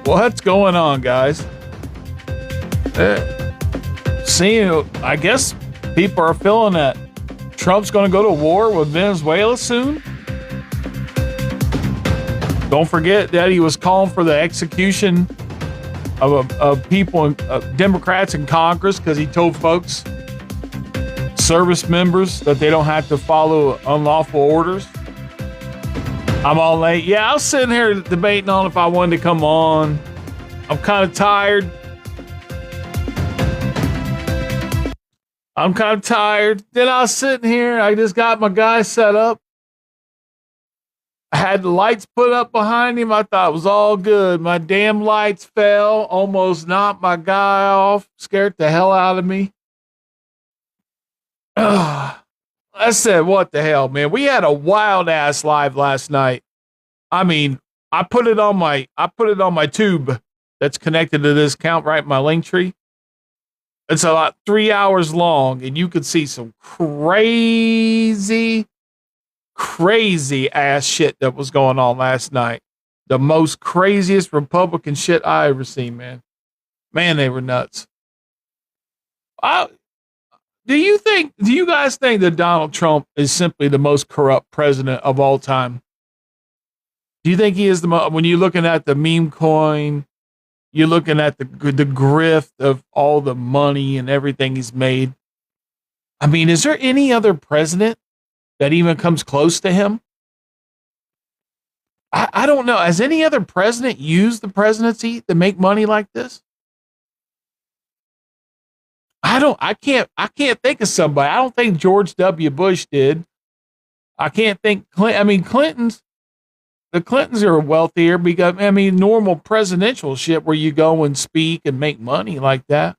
What's going on, guys? Seeing, I guess people are feeling that Trump's going to go to war with Venezuela soon. Don't forget that he was calling for the execution of people, Democrats in Congress, because he told folks, service members, that they don't have to follow unlawful orders. I'm all late. Yeah, I was sitting here debating on if I wanted to come on. I'm kind of tired. Then I was sitting here. I just got my guy set up. I had the lights put up behind him. I thought it was all good. My damn lights fell. Almost knocked my guy off. Scared the hell out of me. I said, what the hell, man? We had a wild ass live last night. I mean, I put it on my tube that's connected to this account, right? My link tree. It's about 3 hours long, and you could see some crazy ass shit that was going on last night. The most craziest Republican shit I ever seen, man. Man, they were nuts. Do you guys think that Donald Trump is simply the most corrupt president of all time? Do you think he is when you're looking at the meme coin, you're looking at the grift of all the money and everything he's made? I mean, is there any other president that even comes close to him? I don't know. Has any other president used the presidency to make money like this? I can't think of somebody. I don't think George W. Bush did. I can't think the Clintons are wealthier because, normal presidential shit where you go and speak and make money like that.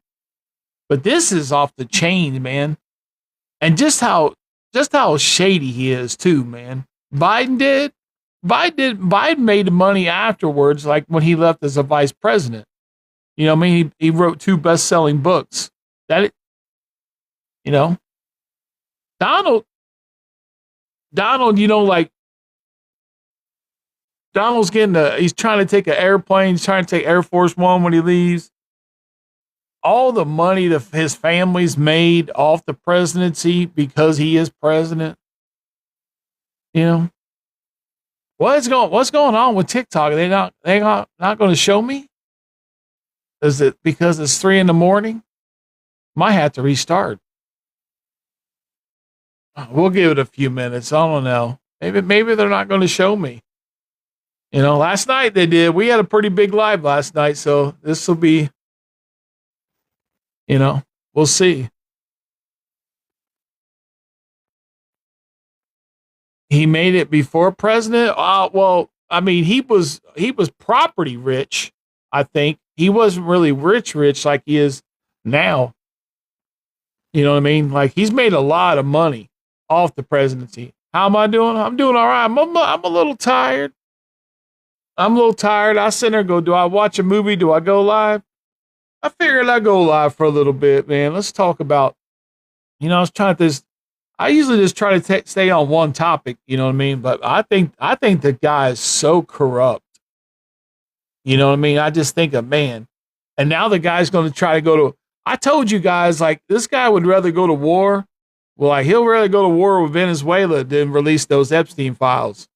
But this is off the chain, man. And just how shady he is too, man. Biden made money afterwards, like when he left as a vice president. You know what I mean? He wrote 2 best-selling books. Donald, Donald's he's trying to take an airplane, he's trying to take Air Force One when he leaves. All the money that his family's made off the presidency because he is president. What's going on with TikTok? They not going to show me? Is it because it's 3 a.m? Might have to restart. We'll give it a few minutes. I don't know. Maybe they're not going to show me. Last night they did. We had a pretty big live last night, so this will be, we'll see. He made it before president. He was property rich. I think he wasn't really rich like he is now. You know what I mean? Like, he's made a lot of money off the presidency. How am I doing? I'm doing all right. I'm a little tired. I sit there and go, do I watch a movie? Do I go live? I figured I'd go live for a little bit, man. Let's talk about, I usually just try to stay on one topic, you know what I mean? But I think the guy is so corrupt. You know what I mean? I just think of, man. And now the guy's going to try to go to, I told you guys, like, this guy would rather go to war. Well, like, he'll rather go to war with Venezuela than release those Epstein files.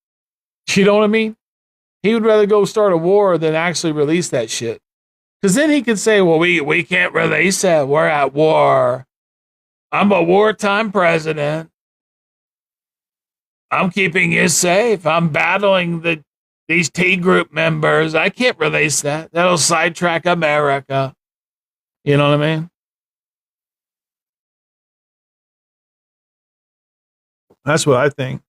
You know what I mean? He would rather go start a war than actually release that shit. Because then he could say, well, we can't release that. We're at war. I'm a wartime president. I'm keeping you safe. I'm battling these T group members. I can't release that. That'll sidetrack America. You know what I mean? That's what I think.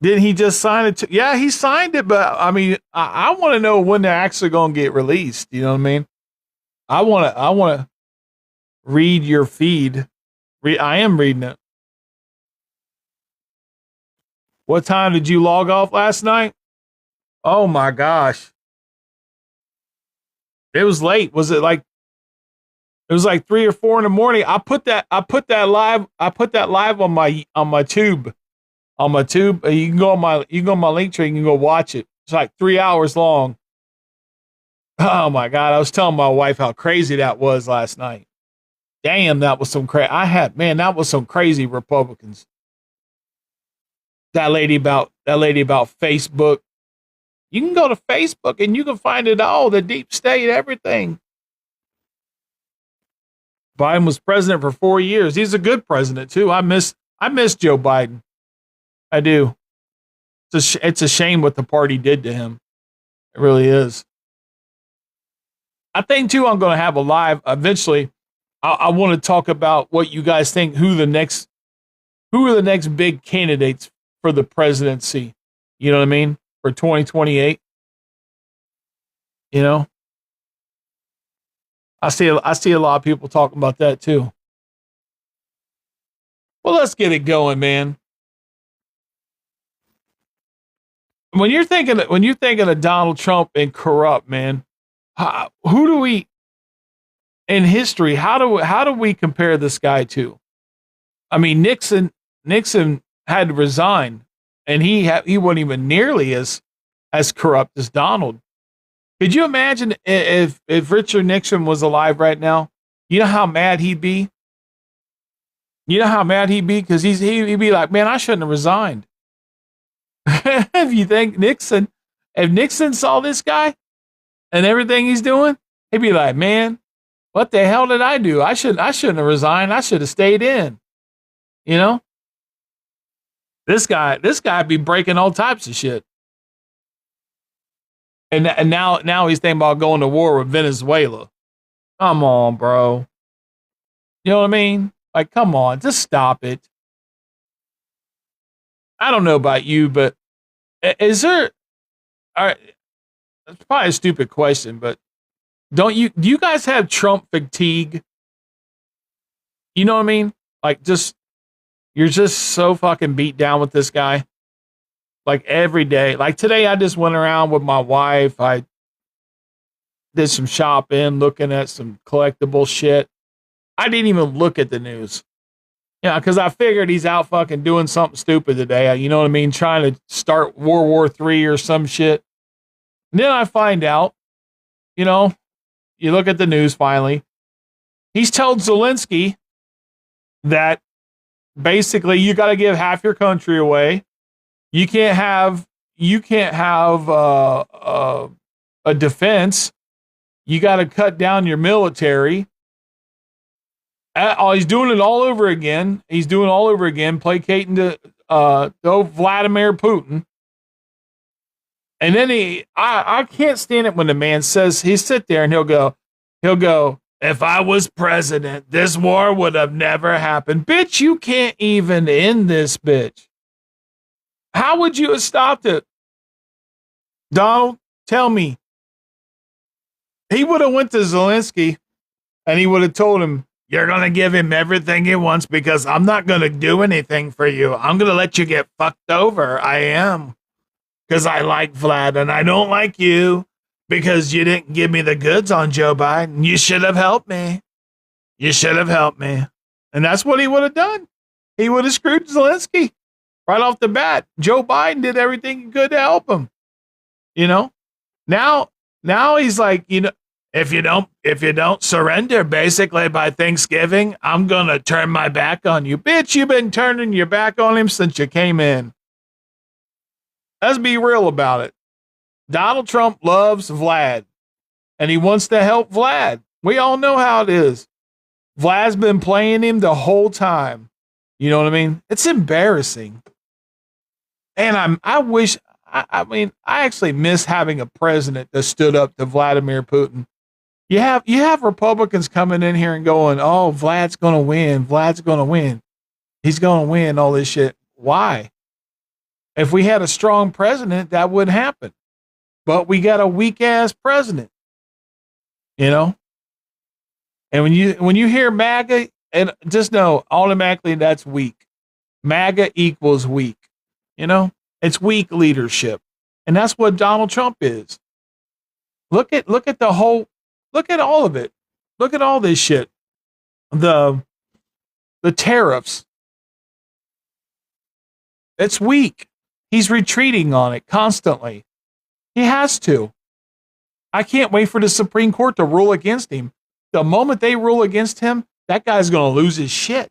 Didn't he just sign it? Yeah, he signed it, but I want to know when they're actually going to get released. You know what I mean? I want to read your feed. I am reading it. What time did you log off last night? Oh my gosh. It was late. Was it like, it was like 3 or 4 in the morning. I put that live on my tube. On my tube. You can go on my link tree, you can go watch it. It's like 3 hours long. Oh my God. I was telling my wife how crazy that was last night. Damn, that was some crazy. That was some crazy Republicans. That lady about Facebook. You can go to Facebook and you can find it all, the deep state, everything. Biden was president for 4 years. He's a good president too. I miss Joe Biden. I do. It's a shame what the party did to him. It really is. I think too. I'm going to have a live eventually. I want to talk about what you guys think. Who are the next big candidates for the presidency? You know what I mean? For 2028. You know, I see a lot of people talking about that too. Well, let's get it going, man. When you're thinking of Donald Trump and corrupt, man, who do we in history? How do we compare this guy to? I mean, Nixon had to resign, and he wasn't even nearly as corrupt as Donald. Could you imagine if Richard Nixon was alive right now? You know how mad he'd be. You know how mad he'd be because he'd be like, man, I shouldn't have resigned. If you think if Nixon saw this guy and everything he's doing, he'd be like, man, what the hell did I do? I shouldn't have resigned. I should have stayed in. You know, this guy be breaking all types of shit. And now he's thinking about going to war with Venezuela. Come on, bro. You know what I mean? Like, come on, just stop it. I don't know about you, but is there? All right, that's probably a stupid question, but do you guys have Trump fatigue? You know what I mean? Like, just you're just so fucking beat down with this guy. Like every day. Like today, I just went around with my wife. I did some shopping, looking at some collectible shit. I didn't even look at the news. Yeah, because I figured he's out fucking doing something stupid today. You know what I mean? Trying to start World War III or some shit. And then I find out, you know, you look at the news finally. He's told Zelensky that basically you got to give half your country away. You can't have a defense. You got to cut down your military. He's doing it all over again. He's doing it all over again, placating to Vladimir Putin. And then I can't stand it when the man says, he sit there and he'll go, if I was president, this war would have never happened. Bitch, you can't even end this bitch. How would you have stopped it? Donald, tell me. He would have went to Zelensky and he would have told him, you're going to give him everything he wants because I'm not going to do anything for you. I'm going to let you get fucked over. I am. Because I like Vlad and I don't like you because you didn't give me the goods on Joe Biden. You should have helped me. You should have helped me. And that's what he would have done. He would have screwed Zelensky right off the bat. Joe Biden did everything he could to help him. You know, now he's like, you know, if you don't surrender basically by Thanksgiving, I'm going to turn my back on you. Bitch, you've been turning your back on him since you came in. Let's be real about it. Donald Trump loves Vlad and he wants to help Vlad. We all know how it is. Vlad's been playing him the whole time. You know what I mean? It's embarrassing. And I actually miss having a president that stood up to Vladimir Putin. You have Republicans coming in here and going, oh, Vlad's going to win. Vlad's going to win. He's going to win all this shit. Why? If we had a strong president, that wouldn't happen. But we got a weak ass president, you know? And when you hear MAGA, and just know automatically that's weak. MAGA equals weak. You know? It's weak leadership. And that's what Donald Trump is. Look at all of it. Look at all this shit. The tariffs. It's weak. He's retreating on it constantly. He has to. I can't wait for the Supreme Court to rule against him. The moment they rule against him, that guy's going to lose his shit.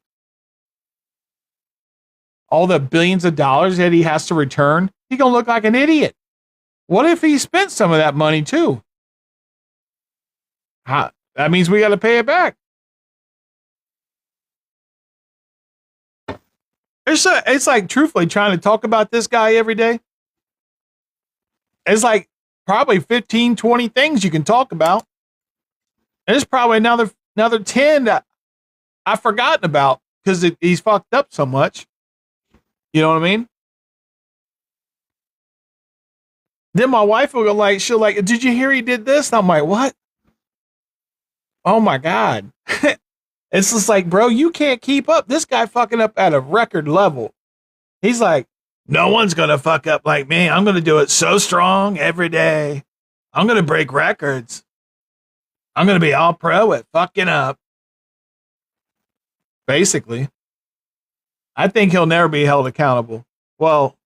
All the billions of dollars that he has to return, he's going to look like an idiot. What if he spent some of that money too? That means we got to pay it back. It's like, truthfully, trying to talk about this guy every day. It's like probably 15, 20 things you can talk about. And there's probably another 10 that I've forgotten about because he's fucked up so much. You know what I mean? Then my wife will go she'll did you hear he did this? And I'm like, what? Oh my God. It's just like, bro, you can't keep up. This guy fucking up at a record level. He's like, no one's going to fuck up like me. I'm going to do it so strong every day. I'm going to break records. I'm going to be all pro at fucking up. Basically. I think he'll never be held accountable. Well,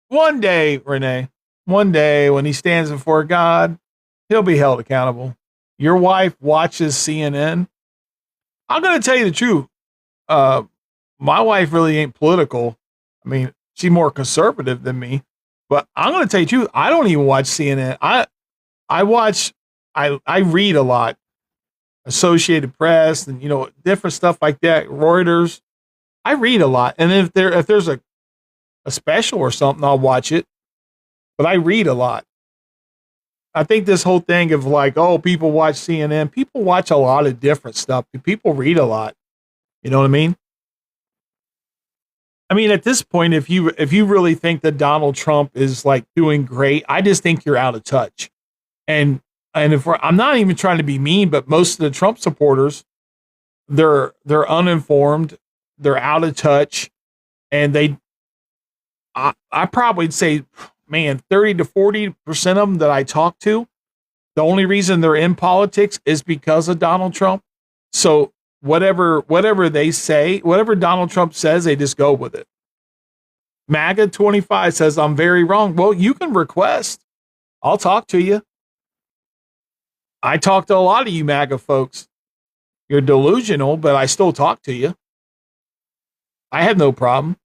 one day, Renee, one day when he stands before God, he'll be held accountable. Your wife watches CNN. I'm going to tell you the truth. My wife really ain't political. I mean, she's more conservative than me, but I'm going to tell you the truth. I don't even watch CNN. I read a lot, Associated Press and, different stuff like that. Reuters. I read a lot. And if there's a special or something, I'll watch it, but I read a lot. I think this whole thing of people watch CNN, people watch a lot of different stuff. People read a lot. You know what I mean? I mean, at this point, if you really think that Donald Trump is doing great, I just think you're out of touch. And I'm not even trying to be mean, but most of the Trump supporters, they're uninformed, they're out of touch, and I probably say, man, 30 to 40% of them that I talk to, the only reason they're in politics is because of Donald Trump. So whatever they say, whatever Donald Trump says, they just go with it. MAGA 25 says, I'm very wrong. Well, you can request. I'll talk to you. I talk to a lot of you MAGA folks. You're delusional, but I still talk to you. I have no problem.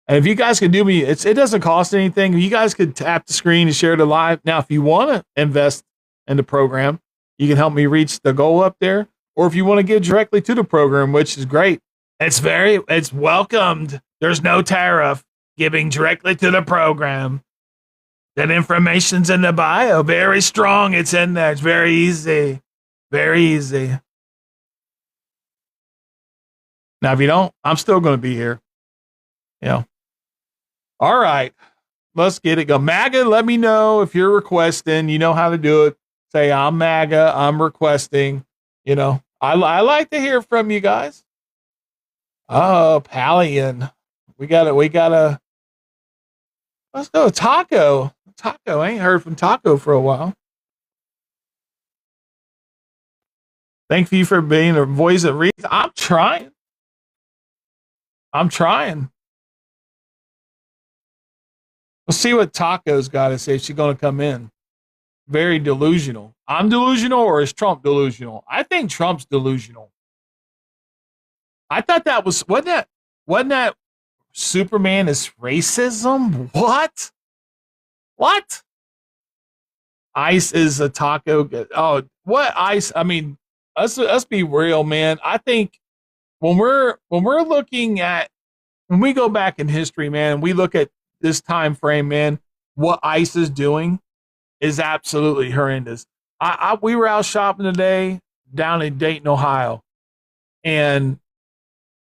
And if you guys can do me, it doesn't cost anything. You guys could tap the screen and share the live. Now, if you want to invest in the program, you can help me reach the goal up there. Or if you want to give directly to the program, which is great, it's welcomed. There's no tariff. Giving directly to the program. That information's in the bio. Very strong. It's in there. It's very easy. Very easy. Now, if you don't, I'm still going to be here. All right, let's get it go. MAGA, let me know if you're requesting. You know how to do it. Say, I'm MAGA. I'm requesting. I like to hear from you guys. Oh, Palian. We got to. Let's go. Taco. I ain't heard from Taco for a while. Thank you for being a voice of reason. I'm trying. Let's see what Taco's got to say. She's going to come in. Very delusional. I'm delusional, or is Trump delusional? I think Trump's delusional. I thought that wasn't that Superman is racism? What? ICE is a taco. Oh, what ICE? I mean, let's be real, man. I think when we're looking at, when we go back in history, man, we look at this time frame, man, what ICE is doing is absolutely horrendous. We were out shopping today down in Dayton, Ohio, and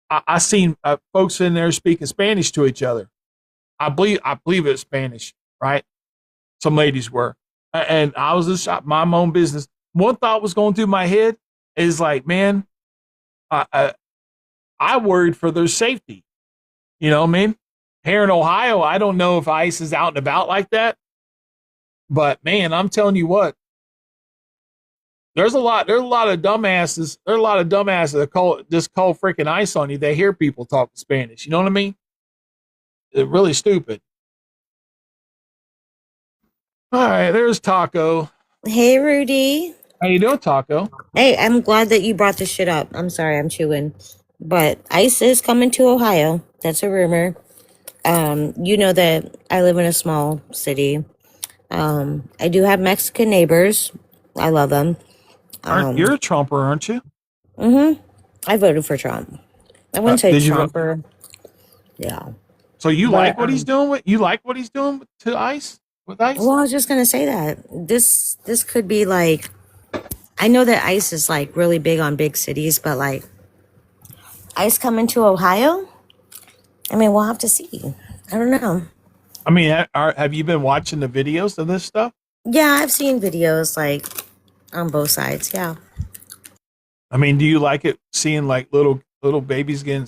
I seen folks in there speaking Spanish to each other. I believe it's Spanish, right? Some ladies were, and I was just shop, my own business. One thought was going through my head is like, man, I worried for their safety. You know what I mean? Here in Ohio, I don't know if ICE is out and about like that, but man, I'm telling you what, there's a lot of dumbasses. There's a lot of dumbasses that call freaking ICE on you. They hear people talk Spanish. You know what I mean? It's really stupid. All right, there's Taco. Hey, Rudy. How you doing, Taco? Hey, I'm glad that you brought this shit up. I'm sorry, I'm chewing. But ICE is coming to Ohio. That's a rumor. You know that I live in a small city. I do have Mexican neighbors. I love them. Aren't Um, you're a Trumper, aren't you? I voted for Trump. I wouldn't say Did you vote? Trumper. Yeah. So you But like what he's doing with? You like what he's doing to ICE with ICE? well, I was just gonna say that this could be like, I know that ICE is like really big on big cities, but like ICE coming to Ohio? I mean, we'll have to see. I don't know. I mean, have you been watching the videos of this stuff? Yeah, I've seen videos like on both sides. Yeah. I mean, do you like it seeing like little babies getting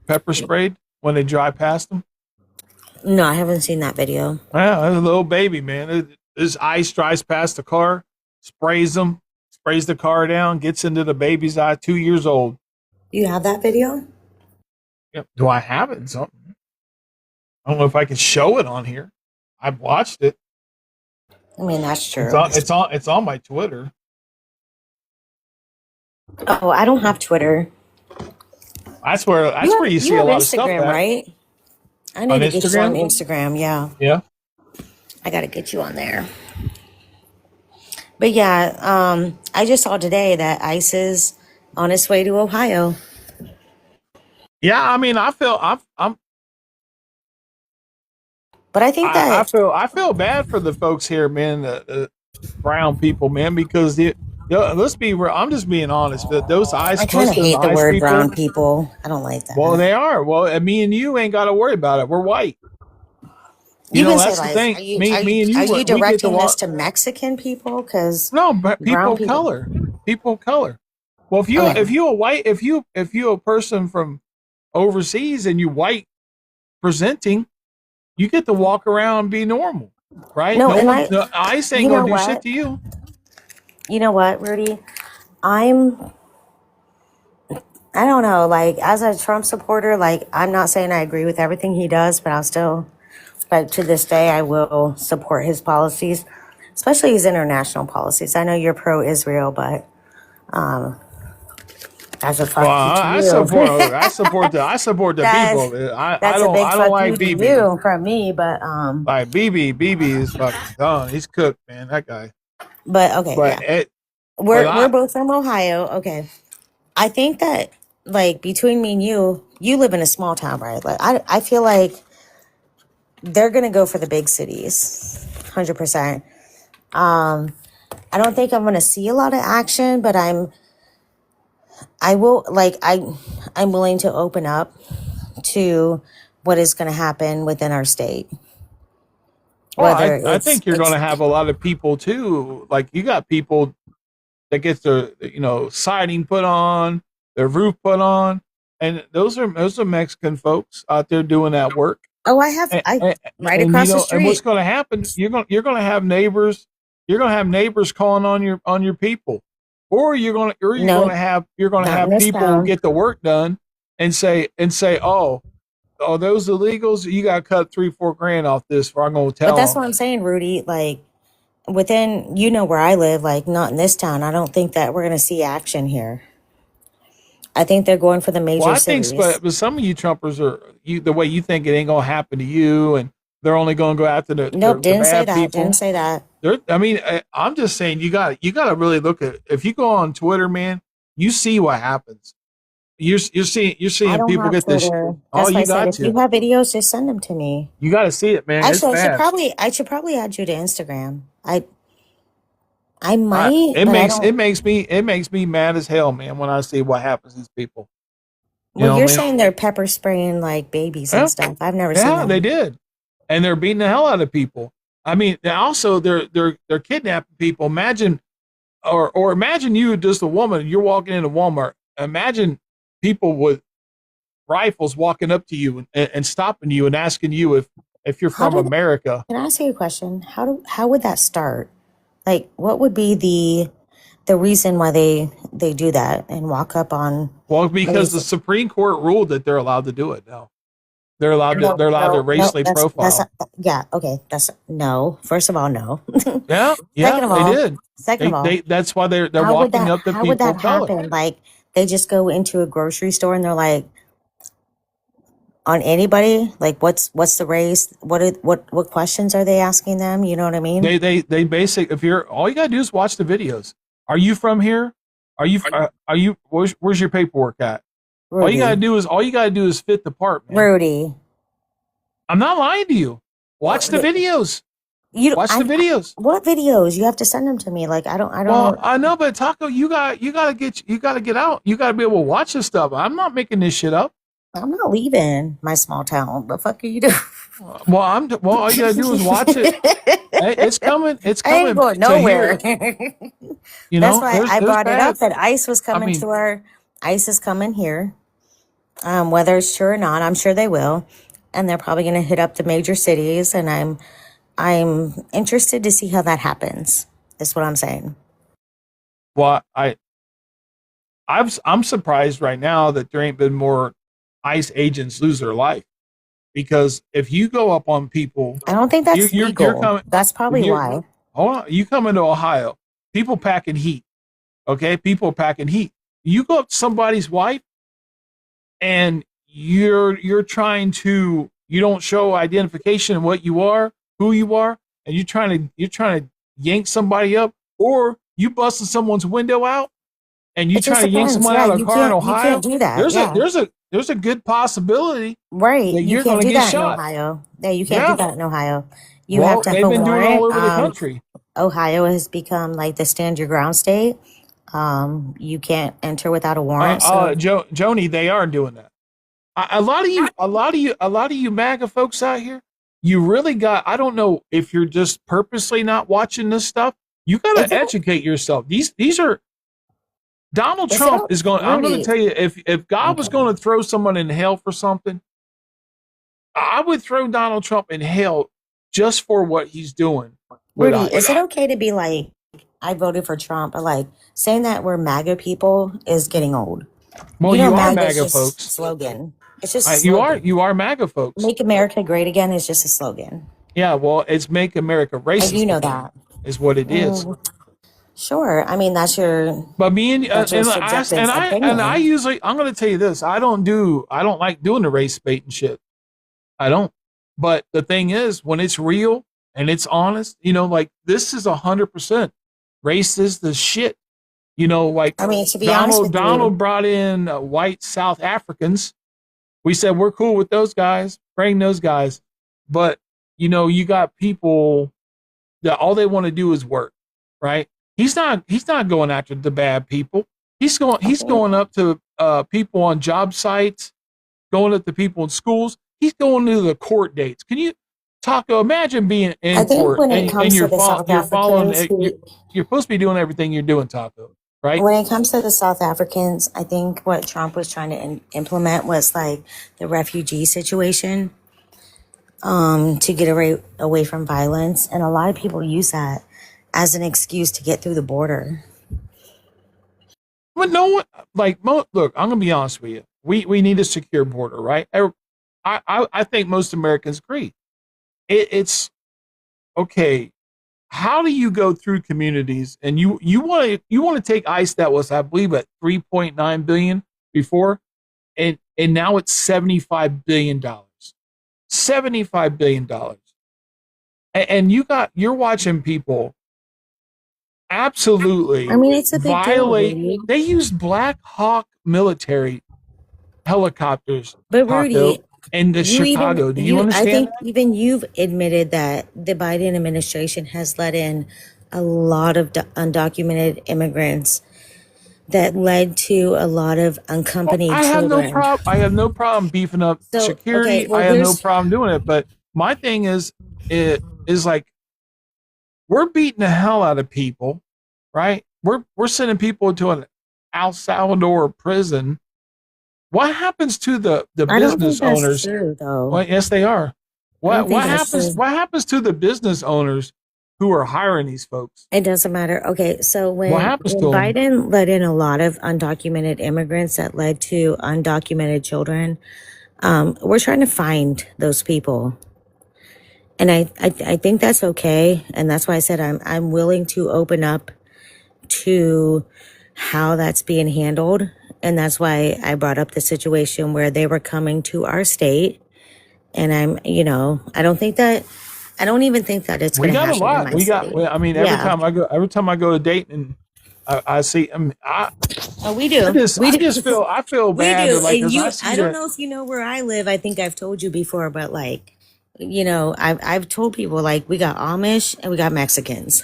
pepper sprayed when they drive past them? No, I haven't seen that video. Yeah, a little baby, man. His ice drives past the car, sprays them, sprays the car down, gets into the baby's eye. 2 years old. You have that video? Yep. Do I have it? Something. I don't know if I can show it on here. I've watched it. I mean, that's It's true. on. It's on my Twitter. Oh, I don't have Twitter. That's where you You see a have lot of stuff Instagram, at right? I need on to get you on Instagram. Instagram. Yeah, Yeah. I got to get you on there. But yeah, I just saw today that ICE is on its way to Ohio. Yeah. I mean, But I think that I feel bad for the folks here, man. The brown people, man, because let's be real. I'm just being honest. Those I ice, kind most of of them hate the ice word brown people. people. I don't like Well, that. they are. Well, me and you ain't got to worry about it. We're white. You You know, can say that's the like, thing. Me and are you, you we get to directing this walk. to Mexican people? Because No, but brown people of people. color, people of color. Well, Okay. if you a white, if you a person from overseas and you white presenting, you get to walk around and be normal, right? No, and No, ICE you ain't gonna know do shit what? to you. You know what, Rudy? I'm, I don't know, like, as a Trump supporter, like, I'm not saying I agree with everything he does, but I'll still, like, to this day, I will support his policies, especially his international policies. I know you're pro Israel, but as a Well, fuck you to you. I support the that's, people. that's a big I don't fuck you like to BB. you from me, Like BB is fucking done. He's cooked, man. That guy. but okay, But yeah. it, but We're both from Ohio. Okay. I think that like between me and you live in a small town, right? Like I feel like they're gonna go for the big cities, 100%. I don't think I'm gonna see a lot of action, but I will like I'm willing to open up to what is gonna happen within our state. well, Whether I think you're it's gonna have a lot of people too. Like you got people that gets their siding put on, their roof put on, and those are Mexican folks out there doing that work. oh I have And, I and, right and you across the know, and what's street. going to happen? You're going to have neighbors. You're going to have neighbors calling on your people, or No, you're going to not in have this people town. get the work done and say, oh, those illegals, you got to cut 3-4 grand off this, or I'm going to But that's tell what them. I'm saying, Rudy. Like within, you know, where I live, like not in this town. I don't think that we're going to see action here. I think they're going for the Well, major I think, cities. but some of you Trumpers are the way you think it ain't going to happen to you, and they're only going to go after Nope, the didn't say bad that. Didn't people. say that. I mean, I'm just saying you got to really look at if you go on Twitter, man, you see what happens. You're I seeing don't people have get this. Twitter. Oh, That's why I you said got if you to. have videos, just send them to me. You got to see it, man. It's Actually, bad. I should probably add you to Instagram. I might, It but I makes don't. it makes me mad as hell, man, when I see what happens to these people. You Well, know you're what I mean? saying they're pepper spraying like babies and Yeah, stuff. I've never seen yeah, that. they did, and they're beating the hell out of people. I mean, also they're kidnapping people. Imagine or imagine you just a woman. You're walking into Walmart. Imagine people with rifles walking up to you and stopping you and asking you if you're How from did? America. Can I ask you a question? How would that start? Like, what would be the reason why they do that and walk up on Well, because the basic? Supreme Court ruled that they're allowed to do it now. No, they're allowed to no, no. racially That's profile. not, yeah. Okay, that's no. First of all, no. Yeah, Second yeah, of they all, did. second of all, They that's why they're walking up to how would people that of color. happen? Like they just go into a grocery store and they're like on anybody. Like what's the race? What questions are they asking them? You know what I mean? They basic. If you're all you gotta do is watch the videos. Are you from here? Are you? Where's your paperwork at? Rudy, All you gotta do is fit the part, man. Rudy. I'm not lying to you. Well, Watch the videos. You, Watch the videos. what videos? You have to send them to me. Like I don't Well, know. I know, but Taco, you gotta get out. You gotta be able to watch this stuff. I'm not making this shit up. I'm not leaving my small town. The fuck are you doing? Well. All you gotta do is watch it. Hey, it's coming. It's I ain't coming going to here. nowhere. You That's know, why I there's brought it bad. up that ICE was I coming mean, to our ICE is coming here. Whether it's true or not, I'm sure they will, and they're probably going to hit up the major cities. And I'm interested to see how that happens. Is what I'm saying. well, I'm surprised right now that there ain't been more ICE agents lose their life because if you go up on people, I don't think that's you're legal. coming. That's probably You why. hold on. You come into Ohio, people packing heat. Okay, people packing heat. You go up to somebody's wife and you're trying to you don't show identification of what you are, who you are, and you're trying to yank somebody up, or you busting someone's window out and you It just trying to yank depends. someone Yeah, out of a car in you can't Ohio. do that. Yeah. There's a good possibility Right. that You you're can't going to do get that in shot. Ohio. Yeah, you can't do Yeah. that in Ohio. You have Well, to have they've a been doing it all warrant. over the country. Ohio has become like the stand your ground state. You can't enter without a warrant. So Joni, they are doing that. A lot of you MAGA folks out here, you really got. I don't know if you're just purposely not watching this stuff. You got if to it, educate yourself. These are Donald if it Trump don't, is going. I'm going to Rudy, tell you, if God was okay. going to throw someone in hell for something, I would throw Donald Trump in hell just for what he's doing with Rudy, is ICE. it okay to be like, I voted for Trump, but like saying that we're MAGA people is getting old. Well, You know, you are MAGA is MAGA just a folks. slogan. It's just a You slogan. are MAGA folks. Make America great again is just a slogan. Yeah, well, it's make America And racist you know again, that. is what it is. Sure. I mean, But me that's your subjective and I opinion. usually I'm going to tell you this. I don't like doing the race bait and shit. I don't. But the thing is, when it's real and it's honest, like this is 100% racist as shit. Like I mean, to be honest with Donald you, brought in white South Africans. We said we're cool with those guys, bring those guys. But you got people that all they want to do is work, right? He's not going after the bad people. He's okay. going up to people on job sites, going up to people in schools. He's going to the court dates. Can you, Taco? Imagine being I in think court when it and comes to the South you're following. Africans, You're supposed to be doing everything you're doing, Taco, right? when it comes to the South Africans, I think what Trump was trying to implement was like the refugee situation, to get away from violence, and a lot of people use that as an excuse to get through the border. But no one look. I'm gonna be honest with you. We need a secure border, right? I think most Americans agree. It's okay. How do you go through communities and you want to take ICE that was I believe at 3.9 billion before, and now it's $75 billion. $75 billion, and you're watching people I absolutely mean, it's a big deal, violate. Rudy. They used Black Hawk military helicopters, But Taco, Rudy, into Chicago. Do you I understand think that? even you've admitted that the Biden administration has let in a lot of undocumented immigrants that led to a lot of Well, unaccompanied children. I have no problem beefing up So, okay, security. I well, have no here's, problem doing it. But my thing is, it is like we're beating the hell out of people, right? We're sending people to an El Salvador prison. What happens to the I don't think business that's owners? true, though. Well, yes, they are. I don't think What that's happens? true. What happens to the business owners who are hiring these folks? It doesn't matter. Okay, so What happens to when them? Biden let in a lot of undocumented immigrants that led to undocumented children, We're trying to find those people. And I think that's okay. And that's why I said I'm willing to open up to how that's being handled. And that's why I brought up the situation where they were coming to our state. And I don't think that, I don't even think that it's We going to got a happen in lot. my We got. city. Well, I mean, Yeah. every time I go to Dayton, I see. I mean, Oh, we do. We I do. just feel, I feel We bad do. that like, And cause I see I don't that. know if you know where I live. I think I've told you before, but like, I've told people like we got Amish and we got Mexicans.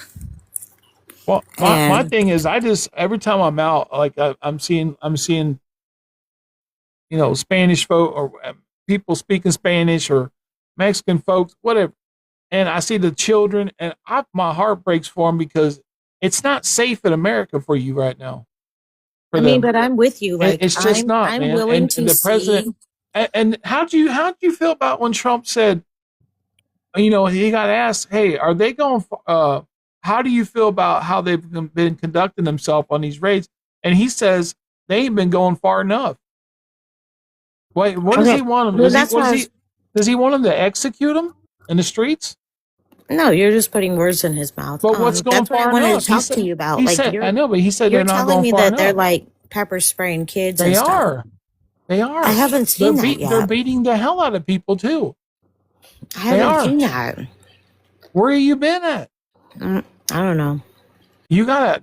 Well, my And thing is, I just every time I'm out, like I'm seeing, Spanish folk or people speaking Spanish or Mexican folks, whatever, and I see the children, and my heart breaks for them because it's not safe in America for you right now for I mean, them. but I'm with you. Like It's just not, I'm man. willing And to the president, see. and how do you feel about when Trump said, he got asked, hey, are they going? How do you feel about how they've been conducting themselves on these raids? And he says they ain't been going far enough. Wait, what does Okay. he want them? Well, that's why Does he want them to execute them in the streets? no, you're just putting words in his mouth. But what's going That's what I far wanted to enough? talk to you about. Like I know, but he said you're they're not telling going me far that they're enough. like pepper spraying kids They and stuff. are. They I are. haven't seen that They're yet. beating the hell out of people too. I They haven't are. seen that. Where have you been at? I don't know. You gotta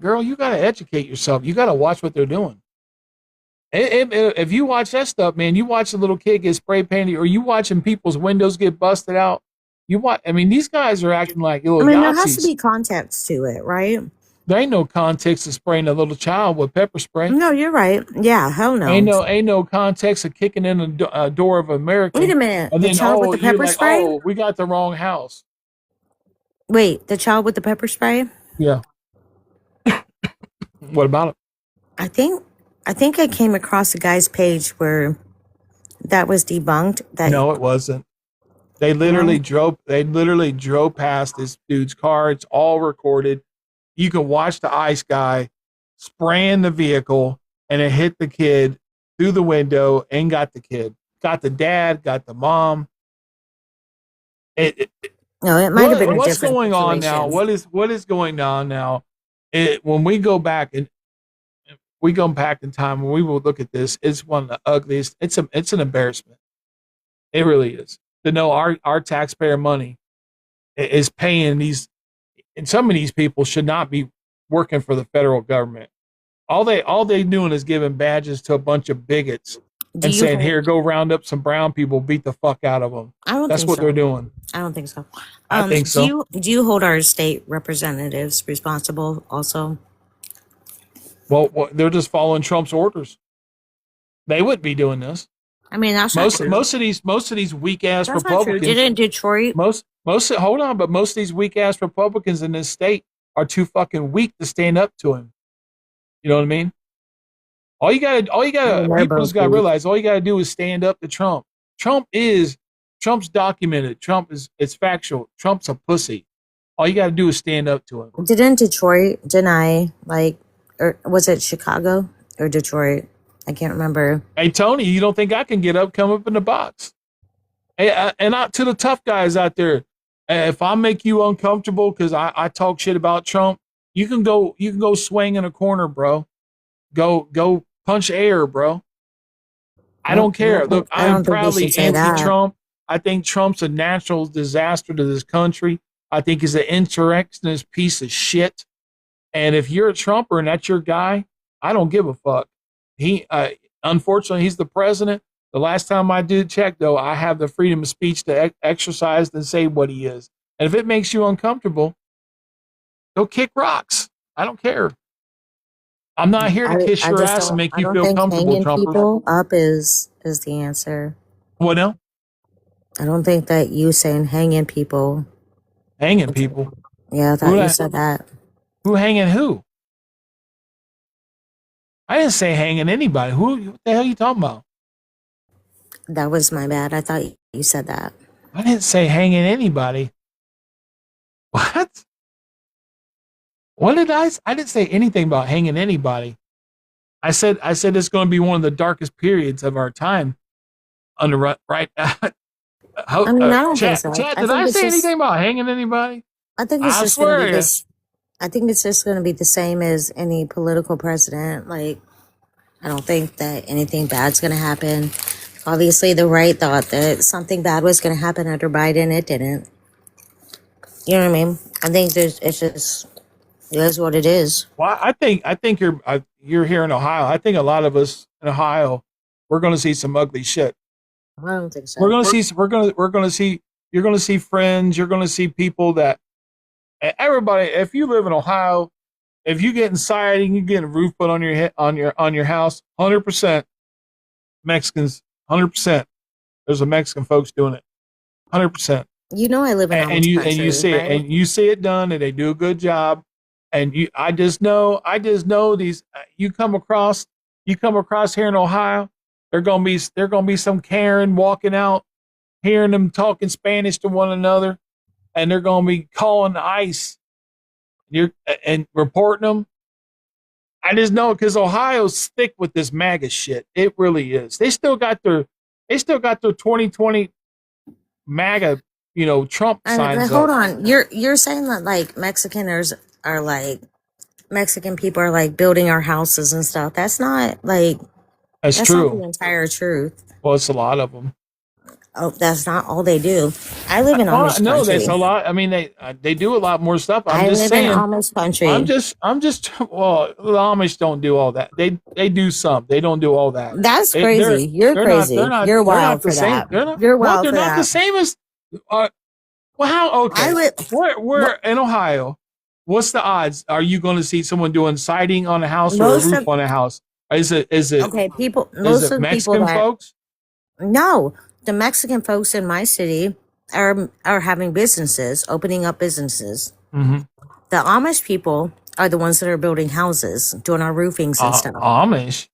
educate yourself. You gotta watch what they're doing. If you watch that stuff, man, you watch a little kid get spray painted, or you watching people's windows get busted out. You watch. I mean, these guys are acting like I little mean, there has to Yahtzees. be context to it, right? There ain't no context of spraying a little child with pepper spray. No, you're right. Yeah, hell no. Ain't no context of kicking in a door of Wait American, a minute. and The then child with the you're pepper like, spray? we got the wrong house. Wait, the child with the pepper spray? Yeah. What about it? I think I came across a guy's page where that was debunked. That No, it wasn't. They no? literally drove. They literally drove past this dude's car. It's all recorded. You can watch the ice guy spraying the vehicle, and it hit the kid through the window and got the kid. Got the dad. Got the mom. No, it might have been a What's different going on now? situation. What is going on now? When we go back and we go back in time, when we will look at this, it's one of the ugliest. It's an embarrassment. It really is to know our taxpayer money is paying these, and some of these people should not be working for the federal government. All they doing is giving badges to a bunch of bigots Do and you saying, hold? "Here, go round up some brown people, beat the fuck out of them." I don't That's think what they're so. doing. I don't think so. I think so. Do you hold our state representatives responsible also? Well, they're just following Trump's orders. They wouldn't be doing this. I mean, that's not true. Most of these weak ass That's not true. Republicans, Didn't Detroit? hold on, but most of these weak ass Republicans in this state are too fucking weak to stand up to him. You know what I mean? I mean, they're People both just gotta weak. realize all you gotta do is stand up to Trump. Trump's documented. It's factual. Trump's a pussy. All you gotta do is stand up to him. Didn't Detroit deny, like, or was it Chicago or Detroit? I can't remember. Hey Tony, you don't think I can get up? Come up in the box. Hey, to the tough guys out there, if I make you uncomfortable because I talk shit about Trump, you can go swing in a corner, bro. Go punch air, bro. I don't care. Look, I I am don't think you proudly should say that. anti-Trump. I think Trump's a natural disaster to this country. I think he's an insurrectionist piece of shit. And if you're a Trumper and that's your guy, I don't give a fuck. Unfortunately, he's the president. The last time I did check, though, I have the freedom of speech to exercise and say what he is. And if it makes you uncomfortable, go kick rocks. I don't care. I'm not here to kiss I your just ass and don't. make I you don't feel think comfortable, hanging Trumpers. people up is the answer. What now? I don't think that you saying hanging people. Hanging people. Yeah, I thought you said that. Who hanging who? I didn't say hanging anybody. What the hell are you talking about? That was my bad. I thought you said that. I didn't say hanging anybody. What? What did I didn't say anything about hanging anybody. I said it's going to be one of the darkest periods of our time. on the right. I mean, I don't think Chat, so. chat. I Did think I it's say just. anything about hanging anybody? I think it's I just going to be swear to you. this. I think it's just going to be the same as any political president. Like, I don't think that anything bad's going to happen. Obviously, the right thought that something bad was going to happen under Biden. It didn't. You know what I mean? I think it's just, it is what it is. Well, I think you're here in Ohio. I think a lot of us in Ohio, we're going to see some ugly shit. I don't think We're so. going to see. We're going to see. You're going to see friends. You're going to see people that everybody. If you live in Ohio, if you get siding, you get a roof put on your head on your house. 100% Mexicans. 100%. There's a Mexican folks doing it. 100%. You know, I live in And Amish you country, see it, right? and you see it done, and they do a good job. And I just know these. You come across here in Ohio, they're gonna be some Karen walking out, hearing them talking Spanish to one another, and they're gonna be calling the ICE. And reporting them. I just know because Ohio's thick with this MAGA shit. It really is. They still got their 2020 MAGA, Trump And signs hold up. on, you're saying that like Mexicans are like Mexican people are like building our houses and stuff. That's That's not the true. entire truth. Well, it's a lot of them. Oh, that's not all they do. I live in Well, Amish no, that's country. a lot. I mean, they do a lot more stuff. I'm I just live in saying. Amish I'm country. just I'm just well, the Amish don't do all that. They do some. They don't do all that. That's They they're crazy. You're they're not they're crazy. not You're they're not wild the for same. that. They're not You're what wild they're for not the that. same as well how I okay. live. We're What? in Ohio. What's the odds? Are you going to see someone doing siding on a house or a Most roof of on a house? Is it is it okay, people. is Most it of the people Mexican that folks? no, the Mexican folks in my city are having businesses, opening up businesses. Mm-hmm. The Amish people are the ones that are building houses, doing our roofings and stuff. Amish.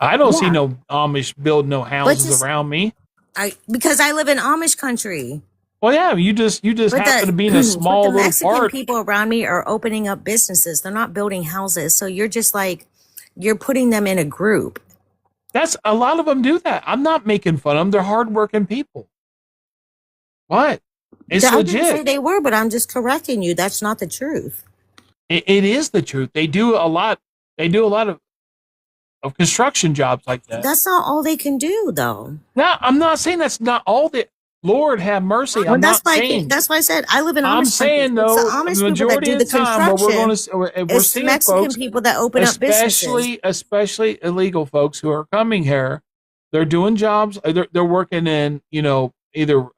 I don't see Yeah, no Amish build no but houses just around me. I because I live in Amish country. Well, yeah, you just But happen the to be in a but the small little Mexican part. people around me are opening up businesses. They're not building houses. So you're just like you're putting them in a group. That's a lot of them do that. I'm not making fun of them. They're hardworking people. What? It's I didn't say legit. they were, but I'm just correcting you. That's not the truth. It is the truth. They do a lot. They do a lot of construction jobs like that. That's not all they can do, though. Now, I'm not saying that's not all that. Lord have mercy. Well, I'm not saying. that's why I said I live in I'm Amish country. saying It's the though, the Amish people that majority do of the the time, where construction. we're It's the seeing Mexican folks, people that open up businesses. especially illegal folks who are coming here. They're doing jobs. They're working in either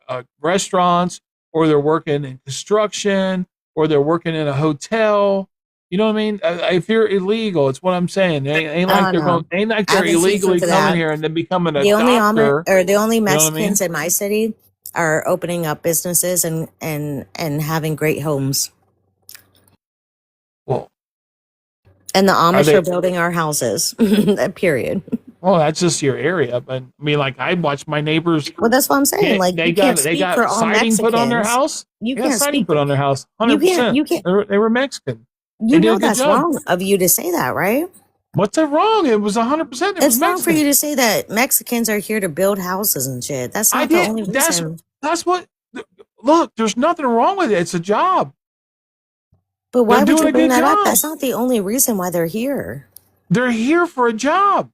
restaurants, or they're working in construction, or they're working in a hotel. You know what I mean? If you're illegal, it's what I'm saying. Ain't like Oh no, ain't like I they're haven't seen illegally proof of coming that. here and then becoming a The only Amish doctor. or the only You know what I mean? Mexicans in my city are opening up businesses and having great homes. Well, And the are Amish are they? building our houses. Period. Well, that's just your area. But I mean, like I watch my neighbors Well, that's what I'm saying. get Like you can't they speak for got all siding put on their Mexicans. house. You They got can't siding speak put for on their house. you can't 100%. you can't They were Mexican. They you did a know good that's job. wrong of you to say that, right? What's that wrong? It was 100%. It was It's wrong for Mexican. you to say that Mexicans are here to build houses and shit. That's I not the did. only reason. That's what. Look, there's nothing wrong with it. It's a job. But They're why would doing you a bring good that up? job. That's not the only reason why they're here. They're here for a job.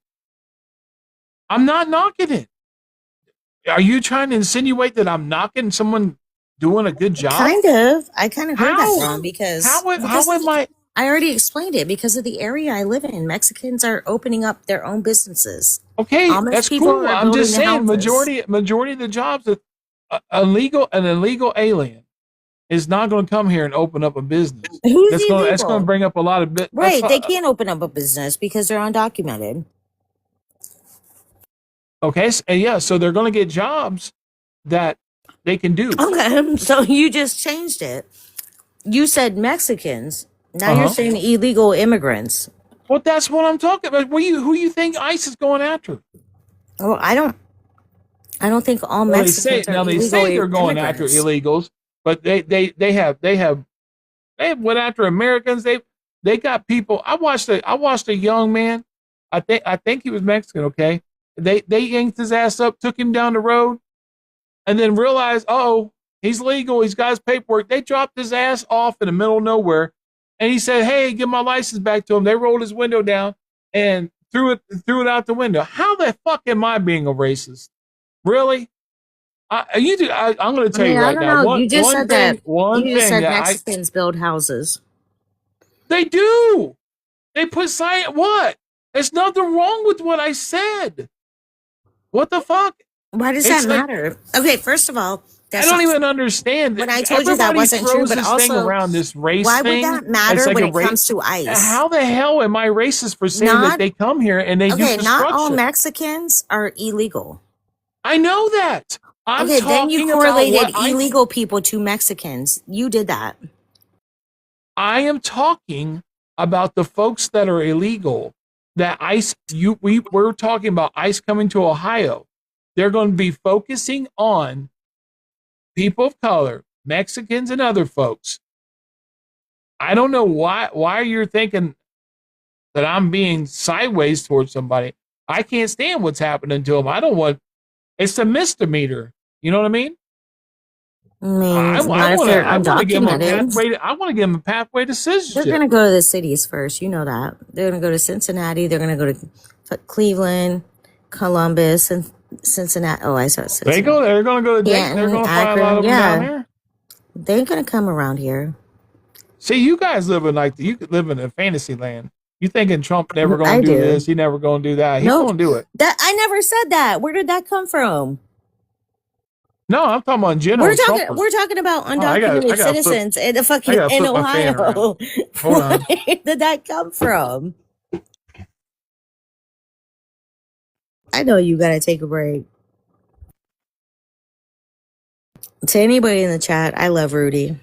I'm not knocking it. Are you trying to insinuate that I'm knocking someone doing a good job? Kind of. I kind of heard that How? wrong How am I? I already explained it because of the area I live in. Mexicans are opening up their own businesses. Okay, Amish that's people cool. are I'm building just the saying, houses. majority of the jobs that an illegal alien is not going to come here and open up a business. Who's That's going to illegal? bring up a lot of bit. That's Right. They can't open up a business because they're undocumented. okay. Yeah, so they're going to get jobs that they can do. Okay. So you just changed it. You said Mexicans. Now Uh you're huh. saying illegal immigrants. Well, that's what I'm talking about. Who you think ICE is going after? Well, I don't think all Well, Mexicans are they illegal say they're going after immigrants. illegals, but they have went after Americans. They got people. I watched a young man. I think he was Mexican. Okay, they yanked his ass up, took him down the road, and then realized, oh, he's legal. He's got his paperwork. They dropped his ass off in the middle of nowhere, and he said, "Hey, give my license back to him." They rolled his window down and threw it out the window. How the fuck am I being a racist? Really? I'm going to tell you I right don't now. know. You just said that. One You just thing said that Mexicans build houses. they do. They put science. What? There's nothing wrong with what I said. What the fuck? Why does that matter? Okay, first of all, I don't even understand. When I told you that wasn't true, but this also, thing around this race why thing. would that matter when it comes to ICE? How the hell am I racist for saying that they come here and they do construction? Not all Mexicans are illegal. I know that. Then you correlated illegal people to Mexicans. You did that. I am talking about the folks that are illegal. That ICE, we're talking about ICE coming to Ohio. They're going to be focusing on people of color, Mexicans and other folks. I don't know why you're thinking that I'm being sideways towards somebody. I can't stand what's happening to them. I don't want. It's a misdemeanor. You know what I mean? I want to give them a pathway. I want to give them a pathway to citizenship. They're going to go to the cities first. You know that. They're going to go to Cincinnati. They're going to go to Cleveland, Columbus, and Cincinnati. Oh, I saw Cincinnati. They're going to go to Dayton. They're going to find a lot of them down there. They ain't going to come around here. See, you guys live in you could live in a fantasy land. You thinking Trump never going to do this? He never going to do that? He's going to do it. I never said that. Where did that come from? No, I'm talking about in general. We're talking about undocumented citizens in Ohio. Hold on. Where did that come from? I know you gotta take a break. To anybody in the chat, I love Rudy.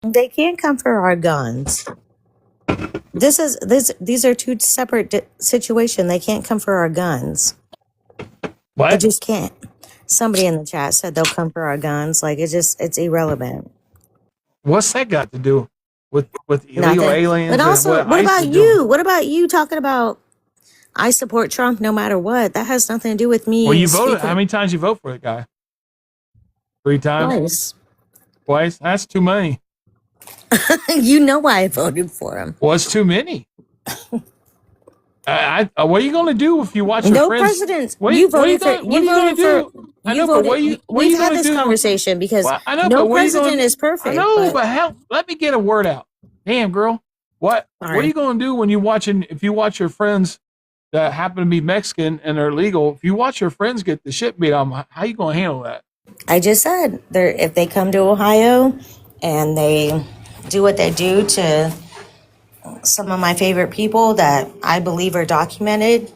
They can't come for our guns. These are two separate situations. They can't come for our guns. What? They just can't. Somebody in the chat said they'll come for our guns. Like it's irrelevant. What's that got to do with illegal aliens? But also, what about you? What about you talking about I support Trump no matter what? That has nothing to do with me. Well, you voted. How many times you vote for the guy? 3 times? Twice? That's too many. You know why I voted for him. Well, it's too many. What are you going to do if you watch your friends? Presidents. You voted for. We've had this conversation because no president is perfect. I know, but hell, let me get a word out. Damn, girl. What are you going to do when if you watch your friends that happen to be Mexican and are legal, if you watch your friends get the shit beat on them, how you going to handle that? I just said, if they come to Ohio and they do what they do to some of my favorite people that I believe are documented,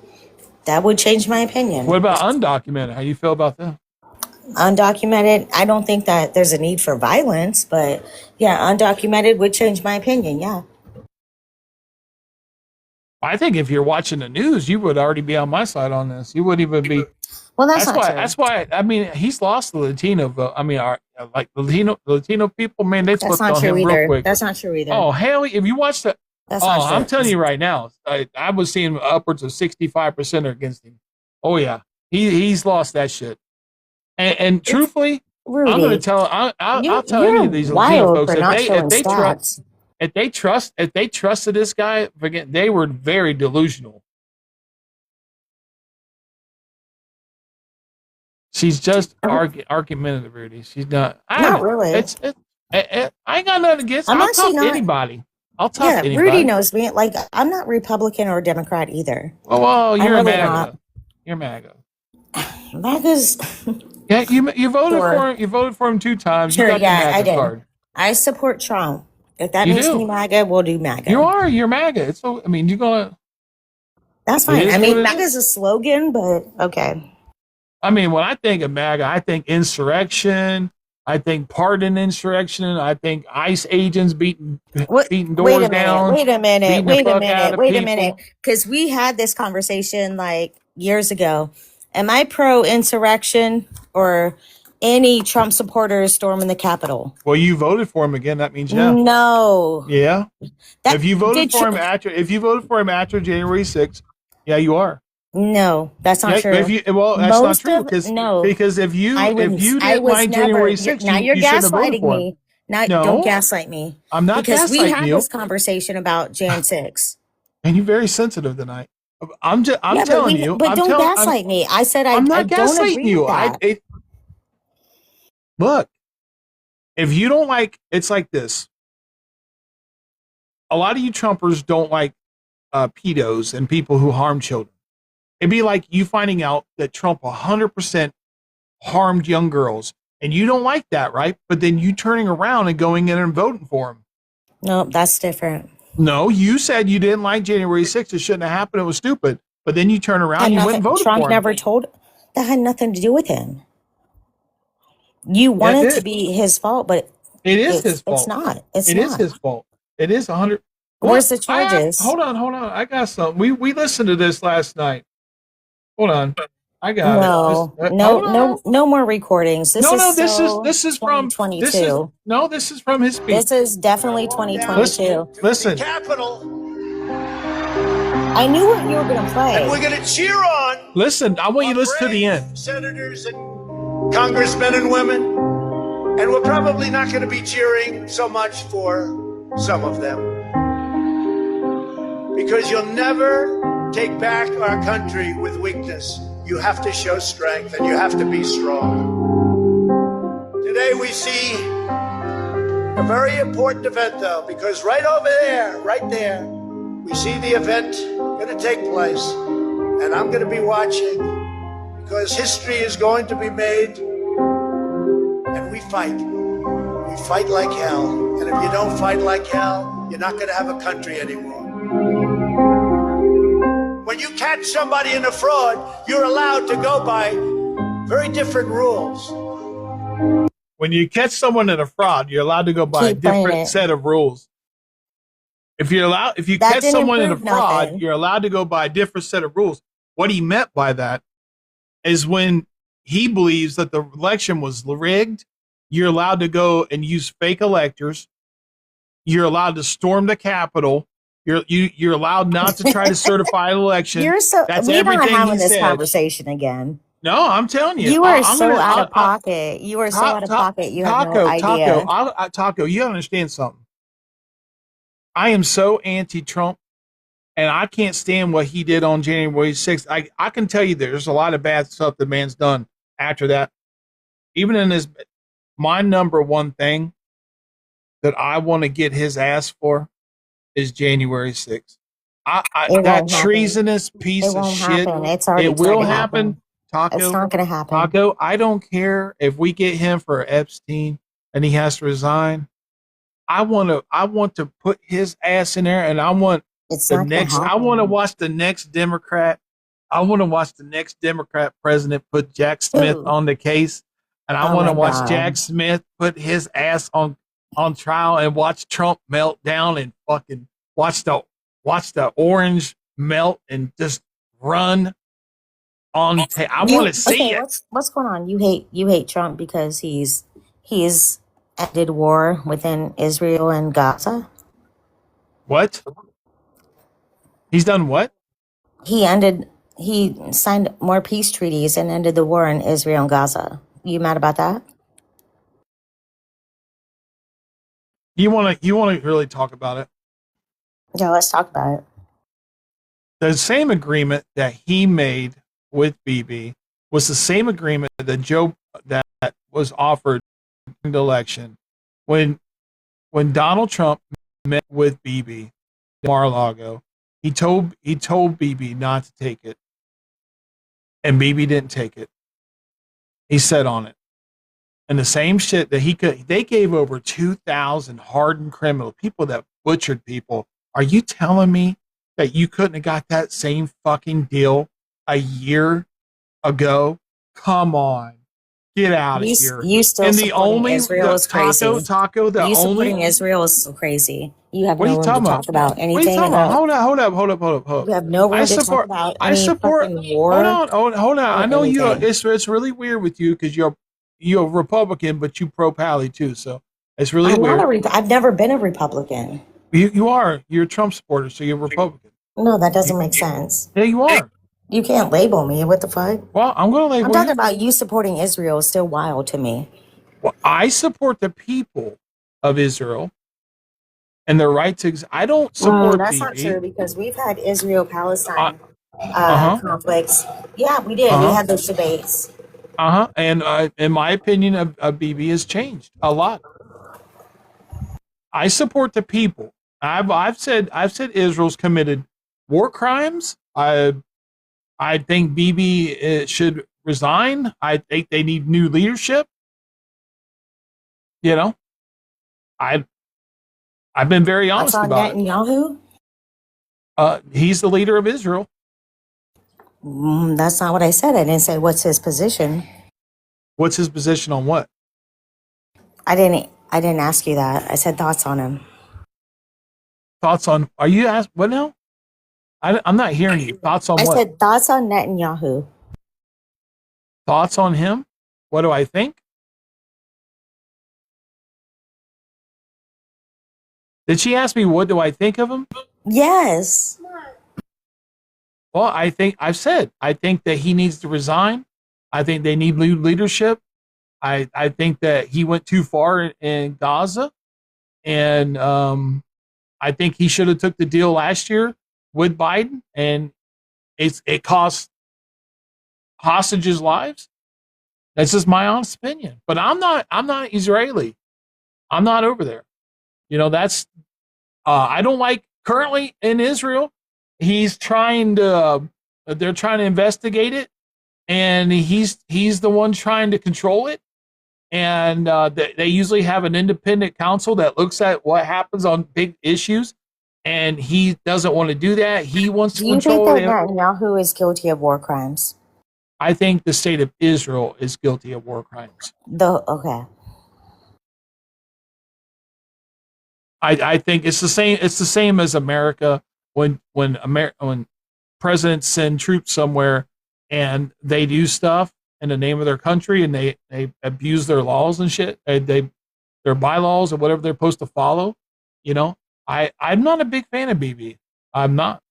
that would change my opinion. What about undocumented? How do you feel about that? Undocumented, I don't think that there's a need for violence, but yeah, undocumented would change my opinion, yeah. I think if you're watching the news, you would already be on my side on this. You wouldn't even be. Well, that's not why. true. That's why. I mean, he's lost the Latino vote. I mean, like the Latino people, man, they flipped on him real quick. That's not true either. Oh hell! If you watch the, that's not true. I'm telling you right now, I was seeing upwards of 65% against him. Oh yeah, he's lost that shit. And truthfully, Rudy, I'm going to tell. I'll tell any of these Latino folks if they trusted this guy, forget they were very delusional. She's just argumentative, Rudy. She's not. Not really. I ain't got nothing against. I'll talk to anybody. I'll talk to anybody. Rudy knows me. Like I'm not Republican or Democrat either. Well, you're a MAGA. You're MAGA. MAGA's. Yeah, you voted for him. You voted for him 2 times. Sure, you got yeah, I did. Card. I support Trump. If that makes me MAGA, we'll do MAGA. You're MAGA. So I mean, you're gonna. That's fine. I mean, MAGA is a slogan, but okay. I mean, when I think of MAGA, I think insurrection. I think pardon insurrection. I think ICE agents beating What? doors down, Wait a minute. beating the Wait a fuck out minute. of Wait a minute. people. Because we had this conversation like years ago. Am I pro insurrection or any Trump supporters storming the Capitol? Well, you voted for him again. That means yeah, No. yeah. That If you voted did. for him after January 6th, yeah, you are. No, that's not Yeah, true. if you well, that's not Most true of no, because if I you wouldn't. I didn't was like January never. 6th, Now you're you shouldn't have voted gaslighting for him. me. Now don't No, gaslight me I'm not because we gaslighting had you. this conversation about Jan 6. And you're very sensitive tonight. I'm Yeah, telling you. but don't gaslight me. I said I I'm not don't gaslighting agree with you. that. Look, if you don't like, it's like this. A lot of you Trumpers don't like pedos and people who harm children. It'd be like you finding out that Trump 100% harmed young girls, and you don't like that, right? But then you turning around and going in and voting for him. No, that's different. No, you said you didn't like January 6th. It shouldn't have happened. It was stupid. But then you turn around, Had you went nothing. and voted Trump for him. never told. That had nothing to do with him. You want Yeah, it it to did. be his fault, but It is his it's fault. not. It's It is not. his fault. It is 100. Where's the What? charges? Hold on. I got something. We listened to this last night. Hold on. I got it. No, Hold on. no more recordings. This is This is from 2022. this is from his speech. This is definitely 2022. Listen. Capitol. I knew what you were going to play. And we're going to cheer on. Listen, I want you to listen to the end. Senators and congressmen and women. And we're probably not going to be cheering so much for some of them. Because you'll never take back our country with weakness. You have to show strength and you have to be strong. Today we see a very important event, though, because right over there, right there, we see the event going to take place. And I'm going to be watching because history is going to be made. And we fight. We fight like hell. And if you don't fight like hell, you're not going to have a country anymore. When you catch somebody in a fraud, you're allowed to go by very different rules. When you catch someone in a fraud, you're allowed to go by a different set of rules. If you catch someone in a fraud, you're allowed to go by a different set of rules. What he meant by that is when he believes that the election was rigged, you're allowed to go and use fake electors. You're allowed to storm the Capitol. You're allowed not to try to certify an election. That's we're not having this conversation again. No, I'm telling you. You are out of pocket. You are so out of pocket. You have no idea. Taco, you understand something. I am so anti-Trump, and I can't stand what he did on January 6th. I can tell you there's a lot of bad stuff the man's done after that. Even in my number one thing that I want to get his ass for is January 6th. That treasonous piece of shit. It will happen. Taco, it's not going to happen. Taco, I don't care if we get him for Epstein and he has to resign. I want to put his ass in there, and I want I want to watch the next Democrat. I want to watch the next Democrat president put Jack Smith on the case, and I want to watch Jack Smith put his ass on trial and watch Trump melt down and fucking watch the orange melt and just run on. I want to see it. What's going on? You hate Trump because he's ended war within Israel and Gaza. What? He's done what? He signed more peace treaties and ended the war in Israel and Gaza. You mad about that? You want to really talk about it? Yeah, let's talk about it. The same agreement that he made with Bibi was the same agreement that was offered in the election when Donald Trump met with Bibi Mar-a-Lago. He told Bibi not to take it, and Bibi didn't take it. He sat on it, and the same shit that they gave over 2,000 hardened criminal people that butchered people. Are you telling me that you couldn't have got that same fucking deal a year ago? Come on. Get out of here. You still And the supporting only Israel is crazy. taco, the You only supporting Israel is so crazy. You have what are no you room to talking about? talk about What are you anything talking about? about. Hold You up. have no I room to talk support about I any support fucking war hold on. I or know anything. it's really weird with you because you're a Republican, but you pro Pally too. So it's really I'm not weird. I've never been a Republican. You're a Trump supporter, so you're a Republican. No, that You, doesn't make sense. yeah, you are. You can't label me. What the fuck? Well, I'm gonna I'm label talking you. about you supporting Israel is still wild to me. Well, I support the people of Israel and their right to. I don't support That's not BB. true because we've had Israel Uh Palestine huh. conflicts. Yeah, we did. We Uh huh. had those debates. And in my opinion, BB has changed a lot. I support the people. I've said Israel's committed war crimes. I think BB should resign. I think they need new leadership. You know, I I've been very That's honest on about it. Netanyahu. He's the leader of Israel. That's not what I said. I didn't say what's his position. What's his position on what? I didn't ask you that. I said thoughts on him. Thoughts on? Are you asked what now? I'm not hearing you. Thoughts on I what? said thoughts on Netanyahu. Thoughts on him? What do I think? Did she ask me what do I think of him? Yes. Well, I think that he needs to resign. I think they need new leadership. I think that he went too far in Gaza, and I think he should have took the deal last year with Biden, and it cost hostages' lives. That's just my honest opinion. But I'm not Israeli. I'm not over there. You know, that's I don't like currently in Israel. He's trying to they're trying to investigate it, and he's the one trying to control it. And they usually have an independent counsel that looks at what happens on big issues, and he doesn't want to do that. He wants to Do you think control that it. Netanyahu is guilty of war crimes? I think the state of Israel is guilty of war crimes. Okay. I think it's the same. It's the same as America when presidents send troops somewhere and they do stuff in the name of their country and they abuse their laws and shit. Their bylaws or whatever they're supposed to follow. You know, I'm not a big fan of BB. I'm not.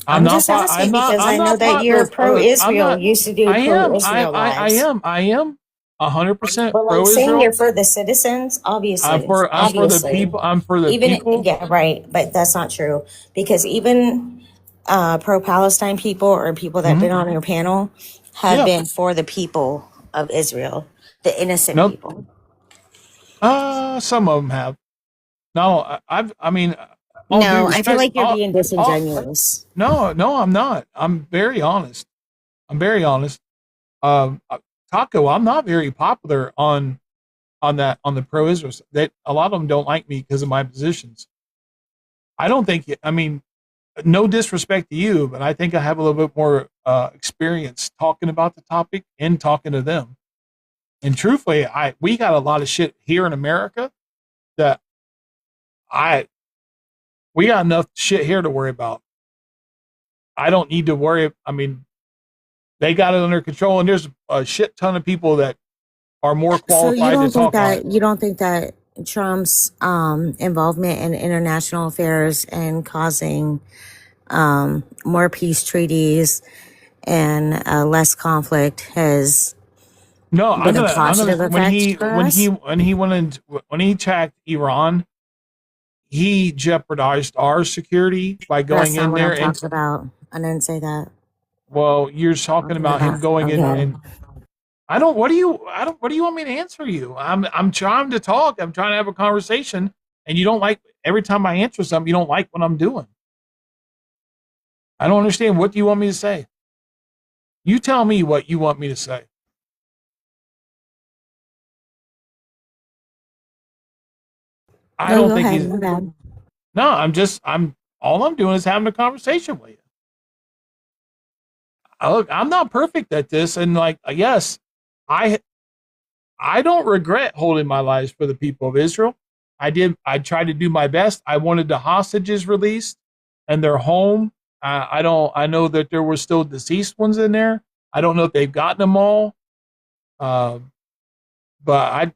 I'm just asking because I know that you're pro-Israel. You used to do pro-Israel lives. I am 100% But like saying pro-Israel. you're for the citizens, obviously. I'm for the people. I'm for the people. Yeah, right. But that's not true because even pro-Palestine people or people that have been on your panel have Yeah. been for the people of Israel, the innocent Nope. people. Some of them have. No, I mean, all due No, I feel respect- like you're all- being disingenuous. No, I'm not. I'm very honest. Taco, I'm not very popular on the pro-Israel. That a lot of them don't like me because of my positions. I don't think. I mean, no disrespect to you, but I think I have a little bit more experience talking about the topic and talking to them. And truthfully, we got a lot of shit here in America that we got enough shit here to worry about. I don't need to worry. I mean, they got it under control, and there's a shit ton of people that are more So qualified to talk on it. you don't think that Trump's involvement in international affairs and causing more peace treaties and less conflict has No, been a positive effect for us? when he attacked Iran, he jeopardized our security by That's going not in what there I'm and talking about. I didn't say that. well, you're talking about him going in Okay. and what do you want me to answer you? I'm trying to talk. I'm trying to have a conversation and you don't like every time I answer something, you don't like what I'm doing. I don't understand. What do you want me to say? You tell me what you want me to say. I No, don't go think ahead. he's My bad. no, I'm all I'm doing is having a conversation with you. Look, I'm not perfect at this, and like yes, I I don't regret holding my life for the people of Israel. I did. I tried to do my best. I wanted the hostages released and their home. I don't. I know that there were still deceased ones in there. I don't know if they've gotten them all. Uh, but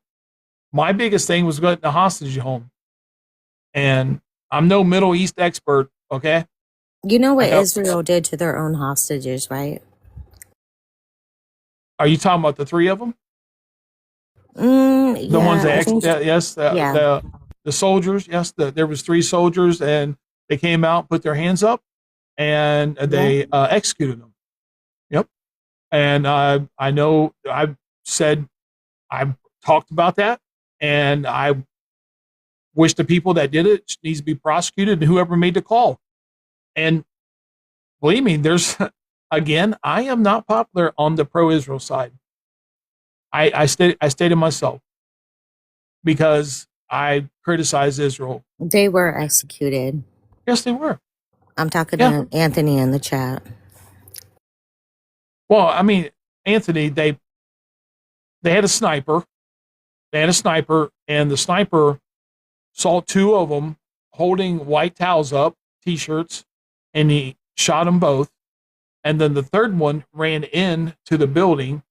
my biggest thing was getting the hostage home. And I'm no Middle East expert. Okay. You know I what know. Israel did to their own hostages, right? Are you talking about the three of them? The ones Yeah, I that think. yes, Yeah. the soldiers. Yes, there was three soldiers, and they came out, put their hands up, and Yeah. they executed them. Yep. And I know I've said I've talked about that, and I wish the people that did it needs to be prosecuted, and whoever made the call. And believe me, there's again, I am not popular on the pro-Israel side. I stated myself because I criticize Israel. They were executed. Yes, they were. I'm talking Yeah. to Anthony in the chat. Well, I mean, Anthony, they had a sniper. They had a sniper, and the sniper saw two of them holding white towels up, t-shirts, and he shot them both. And then the third one ran in to the building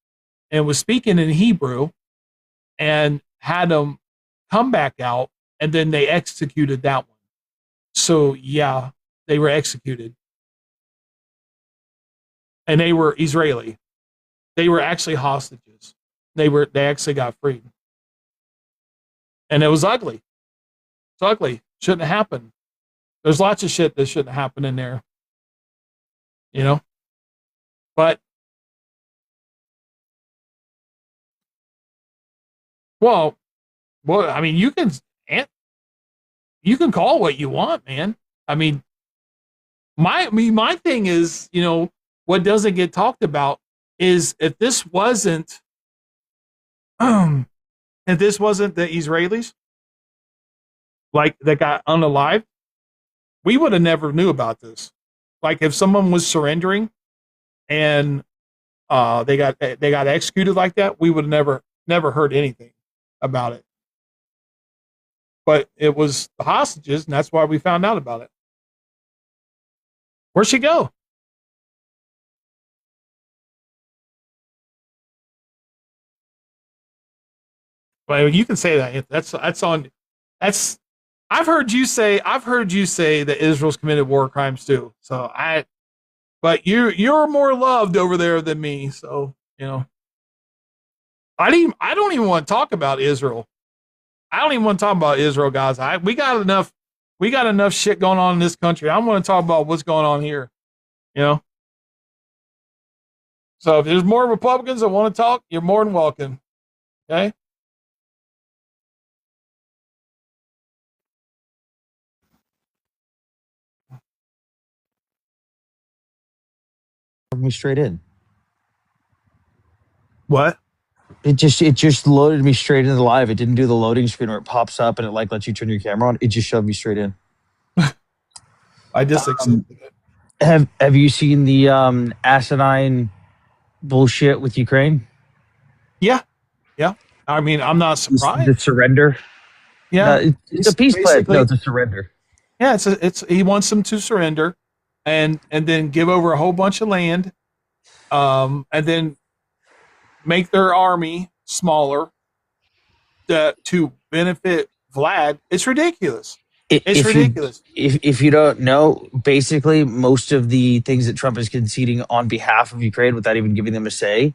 and was speaking in Hebrew and had them come back out, and then they executed that one. So yeah, they were executed. And they were Israeli. They were actually hostages. They actually got freed. And it was ugly. It's ugly. Shouldn't have happened. There's lots of shit that shouldn't happen in there. You know? But well, I mean, you can call what you want, man. I mean, my thing is, what doesn't get talked about is if this wasn't the Israelis, like that got unalived, we would have never knew about this. Like if someone was surrendering and they got executed like that, we would have never heard anything about it. But it was the hostages, and that's why we found out about it. Where'd she go? Well, you can say that. That's on. That's. I've heard you say that Israel's committed war crimes too. So but you're more loved over there than me. So I don't even want to talk about Israel. I don't even want to talk about Israel, guys. We got enough shit going on in this country. I want to talk about what's going on here. So if there's more Republicans that want to talk, you're more than welcome. Okay. Me straight in. What? It just loaded me straight into the live. It didn't do the loading screen where it pops up and it lets you turn your camera on. It just shoved me straight in. I just accepted it. Have you seen the asinine bullshit with Ukraine? Yeah. I mean, I'm not surprised. The surrender. Yeah, it's a peace pledge. No, it's a surrender. Yeah, it's he wants them to surrender, and then give over a whole bunch of land, and then make their army smaller to benefit Vlad. It's ridiculous. It's ridiculous. If you don't know, basically most of the things that Trump is conceding on behalf of Ukraine without even giving them a say,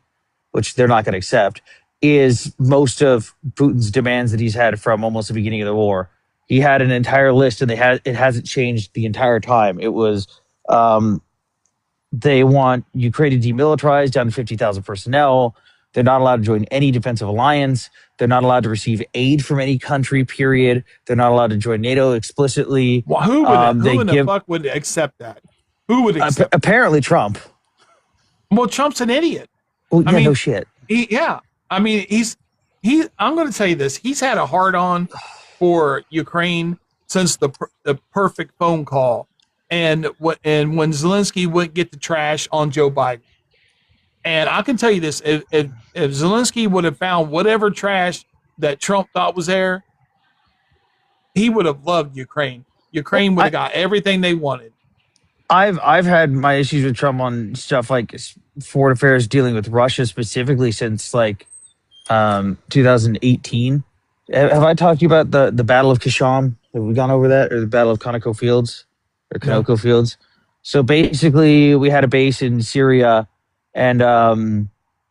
which they're not going to accept, is most of Putin's demands that he's had from almost the beginning of the war. He had an entire list, and it hasn't changed the entire time. It was they want Ukraine to demilitarize down to 50,000 personnel. They're not allowed to join any defensive alliance. They're not allowed to receive aid from any country, period. They're not allowed to join NATO explicitly. Well, who in the fuck would accept that? Who would accept apparently Trump. Well, Trump's an idiot. Well, yeah, no shit. I mean, I'm going to tell you this. He's had a hard on for Ukraine since the perfect phone call. And when Zelensky wouldn't get the trash on Joe Biden. And I can tell you this: if Zelensky would have found whatever trash that Trump thought was there, he would have loved Ukraine. Ukraine would have got everything they wanted. I've had my issues with Trump on stuff like foreign affairs dealing with Russia specifically since like 2018. Have I talked to you about the Battle of Kisham? Have we gone over that, or the Battle of Conoco Fields or Conoco Fields? So basically, we had a base in Syria, and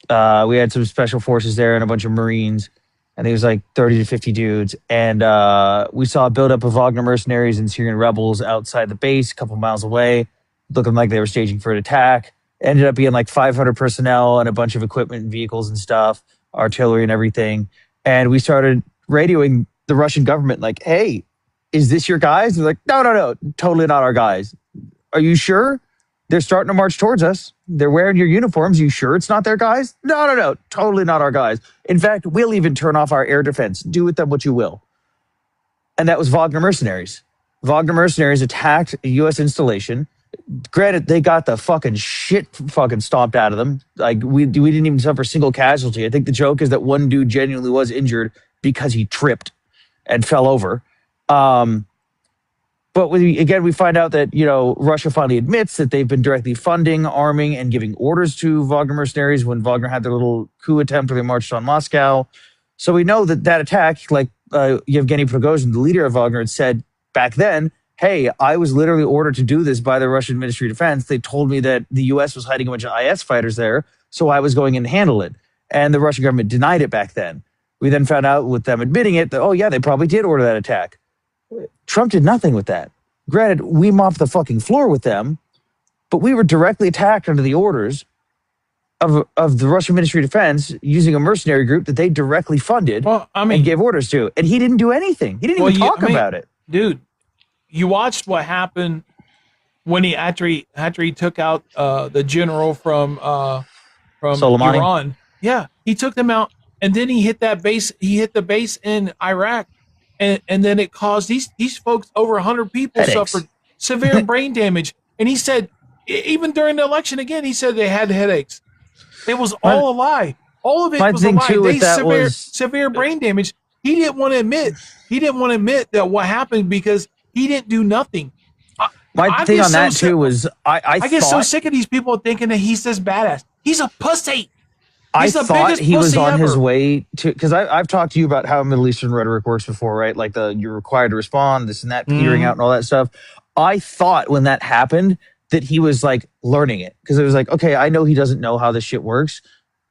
we had some special forces there and a bunch of Marines. I think it was like 30 to 50 dudes. And we saw a buildup of Wagner mercenaries and Syrian rebels outside the base, a couple miles away, looking like they were staging for an attack. Ended up being like 500 personnel and a bunch of equipment and vehicles and stuff, artillery and everything. And we started radioing the Russian government like, hey, is this your guys? They're like, no, totally not our guys. Are you sure? They're starting to march towards us. They're wearing your uniforms. You sure it's not their guys? No, totally not our guys. In fact, we'll even turn off our air defense. Do with them what you will. And that was Wagner mercenaries. Wagner mercenaries attacked a U.S. installation. Granted, they got the fucking shit fucking stomped out of them. Like, we didn't even suffer a single casualty. I think the joke is that one dude genuinely was injured because he tripped and fell over. But we find out that, Russia finally admits that they've been directly funding, arming, and giving orders to Wagner mercenaries when Wagner had their little coup attempt where they marched on Moscow. So we know that attack, like Yevgeny Prigozhin, the leader of Wagner, had said back then, hey, I was literally ordered to do this by the Russian Ministry of Defense. They told me that the U.S. was hiding a bunch of IS fighters there, so I was going in to handle it. And the Russian government denied it back then. We then found out with them admitting it that, oh, yeah, they probably did order that attack. Trump did nothing with that. Granted, we mopped the fucking floor with them, but we were directly attacked under the orders of the Russian Ministry of Defense using a mercenary group that they directly funded and gave orders to. And he didn't do anything. He didn't even talk about it. Dude, you watched what happened when after he took out the general from Soleimani. Iran. Yeah, he took them out, and then he hit that base. He hit the base in Iraq. And then it caused these folks, over 100 people suffered severe brain damage. And he said, even during the election again, he said they had headaches. It was all a lie. All of it was a lie. Severe brain damage. He didn't want to admit. He didn't want to admit that what happened because he didn't do nothing. My thing on that too was I get so sick of these people thinking that he's this badass. He's a pussy. I thought he was on his way to, because I've talked to you about how Middle Eastern rhetoric works before, right? Like you're required to respond, this and that, petering out and all that stuff. I thought when that happened that he was like learning it, because it was like, okay, I know he doesn't know how this shit works.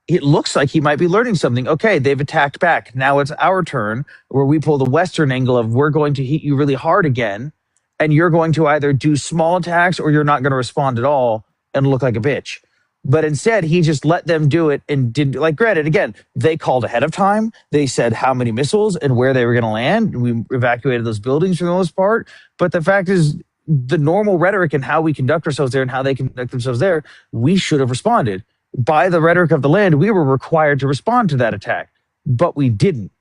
It looks like he might be learning something. Okay, they've attacked back. Now it's our turn where we pull the Western angle of we're going to hit you really hard again, and you're going to either do small attacks or you're not going to respond at all and look like a bitch. But instead, he just let them do it and did, like, granted, again, they called ahead of time. They said how many missiles and where they were going to land. We evacuated those buildings for the most part. But the fact is, the normal rhetoric and how we conduct ourselves there and how they conduct themselves there, we should have responded. By the rhetoric of the land, we were required to respond to that attack, but we didn't.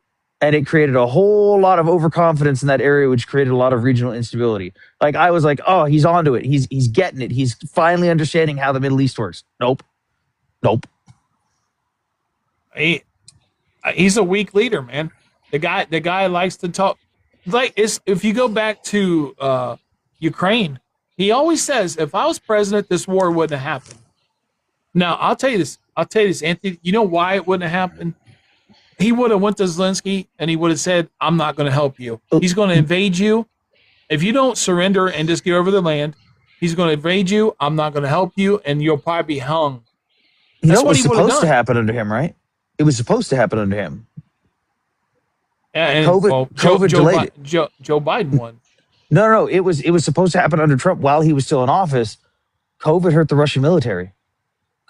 And it created a whole lot of overconfidence in that area, which created a lot of regional instability. Like, I was like, oh, he's onto it. He's getting it. He's finally understanding how the Middle East works. Nope. He's a weak leader, man. The guy likes to talk. Like, if you go back to Ukraine, he always says, if I was president, this war wouldn't have happened. Now, I'll tell you this, Anthony. You know why it wouldn't have happened? He would have went to Zelensky and he would have said, I'm not going to help you. He's going to invade you. If you don't surrender and just give over the land, he's going to invade you. I'm not going to help you, and you'll probably be hung. You know what was supposed to happen under him, right? It was supposed to happen under him. And COVID delayed it. Joe Biden won. No. It was supposed to happen under Trump while he was still in office. COVID hurt the Russian military.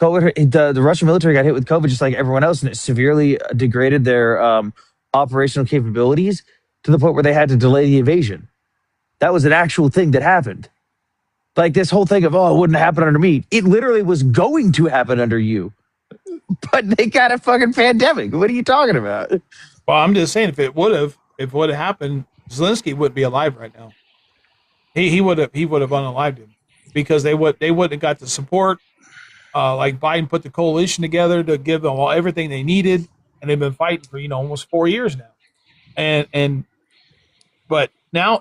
The Russian military got hit with COVID just like everyone else, and it severely degraded their operational capabilities to the point where they had to delay the invasion. That was an actual thing that happened. Like this whole thing of, oh, it wouldn't happen under me. It literally was going to happen under you. But they got a fucking pandemic. What are you talking about? Well, I'm just saying, if it would have happened, Zelensky wouldn't be alive right now. He would have unalived him because they wouldn't have got the support. like Biden put the coalition together to give them all everything they needed, and they've been fighting for almost 4 years now. And but now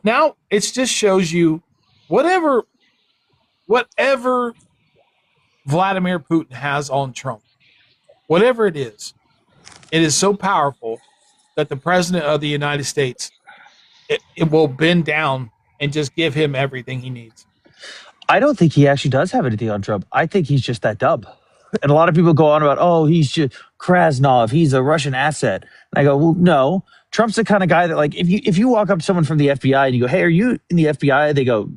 it just shows you whatever Vladimir Putin has on Trump, whatever it is so powerful that the president of the United States it will bend down and just give him everything he needs. I don't think he actually does have anything on Trump. I think he's just that dumb. And a lot of people go on about, oh, he's just Krasnov, he's a Russian asset. And I go, well, no. Trump's the kind of guy that, like, if you walk up to someone from the FBI and you go, hey, are you in the FBI? They go,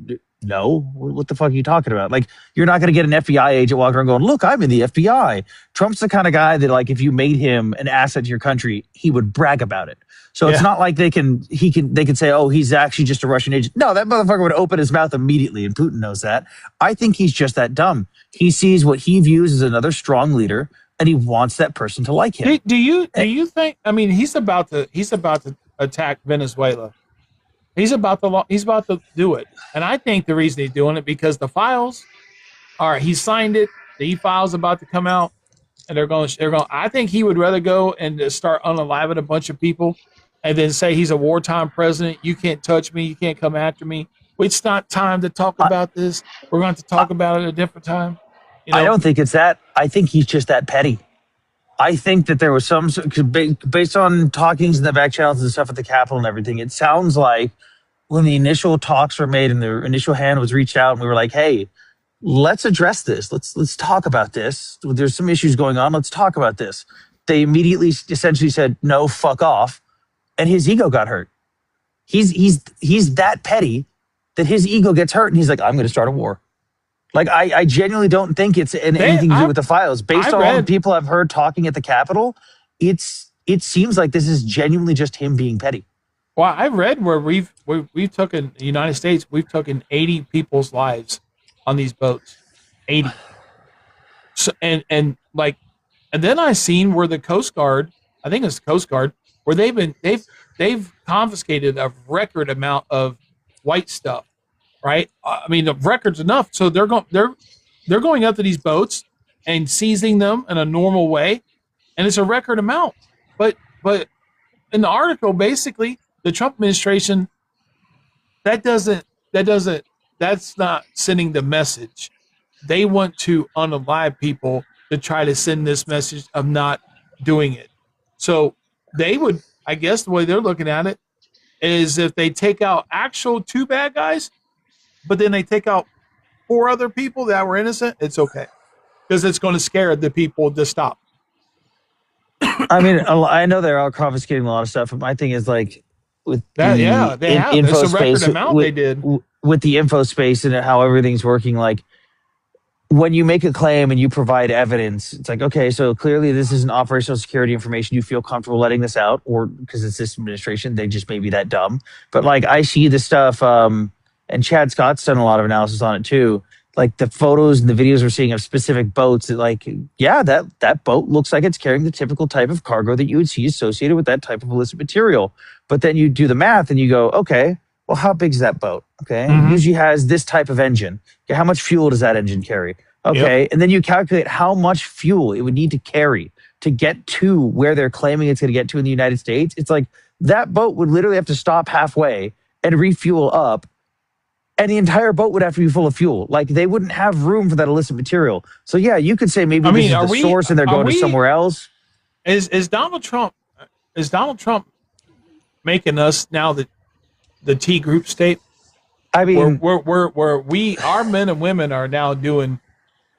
no. What the fuck are you talking about? Like, you're not going to get an FBI agent walking around going, look, I'm in the FBI. Trump's the kind of guy that, like, if you made him an asset to your country, he would brag about it. So it's not like they can say, oh, he's actually just a Russian agent. No, that motherfucker would open his mouth immediately, and Putin knows that. I think he's just that dumb. He sees what he views as another strong leader, and he wants that person to like him. Do you think? I mean, he's about to attack Venezuela. He's about to do it, and I think the reason he's doing it because the files are he signed it. The e-files about to come out, and they're going. I think he would rather go and start unaliving a bunch of people, and then say he's a wartime president. You can't touch me. You can't come after me. It's not time to talk about this. We're going to talk about it at a different time. I don't think it's that. I think he's just that petty. I think that there was some, based on talkings in the back channels and stuff at the Capitol and everything, it sounds like when the initial talks were made and the initial hand was reached out and we were like, hey, let's address this. Let's talk about this. There's some issues going on. Let's talk about this. They immediately essentially said, no, fuck off. And his ego got hurt. He's that petty that his ego gets hurt and he's like, I'm going to start a war. Like, I genuinely don't think it's anything to do with the files. Based on all the people I've heard talking at the Capitol, it seems like this is genuinely just him being petty. Well, I read where we've taken the United States, we've taken 80 people's lives on these boats. 80. So and then I seen where the Coast Guard, I think it's the Coast Guard, where they've confiscated a record amount of white stuff. Right, I mean the record's enough, so they're going up to these boats and seizing them in a normal way, and it's a record amount. But in the article, basically, the Trump administration that's not sending the message. They want to unalive people to try to send this message of not doing it. So they would, I guess, the way they're looking at it is if they take out actual two bad guys. But then they take out 4 other people that were innocent, it's okay. Because it's going to scare the people to stop. I mean, I know they're out confiscating a lot of stuff, but my thing is like with that, they have. Info it's a record space, amount they did. With the info space and how everything's working, like when you make a claim and you provide evidence, it's like, okay, so clearly this isn't operational security information. You feel comfortable letting this out, or because it's this administration, they just may be that dumb. But like I see the stuff, and Chad Scott's done a lot of analysis on it too. Like the photos and the videos we're seeing of specific boats that like, yeah, that boat looks like it's carrying the typical type of cargo that you would see associated with that type of illicit material. But then you do the math and you go, okay, well, how big is that boat? Okay. Mm-hmm. Usually has this type of engine. Okay. How much fuel does that engine carry? Okay. Yep. And then you calculate how much fuel it would need to carry to get to where they're claiming it's going to get to in the United States. It's like that boat would literally have to stop halfway and refuel up. And the entire boat would have to be full of fuel. Like they wouldn't have room for that illicit material. So yeah, you could say maybe this is the source and they're going to somewhere else. Is Donald Trump making us now the T group state? I mean, where our men and women are now doing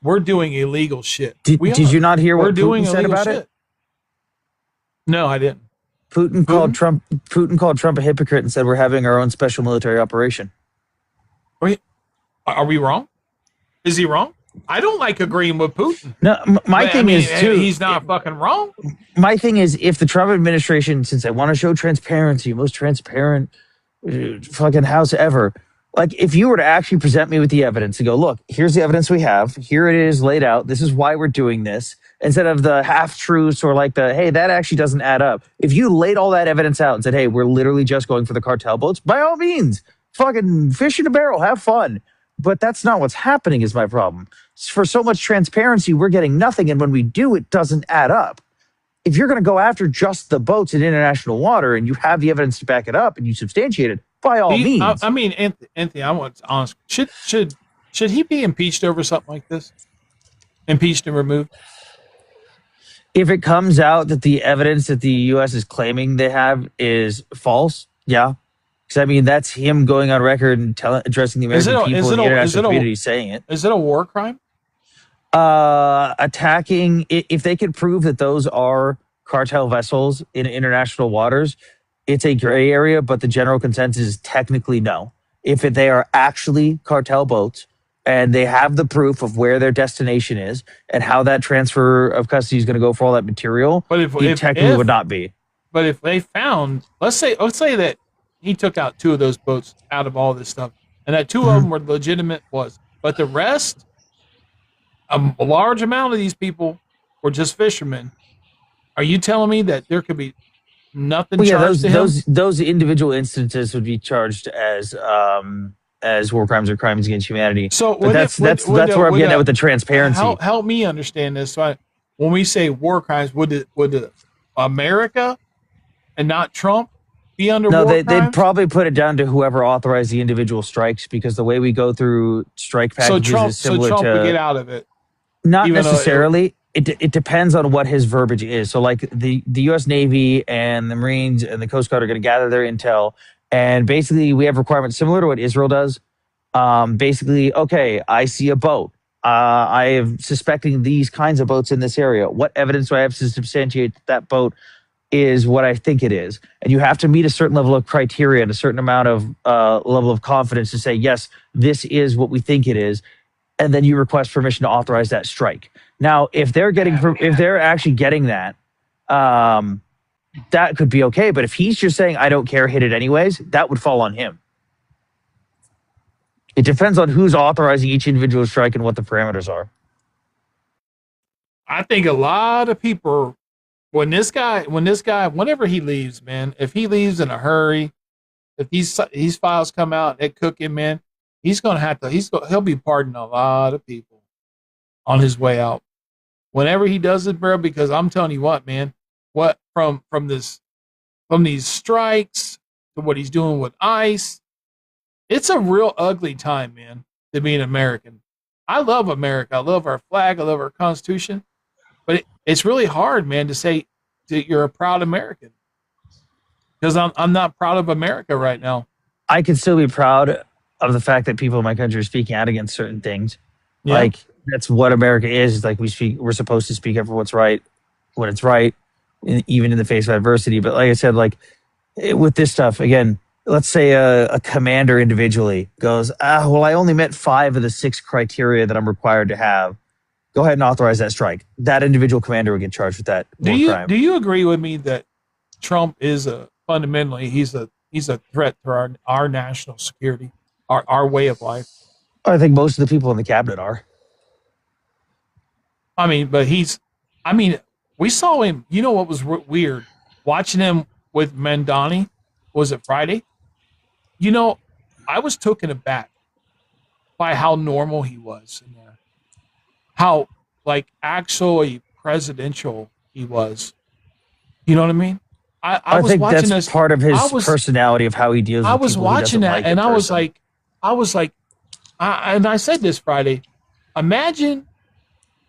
illegal shit. Did you not hear what Putin said about it? No, I didn't. Putin called Trump a hypocrite and said we're having our own special military operation. Are we wrong? Is he wrong? I don't like agreeing with Putin. No, my thing is too. He's not fucking wrong. My thing is, if the Trump administration, since they want to show transparency, most transparent fucking house ever, like if you were to actually present me with the evidence and go, look, here's the evidence we have. Here it is laid out. This is why we're doing this. Instead of the half truths or like the, hey, that actually doesn't add up. If you laid all that evidence out and said, hey, we're literally just going for the cartel boats, by all means, fucking fish in a barrel, have fun. But that's not what's happening is my problem. For so much transparency, we're getting nothing. And when we do, it doesn't add up. If you're going to go after just the boats in international water and you have the evidence to back it up and you substantiate it, by all means. I mean, Anthony, I want to ask, should he be impeached over something like this? Impeached and removed? If it comes out that the evidence that the U.S. is claiming they have is false, yeah. Because, I mean, that's him going on record and addressing the American people and the international community saying it. Is it a war crime? Attacking, if they could prove that those are cartel vessels in international waters, it's a gray area, but the general consensus is technically no. If they are actually cartel boats and they have the proof of where their destination is and how that transfer of custody is going to go for all that material, but it technically would not be. But if they found, let's say that he took out 2 of those boats out of all this stuff, and that 2 of them were legitimate, but the rest, a large amount of these people were just fishermen. Are you telling me that there could be nothing charged to him? Those individual instances would be charged as war crimes or crimes against humanity. So that's where I'm getting at with the transparency. Help me understand this. So when we say war crimes, would America and not Trump be under war crimes? No, they'd probably put it down to whoever authorized the individual strikes, because the way we go through strike packages is similar so Trump to, would get out of it. Not necessarily. It depends on what his verbiage is. So like the U.S. Navy and the Marines and the Coast Guard are going to gather their intel. And basically we have requirements similar to what Israel does. Basically, okay, I see a boat. I am suspecting these kinds of boats in this area. What evidence do I have to substantiate that boat is what I think it is? And you have to meet a certain level of criteria and a certain amount of level of confidence to say, yes, this is what we think it is. And then you request permission to authorize that strike. Now, if they're actually getting that, that could be okay. But if he's just saying, I don't care, hit it anyways, that would fall on him. It depends on who's authorizing each individual strike and what the parameters are. I think a lot of people, when this guy, whenever he leaves, man, if he leaves in a hurry, if these files come out, they cook him, man, he'll be pardoning a lot of people on his way out. Whenever he does it, bro, because I'm telling you what, man, from these strikes to what he's doing with ICE, it's a real ugly time, man, to be an American. I love America. I love our flag. I love our Constitution. But it's really hard, man, to say that you're a proud American. Because I'm not proud of America right now. I can still be proud of the fact that people in my country are speaking out against certain things. Yeah. Like, that's what America is. Like, we're supposed to speak up for what's right when it's right, even in the face of adversity. But like I said, like with this stuff, again, let's say a commander individually goes, well, I only met 5 of the 6 criteria that I'm required to have. Go ahead and authorize that strike. That individual commander would get charged with that crime. Do you agree with me that Trump is fundamentally he's a threat to our national security, our way of life? I think most of the people in the cabinet are. I mean, but we saw him. You know what was weird? Watching him with Mandani, was it Friday? You know, I was taken aback by how normal he was in there. How, like, actually presidential he was. You know what I mean? I was think watching that's this, part of his personality of how he deals with people. I was watching that, and I was like, and I said this Friday, imagine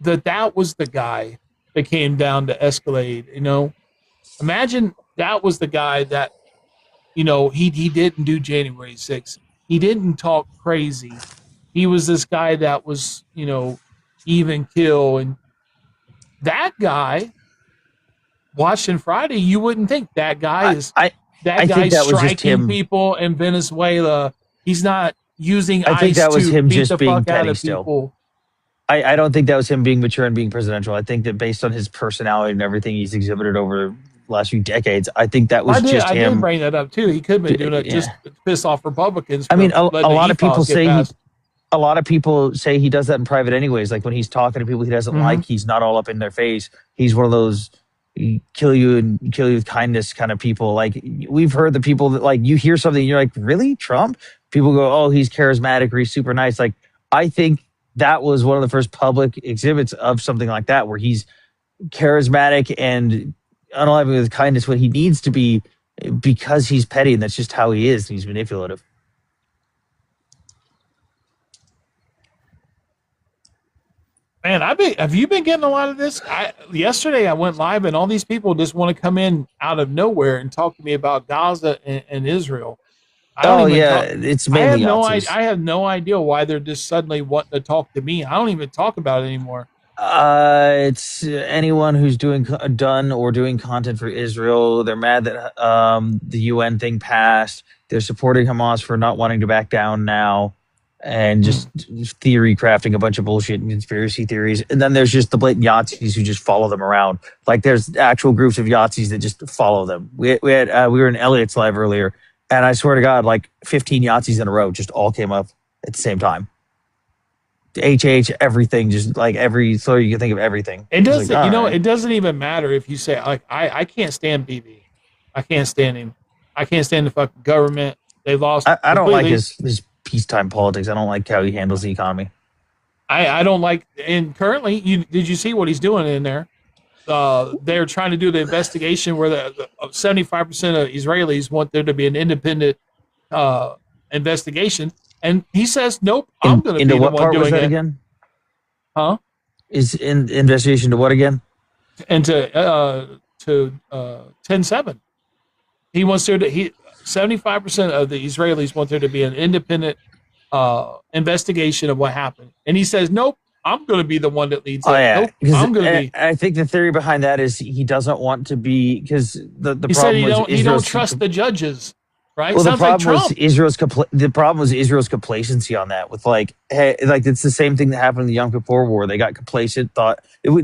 that was the guy that came down to Escalade, you know? Imagine that was the guy that, you know, he didn't do January 6th. He didn't talk crazy. He was this guy that was, you know, even kill. And that guy, watching Friday, you wouldn't think that guy is striking people in Venezuela. He's not using ICE. I think that was him beat just the being fuck out petty of still. people. I don't think that was him being mature and being presidential. I think that based on his personality and everything he's exhibited over the last few decades, I think that was just him. I did bring that up too. He could have been doing it just to piss off Republicans. I mean, a lot of people say he does that in private anyways. Like when he's talking to people he doesn't like, he's not all up in their face. He's one of those kill you with kindness kind of people. Like we've heard the people that, like, you hear something and you're like, really, Trump? People go, oh, he's charismatic or he's super nice. Like, I think that was one of the first public exhibits of something like that, where he's charismatic and unaliving with kindness what he needs to be because he's petty and that's just how he is. And he's manipulative. Man, have you been getting a lot of this? Yesterday I went live and all these people just want to come in out of nowhere and talk to me about Gaza and Israel. It's mainly I have no idea why they're just suddenly wanting to talk to me. I don't even talk about it anymore. It's anyone who's done or doing content for Israel. They're mad that the UN thing passed. They're supporting Hamas for not wanting to back down now, and just theory crafting a bunch of bullshit and conspiracy theories. And then there's just the blatant Yahtzees who just follow them around. Like there's actual groups of Yahtzees that just follow them. We were in Elliot's live earlier, and I swear to God, like 15 Yahtzees in a row just all came up at the same time. HH, everything, just like every story you can think of, everything. It doesn't, like, it doesn't even matter if you say, like, I can't stand BB. I can't stand him. I can't stand the fucking government. They lost. I don't like his peacetime politics. I don't like how he handles the economy. I don't like, and currently, did you see what he's doing in there? They're trying to do the investigation where the 75% of Israelis want there to be an independent investigation. And he says, nope, I'm going to be the one doing it. Into what part was that again? Huh? Is in investigation to what again? And to 10-7. He wants there to 75% of the Israelis want there to be an independent investigation of what happened. And he says, nope, I'm going to be the one that leads it. Yeah. Nope, I'm going to be. I think the theory behind that is he doesn't want to be, because the he problem said he don't trust the judges. Right? Well, the problem was Israel's complacency on that. With like, hey, like it's the same thing that happened in the Yom Kippur War. They got complacent.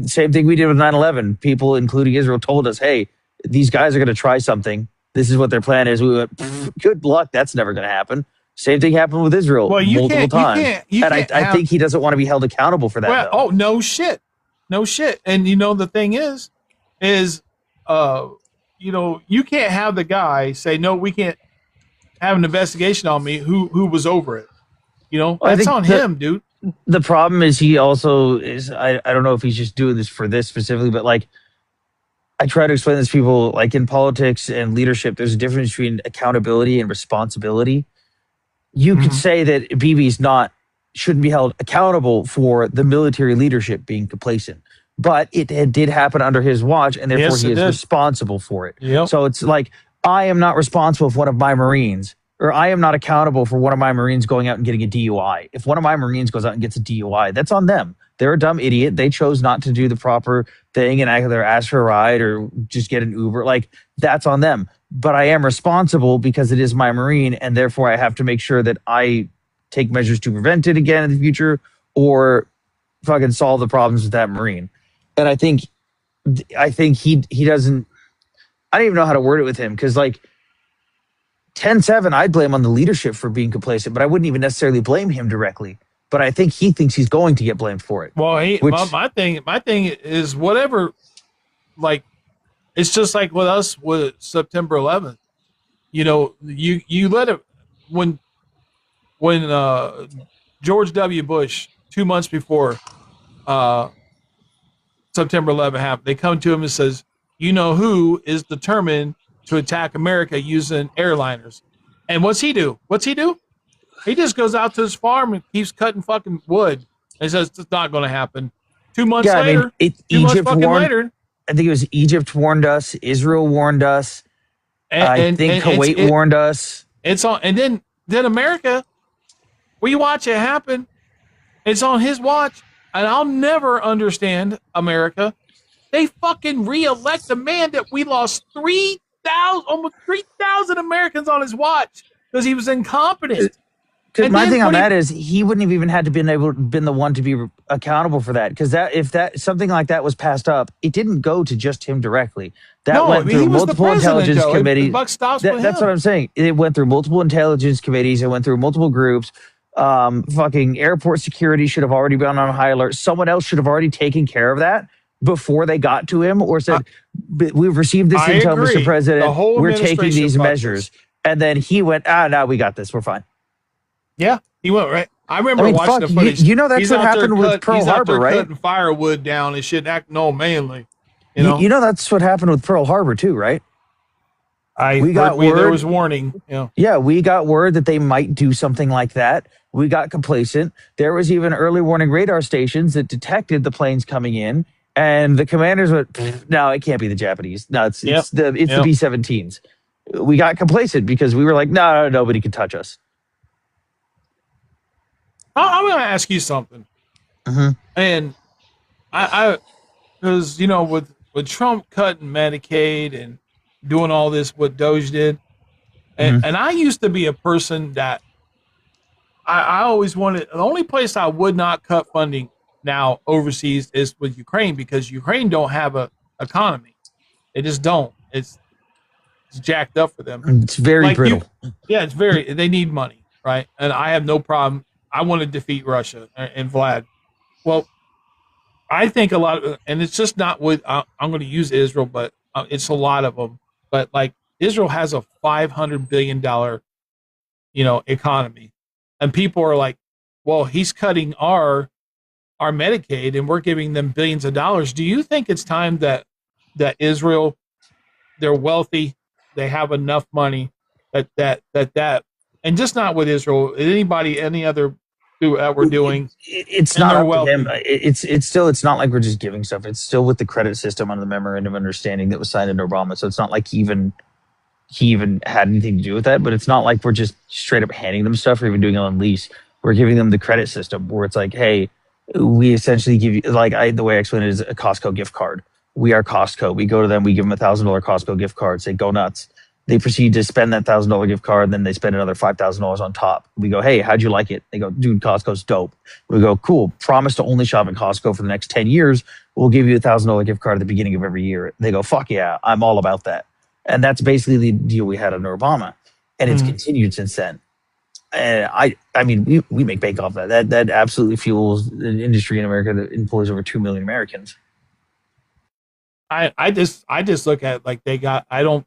Same thing we did with 9/11. People, including Israel, told us, "Hey, these guys are going to try something. This is what their plan is." We went, "Good luck. That's never going to happen." Same thing happened with Israel multiple times. I think he doesn't want to be held accountable for that. Well, oh no shit. And the thing is, you can't have the guy say, "No, we can't have an investigation on me," who was over it. That's on him, dude. The problem is he also is, I don't know if he's just doing this for this specifically, but like I try to explain this to people, like in politics and leadership, there's a difference between accountability and responsibility. You could say that Bibi's shouldn't be held accountable for the military leadership being complacent, but it did happen under his watch, and therefore he is responsible for it. Yep. So it's like, I am not responsible for one of my Marines, or I am not accountable for one of my Marines going out and getting a DUI. If one of my Marines goes out and gets a DUI, that's on them. They're a dumb idiot. They chose not to do the proper thing and either ask for a ride or just get an Uber. Like, that's on them. But I am responsible because it is my Marine, and therefore I have to make sure that I take measures to prevent it again in the future or fucking solve the problems with that Marine. And I think he doesn't, I don't even know how to word it with him, because like 10-7, I'd blame on the leadership for being complacent, but I wouldn't even necessarily blame him directly. But I think he thinks he's going to get blamed for it. Well, my thing is whatever. Like, it's just like with us with September 11th. You let it when George W. Bush 2 months before September 11th happened, they come to him and says, who is determined to attack America using airliners. And what's he do? He just goes out to his farm and keeps cutting fucking wood and says it's not going to happen. 2 months later, later. I think it was Egypt warned us. Israel warned us. I think Kuwait warned us. It's on, and then America, we watch it happen. It's on his watch. And I'll never understand America. They fucking re-elect a man that we lost almost 3,000 Americans on his watch because he was incompetent. Because my thing on that is he wouldn't have even had to been the one to be accountable for that. Because if something like that was passed up, it didn't go to just him directly. That went through multiple intelligence committees. That's what I'm saying. It went through multiple intelligence committees. It went through multiple groups. Fucking airport security should have already been on high alert. Someone else should have already taken care of that before they got to him, or said, "We've received this intel, Mr. President. We're taking these measures." And then he went, "Now we got this. We're fine." Yeah, he went right. I remember I mean, watching fuck, the footage. you know that's He's what out there happened with Pearl he's out Harbor, there right? cutting firewood down and shit, acting all manly. You know, You know that's what happened with Pearl Harbor too, right? We got there word. was warning. You know, Yeah, we got word that they might do something like that. We got complacent. There was even early warning radar stations that detected the planes coming in, and the commanders went, "Pfft, no, it can't be the Japanese. No, it's the B-17s. We got complacent because we were like, no, nobody can touch us. I'm going to ask you something, and I because with Trump cutting Medicaid and doing all this, what Doge did, and I used to be a person that I always wanted. The only place I would not cut funding now overseas is with Ukraine, because Ukraine don't have a economy. They just don't. It's jacked up for them. It's very brittle. It's very. They need money, right? And I have no problem. I want to defeat Russia and Vlad. Well, I think a lot of, and it's just not with. I'm going to use Israel, but it's a lot of them. But like Israel has a $500 billion, economy, and people are like, "Well, he's cutting our Medicaid, and we're giving them billions of dollars." Do you think it's time that Israel, they're wealthy, they have enough money that, and just not with Israel, anybody, any other that we're doing, it's not up to them. It's not like we're just giving stuff. It's still with the credit system under the memorandum of understanding that was signed under Obama. So it's not like he even had anything to do with that. But it's not like we're just straight up handing them stuff or even doing it on lease. We're giving them the credit system where it's like, hey, we essentially give you, like the way I explain it is a Costco gift card. We are Costco. We go to them, we give them $1,000 Costco gift card, say go nuts. They proceed to spend that $1,000 gift card, and then they spend another $5,000 on top. We go, hey, how'd you like it? They go, dude, Costco's dope. We go, cool. Promise to only shop at Costco for the next 10 years. We'll give you a $1,000 gift card at the beginning of every year. They go, fuck yeah, I'm all about that. And that's basically the deal we had under Obama, and it's continued since then. And I mean, we make bank off that. That absolutely fuels an industry in America that employs over 2 million Americans. I just look at it like they got. I don't.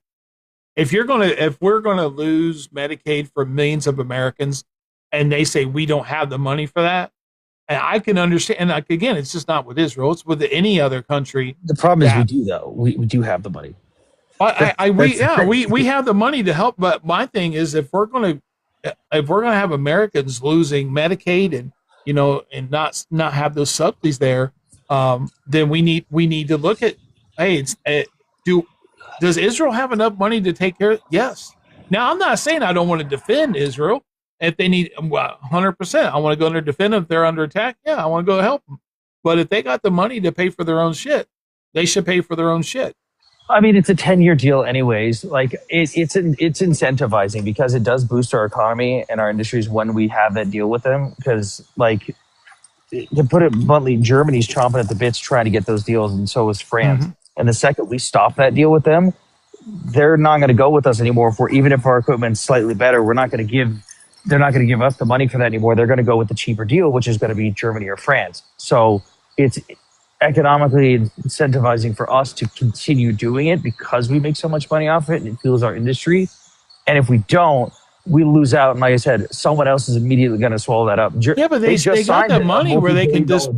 If we're gonna lose Medicaid for millions of Americans, and they say we don't have the money for that, and I can understand. And like again, it's just not with Israel; it's with any other country. The problem is we do though. We do have the money. We have the money to help. But my thing is, if we're gonna have Americans losing Medicaid and and not have those subsidies there, then we need to look at, hey, does Israel have enough money to take care of it? Yes. Now, I'm not saying I don't want to defend Israel. If they need 100%, I want to go in there and defend them if they're under attack. Yeah, I want to go help them. But if they got the money to pay for their own shit, they should pay for their own shit. I mean, it's a 10-year deal anyways. Like it's incentivizing because it does boost our economy and our industries when we have that deal with them. Because like, to put it bluntly, Germany's chomping at the bits trying to get those deals, and so is France. And the second we stop that deal with them, they're not going to go with us anymore. Even if our equipment's slightly better, they're not going to give us the money for that anymore. They're going to go with the cheaper deal, which is going to be Germany or France. So it's economically incentivizing for us to continue doing it because we make so much money off it and it fuels our industry. And if we don't, we lose out. And like I said, someone else is immediately going to swallow that up. Yeah, but they got the money where they can just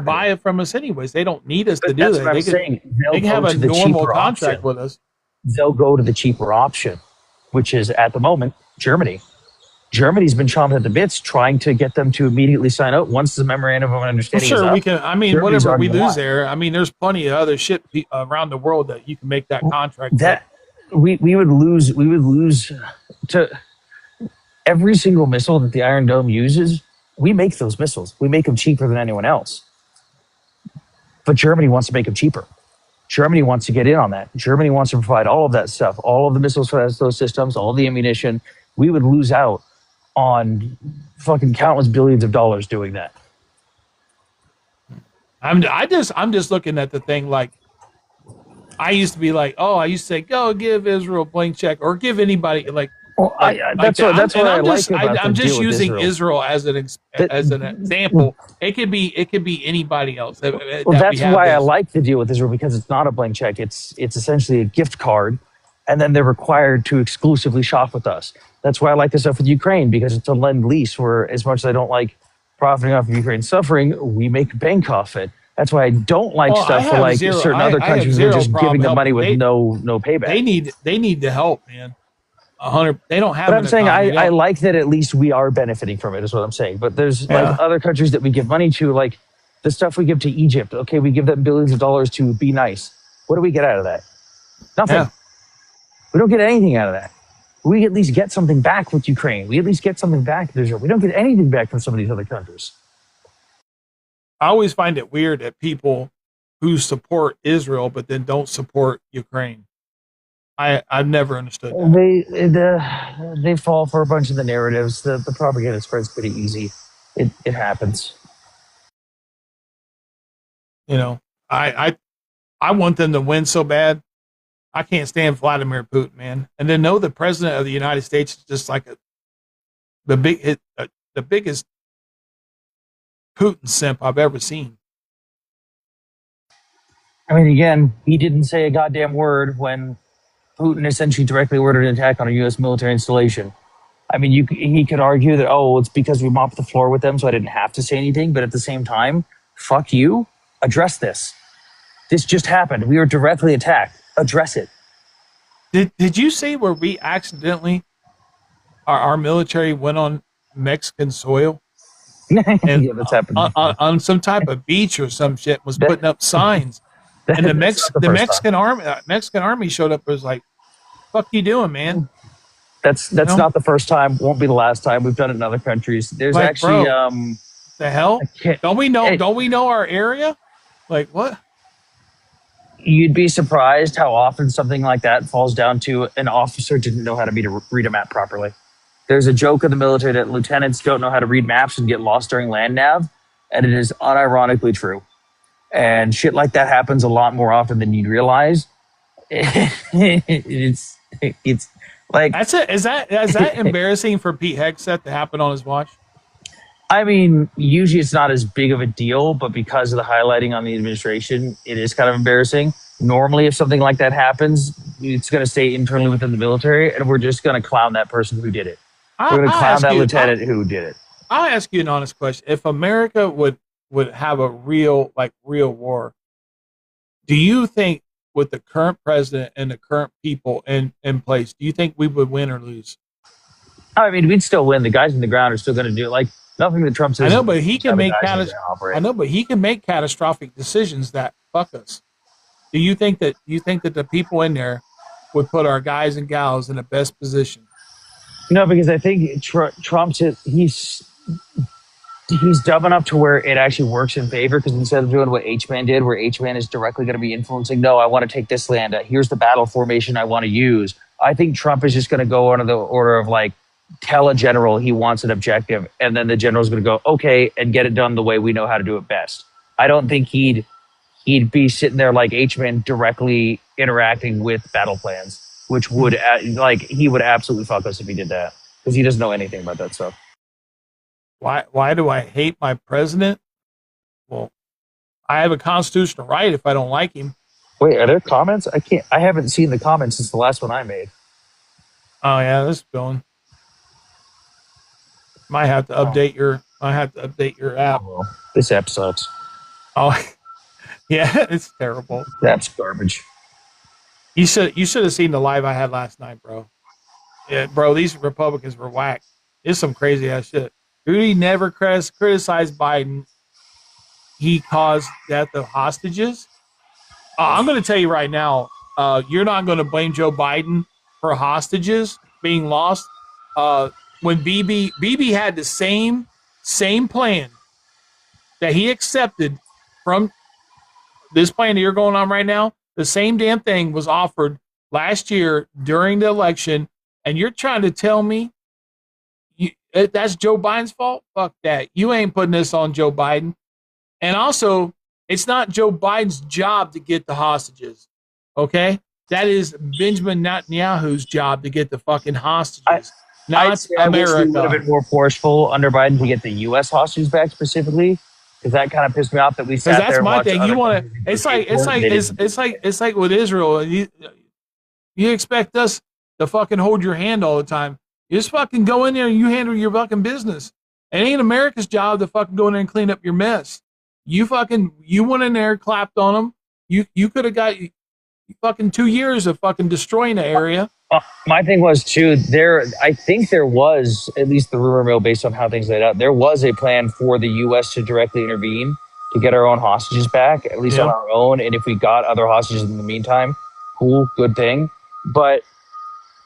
buy it from us anyways. They don't need us to do that. They can have a normal contract with us. They'll go to the cheaper option, which is at the moment Germany. Germany's been chomping at the bits trying to get them to immediately sign up once the memorandum of understanding is up. We can. I mean, Germany's whatever we lose there. I mean, there's plenty of other shit around the world that you can make that contract. We would lose to every single missile that the Iron Dome uses. We make those missiles. We make them cheaper than anyone else. But Germany wants to make them cheaper. Germany wants to get in on that. Germany wants to provide all of that stuff, all of the missiles for those systems, all the ammunition. We would lose out on fucking countless billions of dollars doing that. I'm just looking at the thing like I used to be like, I used to say, go give Israel a blank check or give anybody like. Well, that's what I like about I'm just using Israel as an example. It could be anybody else. That's why I like the deal with Israel, because it's not a blank check. It's essentially a gift card, and then they're required to exclusively shop with us. That's why I like the stuff with Ukraine, because it's a lend lease where, as much as I don't like profiting off of Ukraine's suffering, we make bank off it. That's why I don't like Well, I stuff for have like zero- certain I- other I have countries who are zero just problem giving them money helping. with no payback. They need the help, man. 100. They don't have. But I'm an saying economy. I like that at least we are benefiting from it, is what I'm saying. But there's Yeah. like other countries that we give money to, like the stuff we give to Egypt. Okay, we give them billions of dollars to be nice. What do we get out of that? Nothing. Yeah. We don't get anything out of that. We at least get something back with Ukraine. We at least get something back with Israel. We don't get anything back from some of these other countries. I always find it weird that people who support Israel but then don't support Ukraine. I've never understood that. They fall for a bunch of the narratives. The propaganda spreads pretty easy. It happens. You know, I want them to win so bad. I can't stand Vladimir Putin, man. And to know the president of the United States is just like the biggest Putin simp I've ever seen. I mean, again, he didn't say a goddamn word when Putin essentially directly ordered an attack on a U.S. military installation. I mean, he could argue that, oh, it's because we mopped the floor with them, so I didn't have to say anything. But at the same time, fuck you. Address this. This just happened. We were directly attacked. Address it. Did you see where we accidentally, our military went on Mexican soil? And Yeah, that's happened. on some type of beach or some shit, was putting up signs. And the Mexican army showed up and was like, fuck you doing, man? That's You know? not the first time. Won't be the last time. We've done it in other countries. There's Like, actually bro, The hell? Don't we know our area? Like what? you'd be surprised how often something like that falls down to an officer didn't know how to read a map properly. There's a joke in the military that lieutenants don't know how to read maps and get lost during land nav, and it is unironically true. And shit like that happens a lot more often than you'd realize. It's like, That's it. Is that embarrassing for Pete Hegseth to happen on his watch? I mean, usually it's not as big of a deal, but because of the highlighting on the administration, it is kind of embarrassing. Normally, if something like that happens, it's going to stay internally within the military, and we're just going to clown that person who did it. We're going to clown that lieutenant who did it. I'll ask you an honest question. If America would have a real war, do you think with the current president and the current people in place, do you think we would win or lose? I mean, we'd still win. The guys on the ground are still going to do it. Like, nothing that Trump says. I know, but he can make I know, but he can make catastrophic decisions that fuck us. Do you think that the people in there would put our guys and gals in the best position? No, because I think Trump's he's dumb enough to where it actually works in favor. Because instead of doing what H-Man did, where H-Man is directly going to be influencing, no, I want to take this land. Here's the battle formation I want to use. I think Trump is just going to go under the order of like, tell a general he wants an objective, and then the general's going to go, okay, and get it done the way we know how to do it best. I don't think he'd be sitting there like H-Man directly interacting with battle plans, which would he would absolutely fuck us if he did that, because he doesn't know anything about that stuff. Why do I hate my president? Well, I have a constitutional right if I don't like him. Wait, are there comments? I haven't seen the comments since the last one I made. Oh yeah, this is going. Might have to update your app. Oh, well, this app sucks. Oh yeah, it's terrible. That's garbage. You should have seen the live I had last night, bro. Yeah, bro, these Republicans were whack. It's some crazy ass shit. Rudy never criticized Biden. He caused death of hostages. I'm going to tell you right now, you're not going to blame Joe Biden for hostages being lost. When BB had the same plan that he accepted from this plan that you're going on right now, the same damn thing was offered last year during the election, and you're trying to tell me that's Joe Biden's fault? Fuck that. You ain't putting this on Joe Biden. And also, it's not Joe Biden's job to get the hostages, okay? That is Benjamin Netanyahu's job to get the fucking hostages. Not America. Would have been more forceful under Biden to get the U.S. hostages back specifically, because that kind of pissed me off that we sat there. That's and my watched thing. You want to? It's like with Israel. You expect us to fucking hold your hand all the time. You just fucking go in there and you handle your fucking business. It ain't America's job to fucking go in there and clean up your mess. You went in there, clapped on them. You could have got fucking 2 years of fucking destroying the area. My thing was too, I think there was, at least the rumor mill based on how things laid out, there was a plan for the US to directly intervene to get our own hostages back, at least on our own. And if we got other hostages in the meantime, cool, good thing. But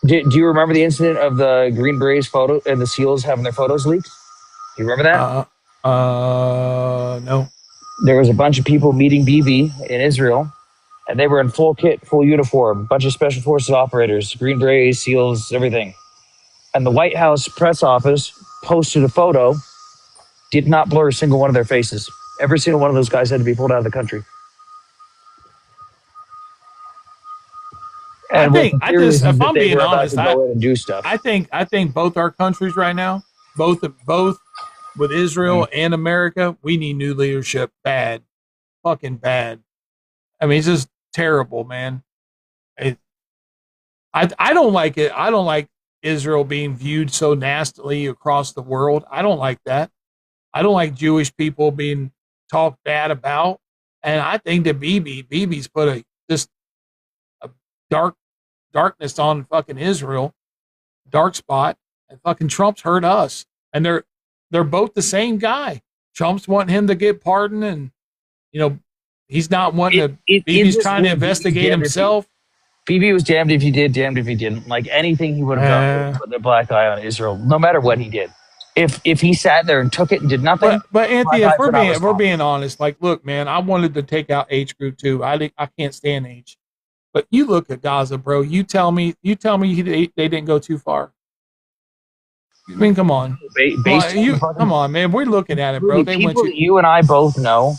do you remember the incident of the Green Berets photo and the SEALs having their photos leaked? Do you remember that? No. There was a bunch of people meeting Bibi in Israel, and they were in full kit, full uniform, bunch of special forces operators, Green Berets, SEALs, everything. And the White House press office posted a photo, did not blur a single one of their faces. Every single one of those guys had to be pulled out of the country. And if I'm being honest, I think both our countries right now, both with Israel and America, we need new leadership bad, fucking bad. I mean, it's just terrible, man. I don't like it. I don't like Israel being viewed so nastily across the world. I don't like that. I don't like Jewish people being talked bad about. And I think that Bibi's put a darkness on fucking Israel, dark spot, and fucking Trump's hurt us. And they're both the same guy. Trump's wanting him to get pardoned, and he's not wanting to. Bibi's trying to investigate himself. Bibi was damned if he did, damned if he didn't. Like anything he would have done, put the black eye on Israel, no matter what he did. If he sat there and took it and did nothing. But Anthony, if we're being honest, like, look, man, I wanted to take out H group too. I can't stand H. But you look at Gaza, bro. You tell me they didn't go too far. I mean, come on. Come on, man. We're looking at it, bro. People you and I both know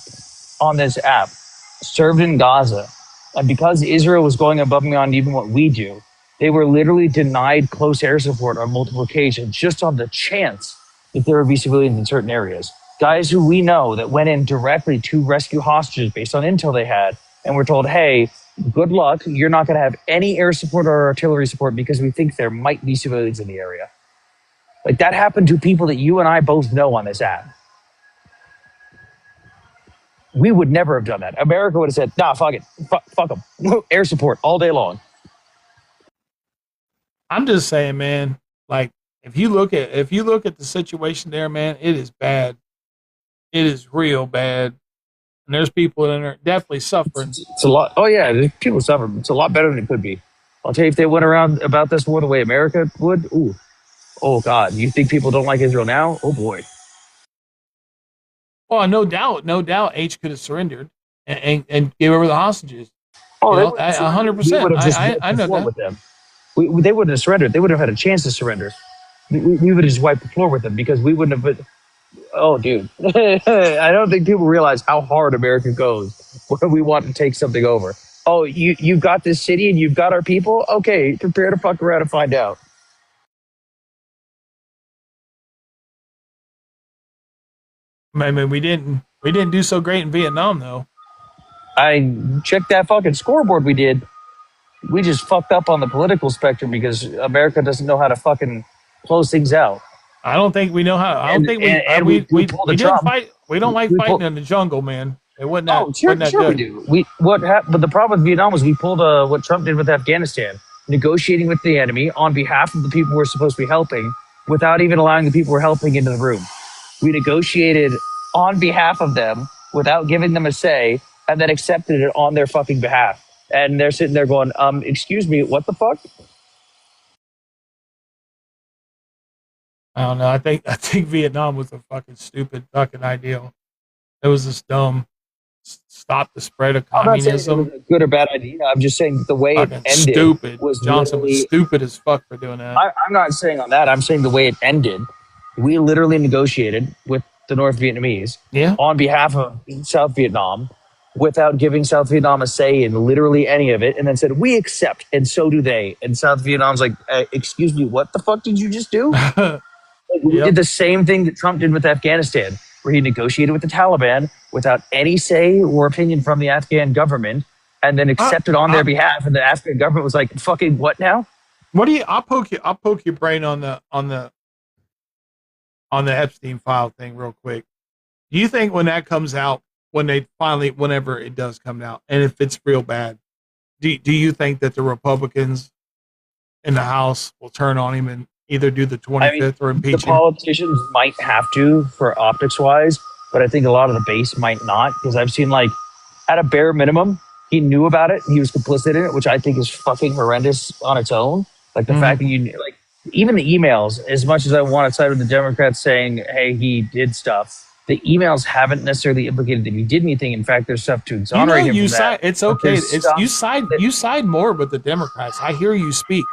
on this app served in Gaza. And because Israel was going above and beyond even what we do, they were literally denied close air support on multiple occasions just on the chance that there would be civilians in certain areas. Guys who we know that went in directly to rescue hostages based on intel they had and were told, hey, good luck. You're not going to have any air support or artillery support because we think there might be civilians in the area. Like that happened to people that you and I both know on this app. We would never have done that. America would have said, nah, fuck it. Fuck them. Air support all day long. I'm just saying, man, like if you look at the situation there, man, it is bad. It is real bad. And there's people in there definitely suffering. It's a lot. Oh yeah, there's people suffering. It's a lot better than it could be. I'll tell you, if they went around about this more the way America would, ooh. Oh God, you think people don't like Israel now? Oh boy. Well, no doubt, H could have surrendered and gave over the hostages. Oh, 100%. I know that. With them. They wouldn't have surrendered. They wouldn't have had a chance to surrender. We would have just wiped the floor with them because we wouldn't have. Oh, dude, I don't think people realize how hard America goes when we want to take something over. Oh, you've got this city and you've got our people. Okay, prepare to fuck around and find out. I mean, we didn't do so great in Vietnam, though. I checked that fucking scoreboard we did. We just fucked up on the political spectrum because America doesn't know how to fucking close things out. I don't think we know how. I don't think we didn't fight. We don't like fighting in the jungle, man. It wasn't that. Sure good. We do. But the problem with Vietnam was we pulled what Trump did with Afghanistan, negotiating with the enemy on behalf of the people we're supposed to be helping, without even allowing the people we're helping into the room. We negotiated on behalf of them without giving them a say, and then accepted it on their fucking behalf. And they're sitting there going, excuse me, what the fuck? I don't know. I think Vietnam was a fucking stupid fucking idea. It was just dumb. Stop the spread of communism. I'm not saying it was a good or bad idea. I'm just saying the way it ended. Stupid. Johnson was stupid as fuck for doing that. I'm not saying on that. I'm saying the way it ended. We literally negotiated with the North Vietnamese on behalf of South Vietnam without giving South Vietnam a say in literally any of it, and then said, we accept, and so do they. And South Vietnam's like, excuse me, what the fuck did you just do? We did the same thing that Trump did with Afghanistan, where he negotiated with the Taliban without any say or opinion from the Afghan government, and then accepted on their I- behalf, and the Afghan government was like, "Fucking what now?" What do you? I'll poke your brain on the Epstein file thing real quick. Do you think when that comes out, whenever it does come out, and if it's real bad, do you think that the Republicans in the House will turn on him and either do the 25th or The impeach him? politicians might have to for optics wise, but I think a lot of the base might not, because I've seen, like, at a bare minimum, he knew about it. He was complicit in it, which I think is fucking horrendous on its own. Like the fact that like, even the emails, as much as I want to side with the Democrats saying, hey, he did stuff, the emails haven't necessarily implicated that he did anything. In fact, there's stuff to exonerate him from that. It's okay. there's It's stuff you side more with the Democrats. I hear you speak.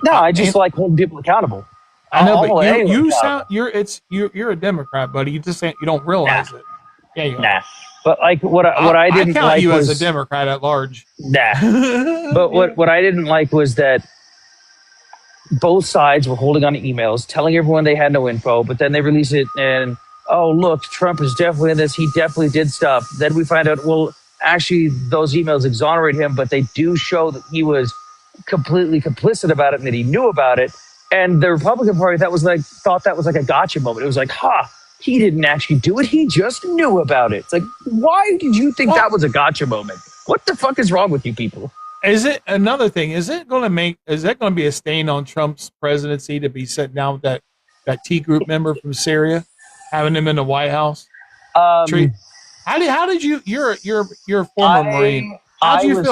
No, I just like holding people accountable. I know, I'll hold but anyone you accountable. sound you're a Democrat, buddy. You just you don't realize it. Yeah, you are. Nah. But like what I didn't count like you was as a Democrat at large. nah. But what I didn't like was that both sides were holding on to emails, telling everyone they had no info, but then they release it and, oh, look, Trump is definitely in this. He definitely did stuff. Then we find out, well, actually, those emails exonerate him, but they do show that he was completely complicit about it and that he knew about it. And the Republican Party thought that was like a gotcha moment. It was like, he didn't actually do it. He just knew about it. It's like, why did you think that was a gotcha moment? What the fuck is wrong with you people? Is it another thing? Is that going to be a stain on Trump's presidency to be sitting down with that T group member from Syria, having him in the White House? How did you? You're a former Marine. How'd you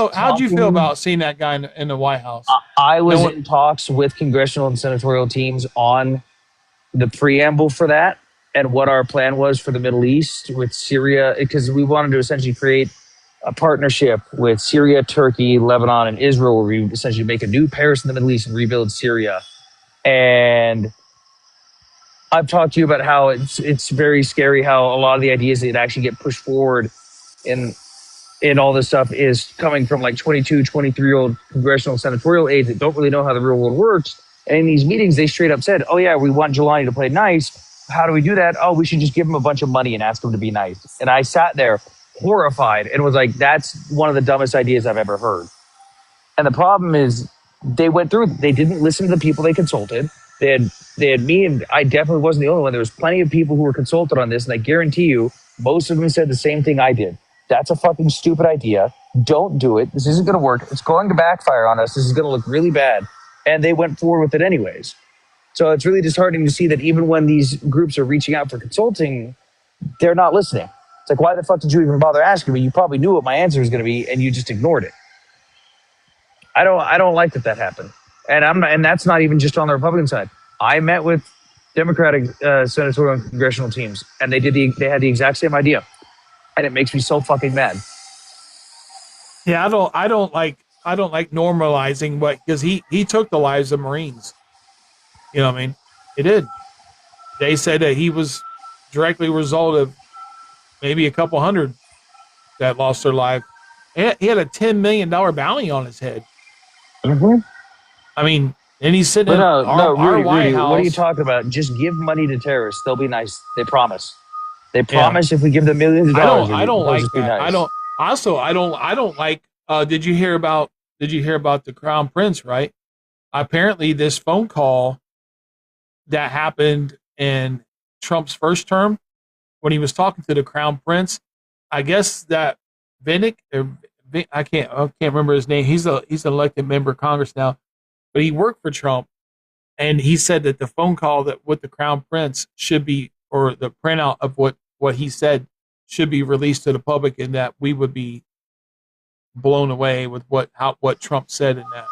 feel about seeing that guy in the White House? I was in talks with congressional and senatorial teams on the preamble for that and what our plan was for the Middle East with Syria, because we wanted to essentially create a partnership with Syria, Turkey, Lebanon, and Israel, where we essentially make a new Paris in the Middle East and rebuild Syria. And I've talked to you about how it's very scary how a lot of the ideas that actually get pushed forward in all this stuff is coming from like 22, 23-year-old congressional senatorial aides that don't really know how the real world works. And in these meetings, they straight up said, oh yeah, we want Jelani to play nice. How do we do that? Oh, we should just give him a bunch of money and ask him to be nice. And I sat there horrified and was like, that's one of the dumbest ideas I've ever heard. And the problem is they went through, they didn't listen to the people they consulted. They had me, and I definitely wasn't the only one. There was plenty of people who were consulted on this. And I guarantee you, most of them said the same thing I did. That's a fucking stupid idea. Don't do it. This isn't going to work. It's going to backfire on us. This is going to look really bad. And they went forward with it anyways. So it's really disheartening to see that even when these groups are reaching out for consulting, they're not listening. It's like, why the fuck did you even bother asking me? You probably knew what my answer was going to be, and you just ignored it. I don't like that happened. And that's not even just on the Republican side. I met with Democratic senatorial and congressional teams, and they had the exact same idea. And it makes me so fucking mad. Yeah, I don't like normalizing because he took the lives of Marines. You know what I mean? He did. They said that he was directly a result of maybe a couple hundred that lost their life. And he had a $10 million bounty on his head. Mm-hmm. I mean, and he's sitting in our White House. What are you talking about? Just give money to terrorists. They'll be nice. They promise. They promise if we give them millions of dollars. I don't like that. Nice. I don't like. Did you hear about the Crown Prince? Right. Apparently, this phone call that happened in Trump's first term when he was talking to the Crown Prince. I guess that Vinnick, I can't remember his name. He's an elected member of Congress now, but he worked for Trump, and he said that the phone call that with the Crown Prince should be, or the printout of what he said should be released to the public, and that we would be blown away with what Trump said in that.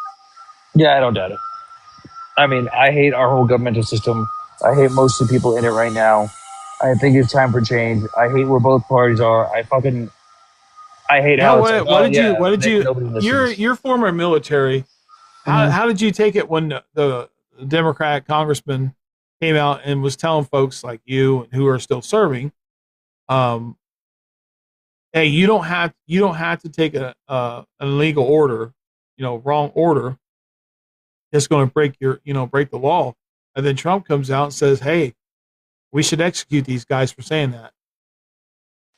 Yeah, I don't doubt it. I mean, I hate our whole governmental system. I hate most of the people in it right now. I think it's time for change. I hate where both parties are. I hate how. What did you? You're former military. How did you take it when the Democrat congressman came out and was telling folks like you who are still serving, hey, you don't have to take an illegal order, wrong order. It's going to break break the law. And then Trump comes out and says, hey, we should execute these guys for saying that.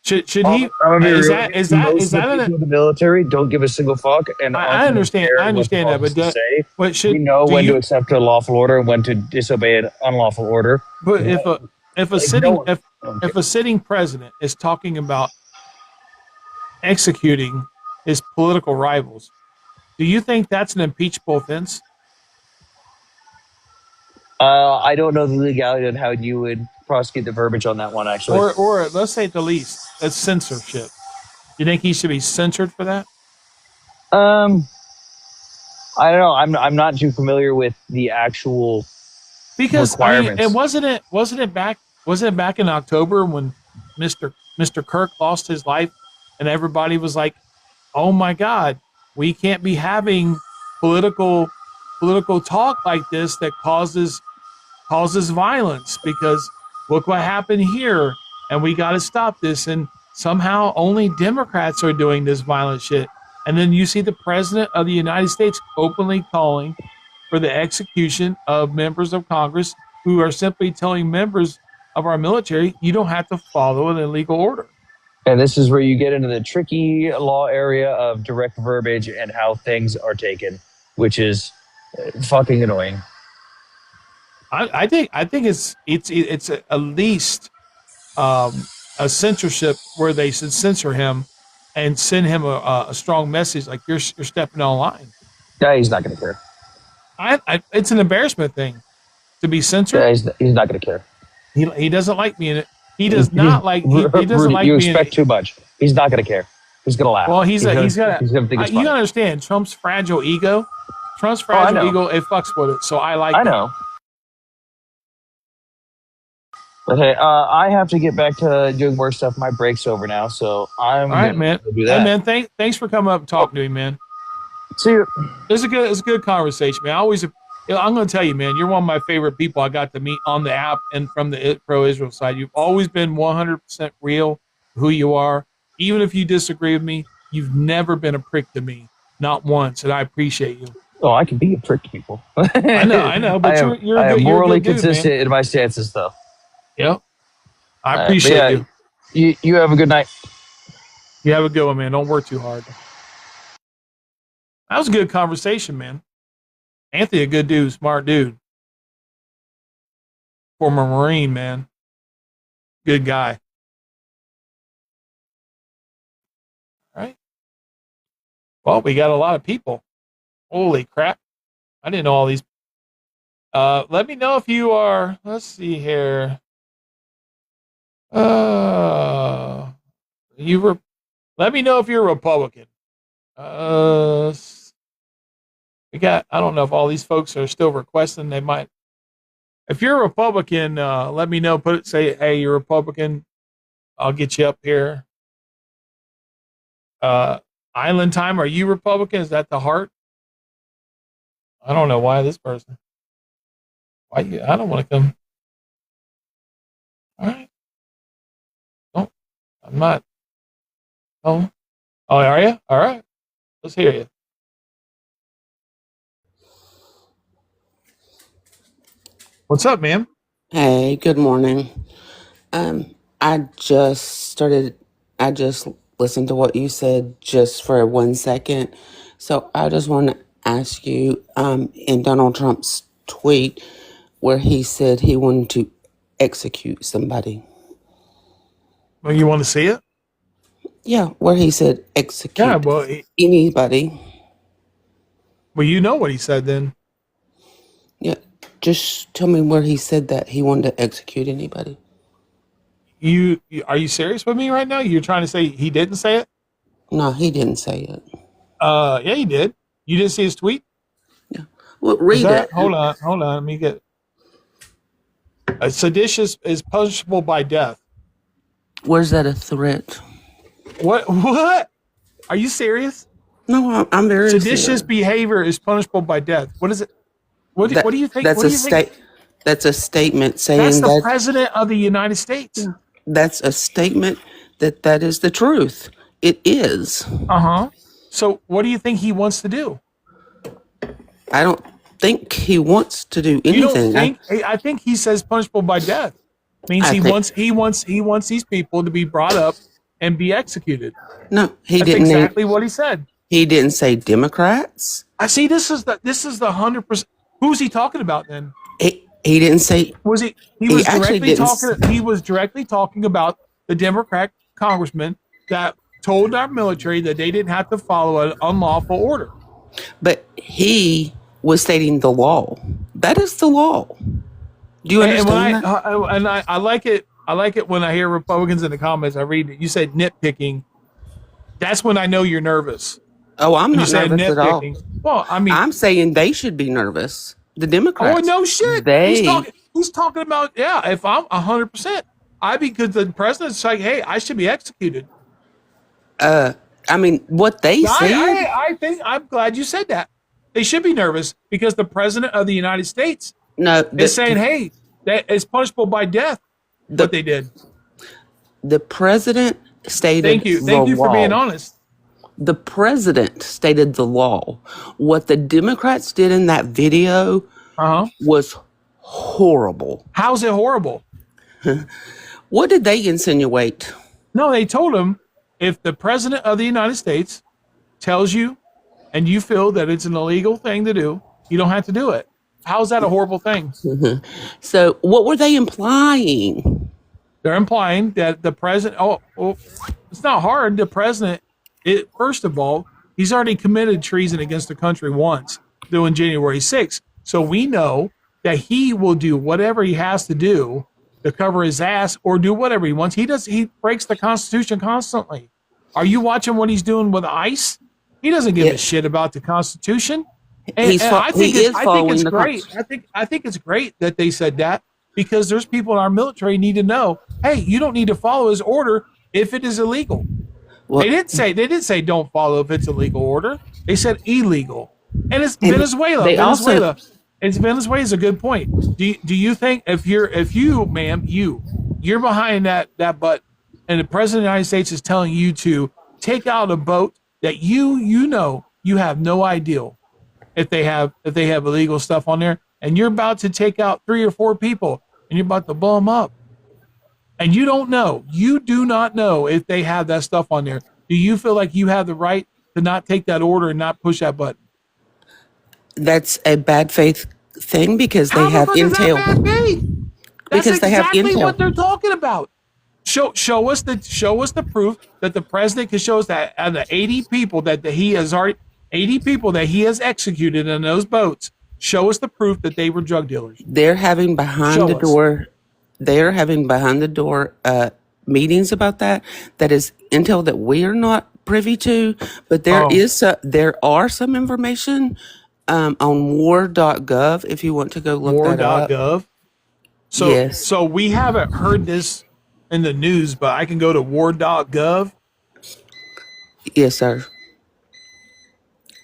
Should I'm he? gonna be Is real that with is you. that Most is of the that people an? in the military don't give a single fuck and aren't I going to understand. care I what the understand law that, has but to say. what We should know do when to you? accept a lawful order and when to disobey an unlawful order. But But if a like no sitting one, okay. if a sitting president is talking about executing his political rivals, do you think that's an impeachable offense? I don't know the legality on how you would prosecute the verbiage on that one. Actually, Or let's say at the least, it's censorship. You think he should be censored for that? um, I don't know. I'm not too familiar with the actual Because I mean, requirements. wasn't it back in October when Mr. Kirk lost his life, and everybody was like, "Oh my God, we can't be having political political talk like this that causes violence because look what happened here, and we got to stop this." And somehow only Democrats are doing this violent shit. And then you see the president of the United States openly calling for the execution of members of Congress who are simply telling members of our military, you don't have to follow an illegal order. And this is where you get into the tricky law area of direct verbiage and how things are taken, which is fucking annoying. I think it's at least a censorship where they should censor him and send him a strong message like you're stepping on line. Yeah, he's not going to care. It's an embarrassment thing to be censored. Yeah, he's not going to care. He doesn't like being it. He does not like he doesn't Rudy, like you being. expect too much. He's not going to care. He's going to laugh. Well, he's got he's going to think it's you funny. gotta understand Trump's fragile ego. Trump's I fragile know. ego, it fucks with it. So I like. I that. know. But hey, I have to get back to doing more stuff. My break's over now, so I'm All right, gonna man. go do that. Hey, man. Thanks for coming up and talking to me, man. See you. It's a good conversation, man. I'm going to tell you, man. You're one of my favorite people I got to meet on the app and from the pro Israel side. You've always been 100% real, who you are. Even if you disagree with me, you've never been a prick to me, not once, and I appreciate you. Oh, I can be a prick to people. I know, but I you're am you're morally a good dude, consistent man. in my stances, though. Yep. I But appreciate yeah, you. you have a good night. You have a good one, man. Don't work too hard. That was a good conversation, man. Anthony, a good dude, smart dude. Former Marine, man. Good guy. All right. Well, we got a lot of people. Holy crap. I didn't know all these. Let me know if you are, let's see here. Let me know if you're a Republican. We got, I don't know if all these folks are still requesting. They might. If you're a Republican, let me know. Say, hey, you're a Republican. I'll get you up here. Island Time, are you Republican? Is that the heart? I don't know why this person. Why you? I don't want to come. All right. No, I'm not. Oh, are you? All right. Let's hear you. What's up, man? Hey, good morning. I just listened to what you said just for 1 second. So I just want to ask you, in Donald Trump's tweet where he said he wanted to execute somebody. Well, you want to see it? Yeah, where he said Yeah. execute Well, anybody. you know what he said then. Yeah, just tell me where he said that he wanted to execute anybody. You are you serious with me right now? You're trying to say he didn't say it? No, he didn't say it. Yeah, he did. You didn't see his tweet? Well, Is read that? it. Hold on. Let me get. Seditious is punishable by death. Where's that a threat? What? What? Are you serious? No, I'm very Seditious serious. behavior is punishable by death. What is it? What do you think? That's What a do you think? That's a statement That's saying the that president of the United States. that's a statement that is the truth. It is. So what do you think he wants to do? I don't think he wants to do You don't anything. think? I think he says punishable by death. Means I he think wants these people to be brought up and be executed. No, he That's didn't. exactly what he said. He didn't say Democrats. I see. This is the 100%. Who's he talking about then? He didn't say. Was he? He He was actually directly didn't talking. He was directly talking about the Democrat congressman that told our military that they didn't have to follow an unlawful order. But he was stating the law. That is the law. Do you And when understand that? I like it. I like it when I hear Republicans in the comments. I read it. You said nitpicking. That's when I know you're nervous. Oh, I'm You not said nervous at all. nitpicking. Well, I mean, I'm saying they should be nervous. The oh Democrats. no shit. They. He's talking about if I'm 100%, because the president's like, hey, I should be executed. I mean, what they said. I think I'm glad you said that. They should be nervous because the president of the United States No, is saying, hey, that is punishable by death. The- What they did. the president stated. Thank you for law. being honest. The president stated the law. What the Democrats did in that video was horrible. How's it horrible? What did they insinuate? No, they told him if the president of the United States tells you and you feel that it's an illegal thing to do, you don't have to do it. How's that a horrible thing? So, what were they implying? They're implying that the president, it's not hard. The president, first of all, he's already committed treason against the country once, doing January 6th. So we know that he will do whatever he has to do to cover his ass or do whatever he wants. He breaks the Constitution constantly. Are you watching what he's doing with ICE? He doesn't give a shit about the Constitution. And I think it's great. I think it's great that they said that because there's people in our military need to know, hey, you don't need to follow his order if it is illegal. Well, They didn't say don't follow if it's a legal order. They said illegal. And it's Venezuela. they Venezuela. Venezuela is a good point. Do you think if you, ma'am, you're behind that button and the president of the United States is telling you to take out a boat that you know you have no idea if they have illegal stuff on there, and you're about to take out 3 or 4 people and you're about to blow them up, and you do not know if they have that stuff on there, do you feel like you have the right to not take that order and not push that button? that's a bad faith thing because they have intel. That's Because they have exactly intel. what they're talking about. Show us the proof that the president can show us that out of the 80 people that he has executed in those boats. Show us the proof that they were drug dealers. They're having behind Show the us. door. They're having behind the door meetings about that. That is intel that we are not privy to. But there are some information on war.gov if you want to go look that up. War.gov. So, Yes. so we haven't heard this in the news, but I can go to war.gov. Yes, sir.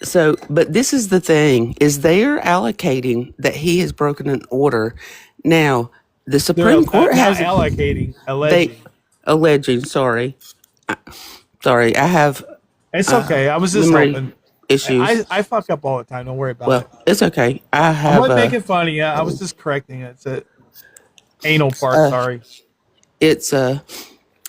So, but this is the thing: is they're allocating that he has broken an order. Now, the They're Supreme Court not has allocating, they alleging. alleging. Sorry, I have It's okay. I was just memory hoping. issues. I fuck up all the time. Don't worry about it. Well, it's okay. I I have wasn't making fun of you. I was just correcting it. It's a anal part. Sorry. it's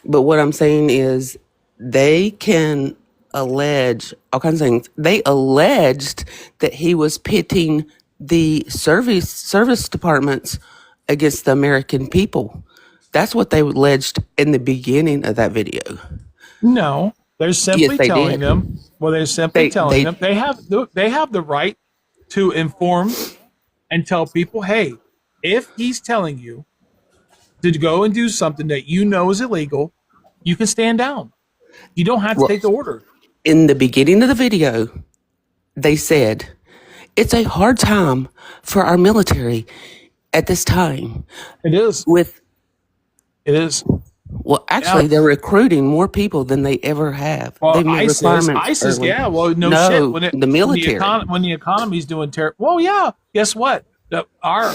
but what I'm saying is they can allege all kinds of things. They alleged that he was pitting the service departments against the American people. That's what they alleged in the beginning of that video. No, they're simply Yes, they telling did. them. Well, they're simply They- telling they- them they have the right to inform and tell people, hey, if he's telling you to go and do something that you know is illegal, you can stand down. You don't have to Well- take the order. In the beginning of the video, they said, it's a hard time for our military at this time It is. with, It is. well, actually, they're recruiting more people than they ever have. Well, They've made requirements ISIS, early. yeah. Well, no No, shit. the military. When the economy's doing terrible. Well, yeah. Guess what? Our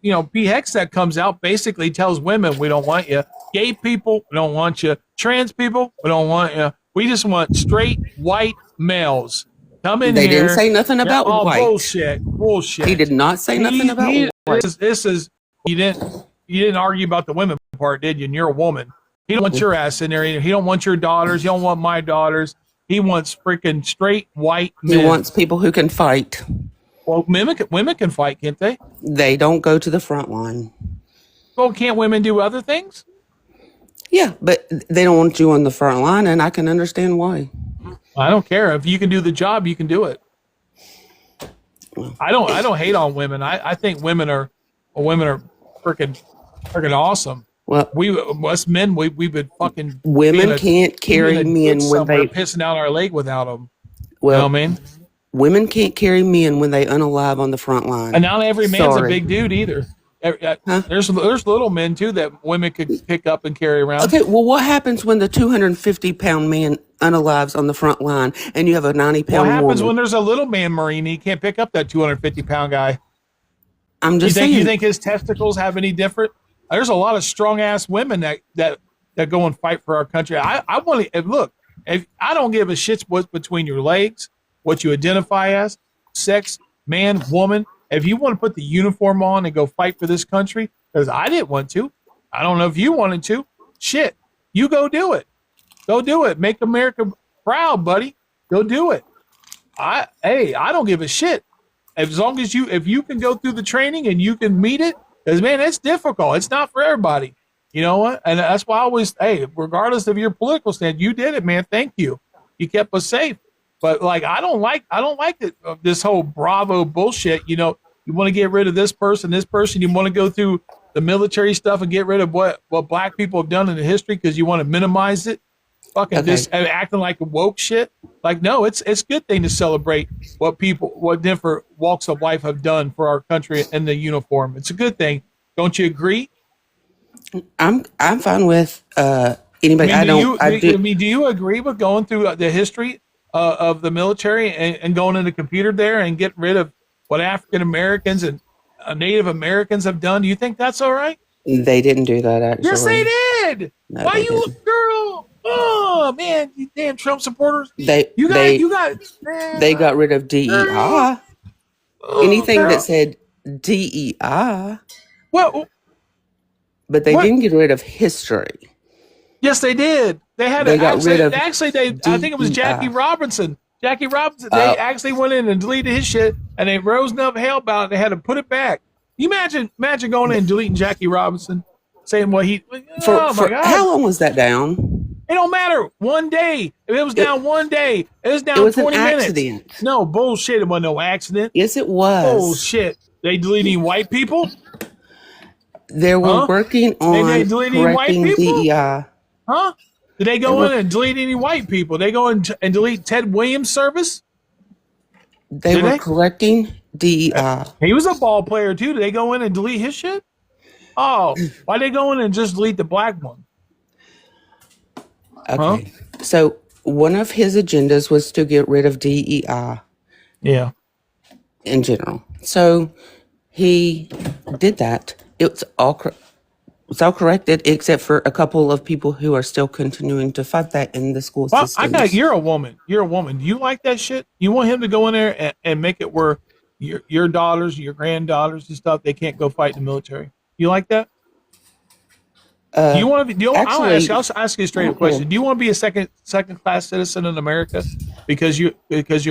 PX that comes out basically tells women we don't want you. Gay people, we don't want you. Trans people, we don't want you. We just want straight white males. Come in They here. didn't say nothing about white. Bullshit. He did not say nothing about white. This is you didn't argue about the women part, did you? And you're a woman. He don't want your ass in there either. He don't want your daughters. He don't want my daughters. He wants freaking straight white He men. wants people who can fight. Well, women can fight, can't they? They don't go to the front line. Well, can't women do other things? Yeah, but they don't want you on the front line, and I can understand why. I don't care. If you can do the job, you can do it. I don't hate on women. I think women are freaking awesome. Well, Us men, we've been fucking women can't carry men when they're they. pissing out our leg without them. Well, You know what I mean? women can't carry men when they unalive on the front line. And not every man's a Sorry. big dude either. There's little men too that women could pick up and carry around. Okay, well, what happens when the 250-pound man unalives on the front line and you have a 90-pound What happens woman? when there's a little man Marine? He can't pick up that 250-pound guy. I'm You just think saying. you think his testicles have any different? There's a lot of strong ass women that go and fight for our country. I want to look. If I don't give a shit what's between your legs, what you identify as, sex, man, woman. If you want to put the uniform on and go fight for this country, because I didn't want to. I don't know if you wanted to. Shit, you go do it. Go do it. Make America proud, buddy. Go do it. I don't give a shit. As long as if you can go through the training and you can meet it, because man, it's difficult. It's not for everybody. You know what? And that's why I always, regardless of your political stand, you did it, man. Thank you. You kept us safe. But like, I don't like it, this whole Bravo bullshit. You know, you want to get rid of this person. You want to go through the military stuff and get rid of what black people have done in the history because you want to minimize it. Fucking Okay. this acting like a woke shit. Like, no, it's a good thing to celebrate what different walks of life have done for our country in the uniform. It's a good thing. Don't you agree? I'm fine with anybody. Do you agree with going through the history of the military and going into the computer there and get rid of what African Americans and Native Americans have done? Do you think that's all right? They didn't do that, actually. Yes, they did. No, Why they you, didn't. girl? Oh man, you damn Trump supporters. They got rid of DEI. Anything girl. that said DEI, Well, but they What? didn't get rid of history. yes, they did. They had They got rid of I think it was Jackie DEI. Robinson. Jackie Robinson. They actually went in and deleted his shit, and they rose up hell about it. They had to put it back. You imagine going in and deleting Jackie Robinson, saying what he. Oh my God! How long was that down? It don't matter. One day. If it was down one day, it was down It was 20 an minutes. accident. No bullshit. It wasn't no accident. Yes, it was. Bullshit. They deleting white people? They were Huh? working on They deleting white correcting people? DEI. Huh? Did they go in and delete any white people? They go in and delete Ted Williams' service? They Did were they? correcting DEI. He was a ball player too. Did they go in and delete his shit? Oh, why they go in and just delete the black one? Okay. So one of his agendas was to get rid of DEI Yeah. in general. So he did that. It's all corrected, except for a couple of people who are still continuing to fight that in the school Well, system. you're a woman. You're a woman. Do you like that shit? You want him to go in there and make it where your daughters, your granddaughters and stuff, they can't go fight in the military. You like that? Do you want to be? I'll ask you a straight up question. Do you want to be a second class citizen in America because you're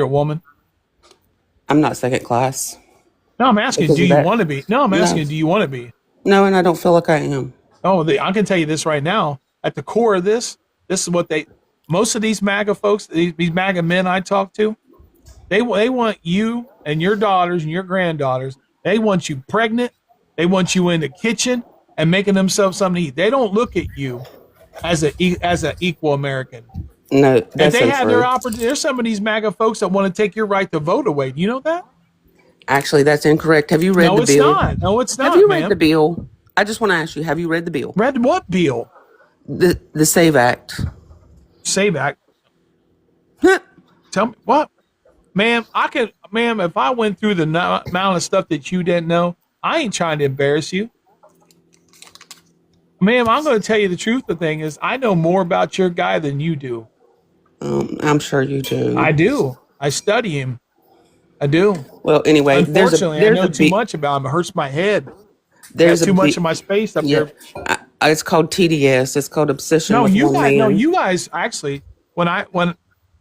a woman? I'm not second class. No, I'm asking. Because Do of you that. want to be? No, I'm asking. No. Do you want to be? No, and I don't feel like I am. Oh, I can tell you this right now. At the core of this is what most of these MAGA folks, these MAGA men I talk to, they want you and your daughters and your granddaughters. They want you pregnant. They want you in the kitchen and making themselves something to eat. They don't look at you as an equal American. No, If that's they had their untrue. opportunity, there's some of these MAGA folks that want to take your right to vote away. Do you know that? Actually, that's incorrect. Have you read No, the it's bill? not. No, it's not. Have you read ma'am. the bill? I just want to ask you, have you read the bill? Read what bill? The SAVE Act. Save Act. Tell me what, ma'am. Ma'am. If I went through the amount of stuff that you didn't know, I ain't trying to embarrass you, ma'am. I'm going to tell you the truth. The thing is, I know more about your guy than you do. I'm sure you do. I do. I study him. I do. Well, anyway, Unfortunately, I know too big- much about him. It hurts my head. There's Got too much big- of my space up Yeah, there. It's called TDS. It's called obsession No, with one man. you guys actually, when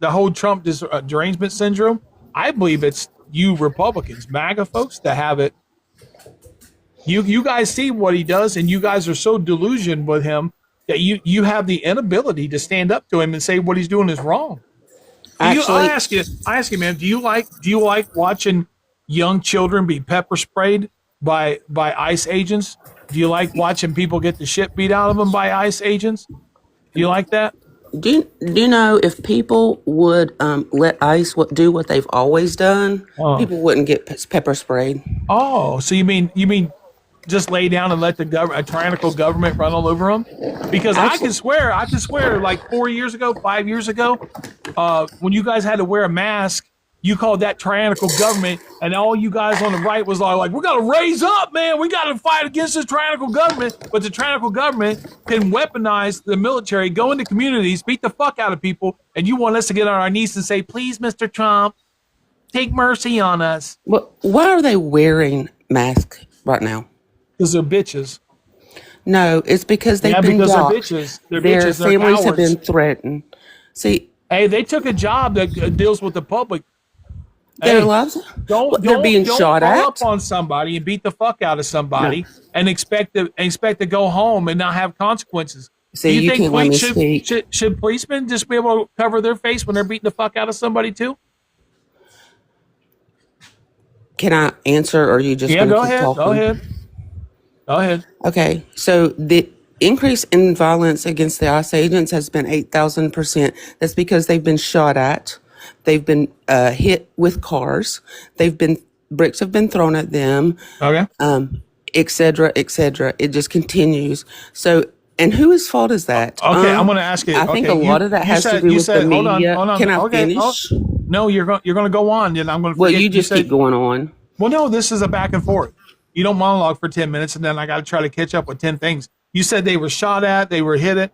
the whole Trump derangement syndrome, I believe it's you Republicans, MAGA folks, that have it. You guys see what he does, and you guys are so delusioned with him that you have the inability to stand up to him and say what he's doing is wrong. Actually, I ask you, man, do you like watching young children be pepper sprayed by ICE agents? Do you like watching people get the shit beat out of them by ICE agents? Do you like that? do you know if people would let ICE do what they've always done, Oh, people wouldn't get pepper sprayed. oh, so you mean just lay down and let the a tyrannical government run all over them? Because I Actually, can swear, like 4 years ago, 5 years ago, when you guys had to wear a mask, you called that tyrannical government, and all you guys on the right was all like, "We got to raise up, man. We got to fight against this tyrannical government." But the tyrannical government can weaponize the military, go into communities, beat the fuck out of people, and you want us to get on our knees and say, "Please, Mr. Trump, take mercy on us," why are they wearing masks right now? because they're bitches. No, it's because they've Yeah, been because they're doxxed. bitches. They're Their bitches. They're families have been cowards. threatened. See, Hey, they took a job that deals with the public. their Hey, lives, don't they're being don't shot call at. up on somebody and beat the fuck out of No. somebody and expect to go home and not have consequences. Do See, you you think can't let police me speak. should policemen just be able to cover their face when they're beating the fuck out of somebody too? Can I answer, or are you just Yeah, going to go keep ahead. Go talking? ahead. Go ahead. Okay, so the increase in violence against the ICE agents has been 8,000%. That's because they've been shot at, they've been hit with cars, bricks have been thrown at them, Okay. et cetera, et cetera. It just continues. So, and whose fault is that? Okay, I'm going to ask you. I think a Okay, lot of that has to do with the hold on, media. hold on. Can I Okay. Oh, finish? no, you're going to go on, and I'm going to Well, forget. you You just keep said, going on. well, no, this is a back and forth. You don't monologue for 10 minutes, and then I got to try to catch up with 10 things. You said they were shot at, they were hit,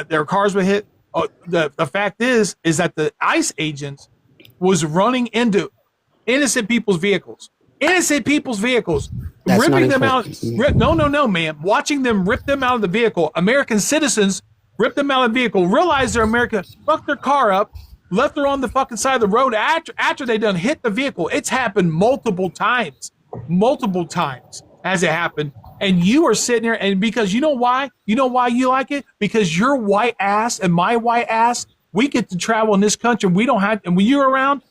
their cars were hit. Oh, the fact is that the ICE agents was running into innocent people's vehicles. Innocent people's vehicles, That's not ripping them out. important. No, ma'am. Watching them rip them out of the vehicle. American citizens rip them out of the vehicle, realize they're America, fuck their car up, left her on the fucking side of the road after they done hit the vehicle. It's happened multiple times has it happened. And you are sitting there, and because you know why you like it? Because your white ass and my white ass, we get to travel in this country. We don't have, and when you're around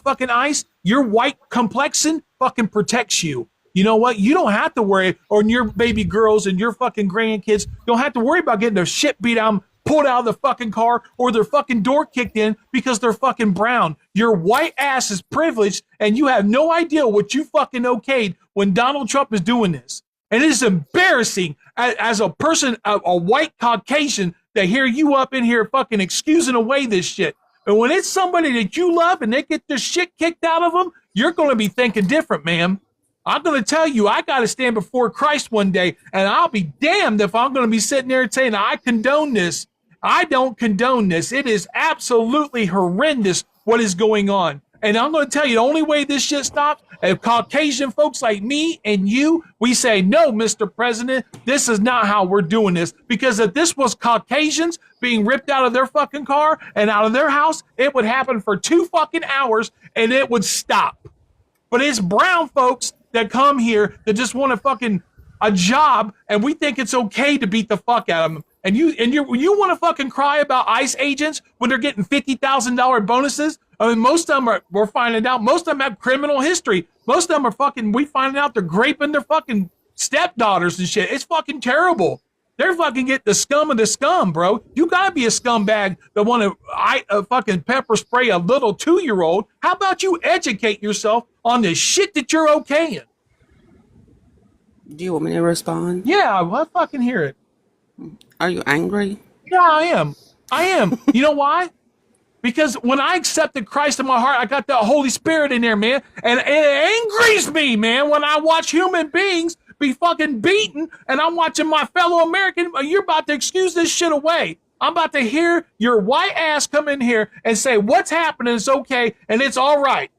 fucking ICE, your white complexion fucking protects you. You know what? You don't have to worry, or your baby girls and your fucking grandkids don't have to worry about getting their shit beat out, pulled out of the fucking car, or their fucking door kicked in because they're fucking brown. Your white ass is privileged, and you have no idea what you fucking okayed when Donald Trump is doing this. And it is embarrassing as a person, a white Caucasian, to hear you up in here fucking excusing away this shit. And when it's somebody that you love and they get this shit kicked out of them, you're going to be thinking different, ma'am. I'm going to tell you, I got to stand before Christ one day, and I'll be damned if I'm going to be sitting there and saying, I condone this. I don't condone this. It is absolutely horrendous what is going on. And I'm going to tell you, the only way this shit stops, if Caucasian folks like me and you, we say, no, Mr. President, this is not how we're doing this. Because if this was Caucasians being ripped out of their fucking car and out of their house, it would happen for 2 fucking hours and it would stop. But it's brown folks that come here that just want a job, and we think it's okay to beat the fuck out of them. And you want to fucking cry about ICE agents when they're getting $50,000 bonuses? I mean, most of them we're finding out, most of them have criminal history. Most of them are we finding out they're raping their fucking stepdaughters and shit. It's fucking terrible. They're fucking getting the scum of the scum, bro. You gotta be a scumbag that want to fucking pepper spray a little 2-year-old. How about you educate yourself on the shit that you're okaying? Do you want me to respond? Yeah, I fucking hear it. Are you angry? Yeah, I am. You know why? Because when I accepted Christ in my heart, I got the Holy Spirit in there, man. And it angers me, man, when I watch human beings be fucking beaten and I'm watching my fellow American. You're about to excuse this shit away. I'm about to hear your white ass come in here and say, what's happening is okay and it's all right.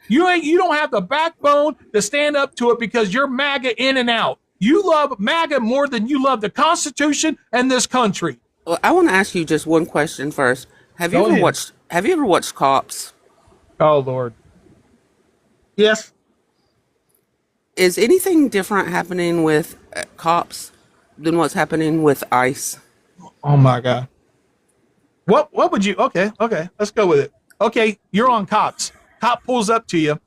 You don't have the backbone to stand up to it because you're MAGA in and out. You love MAGA more than you love the Constitution and this country. Well, I want to ask you just one question first. Have you Go ever ahead. watched Have you ever watched Cops? Oh, Lord. Yes. Is anything different happening with Cops than what's happening with ICE? Oh, my God. What would you, okay, let's go with it. Okay, you're on Cops. Cop pulls up to you.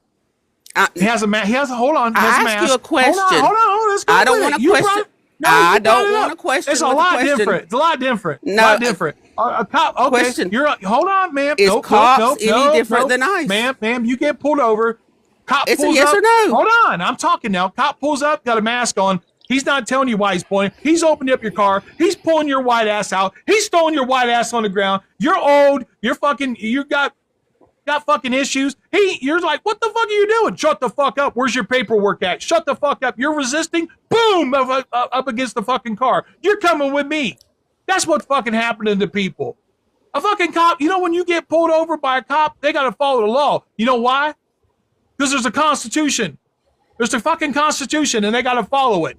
He has a mask. Hold on. He has I a asked mask. you a question. Hold on. Let's go I don't with want it. to You question. brought- No, I you don't brought it want up. to question. It's a with the lot question. different. It's a lot different. No, a lot different. A cop. Okay. Question. Hold on, ma'am. Is Nope, Cops nope, any nope, different nope. than ICE? Ma'am, you get pulled over. Cop It's a pulls yes up. or no. Hold on. I'm talking now. Cop pulls up, got a mask on. He's not telling you why he's pointing. He's opening up your car. He's pulling your white ass out. He's throwing your white ass on the ground. You're old. You got fucking issues. You're like, what the fuck are you doing? Shut the fuck up. Where's your paperwork at? Shut the fuck up. You're resisting. Boom, up against the fucking car. You're coming with me. That's what's fucking happening to people. A fucking cop, when you get pulled over by a cop, they got to follow the law. You know why? Because there's a constitution. There's a fucking constitution, and they got to follow it.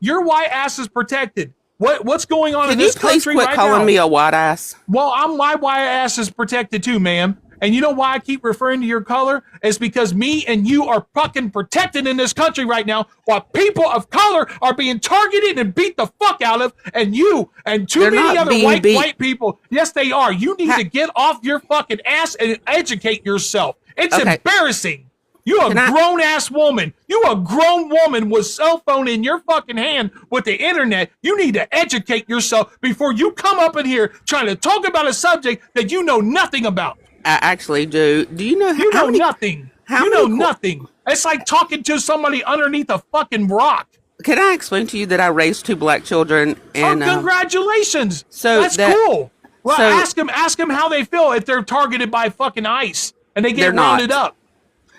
Your white ass is protected. What's going on in Can you this please country quit right calling now? me a white ass? Well, my white ass is protected too, ma'am. And you know why I keep referring to your color? It's because me and you are fucking protected in this country right now, while people of color are being targeted and beat the fuck out of, and you and too They're many not other being white beat. people. Yes, they are. You need Ha- to get off your fucking ass and educate yourself. It's Okay. embarrassing. You a Can I- grown ass woman. You a grown woman with cell phone in your fucking hand with the internet. You need to educate yourself before you come up in here trying to talk about a subject that you know nothing about. I actually do. Do you know You how know many? nothing. how You know many nothing. It's like talking to somebody underneath a fucking rock. Can I explain to you that I raised 2 black children and Congratulations. so That's that- cool. Well, so- ask them how they feel if they're targeted by fucking ICE and they get They're not. rounded up.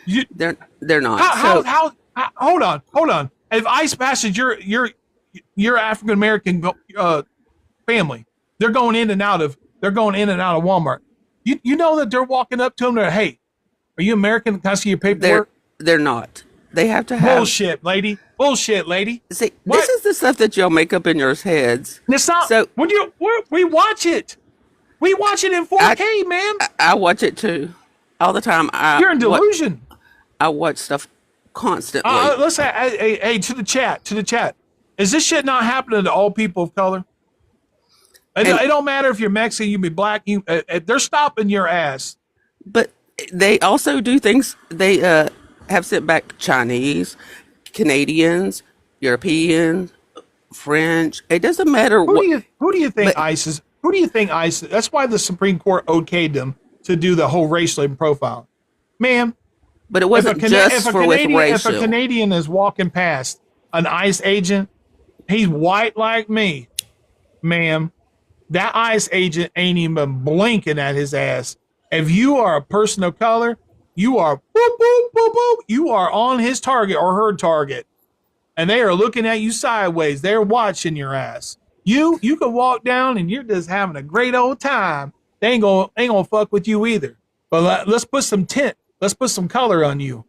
You, they're not. how hold on. If ICE passes your African American family, they're going in and out of Walmart. You know that they're walking up to them. They're, hey, are you American? Can I see your paperwork? They're not. They have to have. Bullshit, lady. See, What? this is the stuff that y'all make up in your heads. It's not. So- We watch it. We watch it in 4K, man. I watch it too, all the time. You're in delusion. I watch stuff constantly. Let's say, hey, to the chat. Is this shit not happening to all people of color? It don't matter if you're Mexican, you be black. They're stopping your ass. But they also do things. They have sent back Chinese, Canadians, Europeans, French. It doesn't matter Who what. do you think but- ICE is? Who do you think ICE? That's why the Supreme Court okayed them to do the whole racial profile, ma'am. But it wasn't just for with If racial. a Canadian is walking past an ICE agent, he's white like me, ma'am. That ICE agent ain't even blinking at his ass. If you are a person of color, you are boop, boop, boop, boop. You are on his target or her target. And they are looking at you sideways. They're watching your ass. You could walk down and you're just having a great old time. They ain't gonna fuck with you either. But let's put some tint. Let's put some color on you.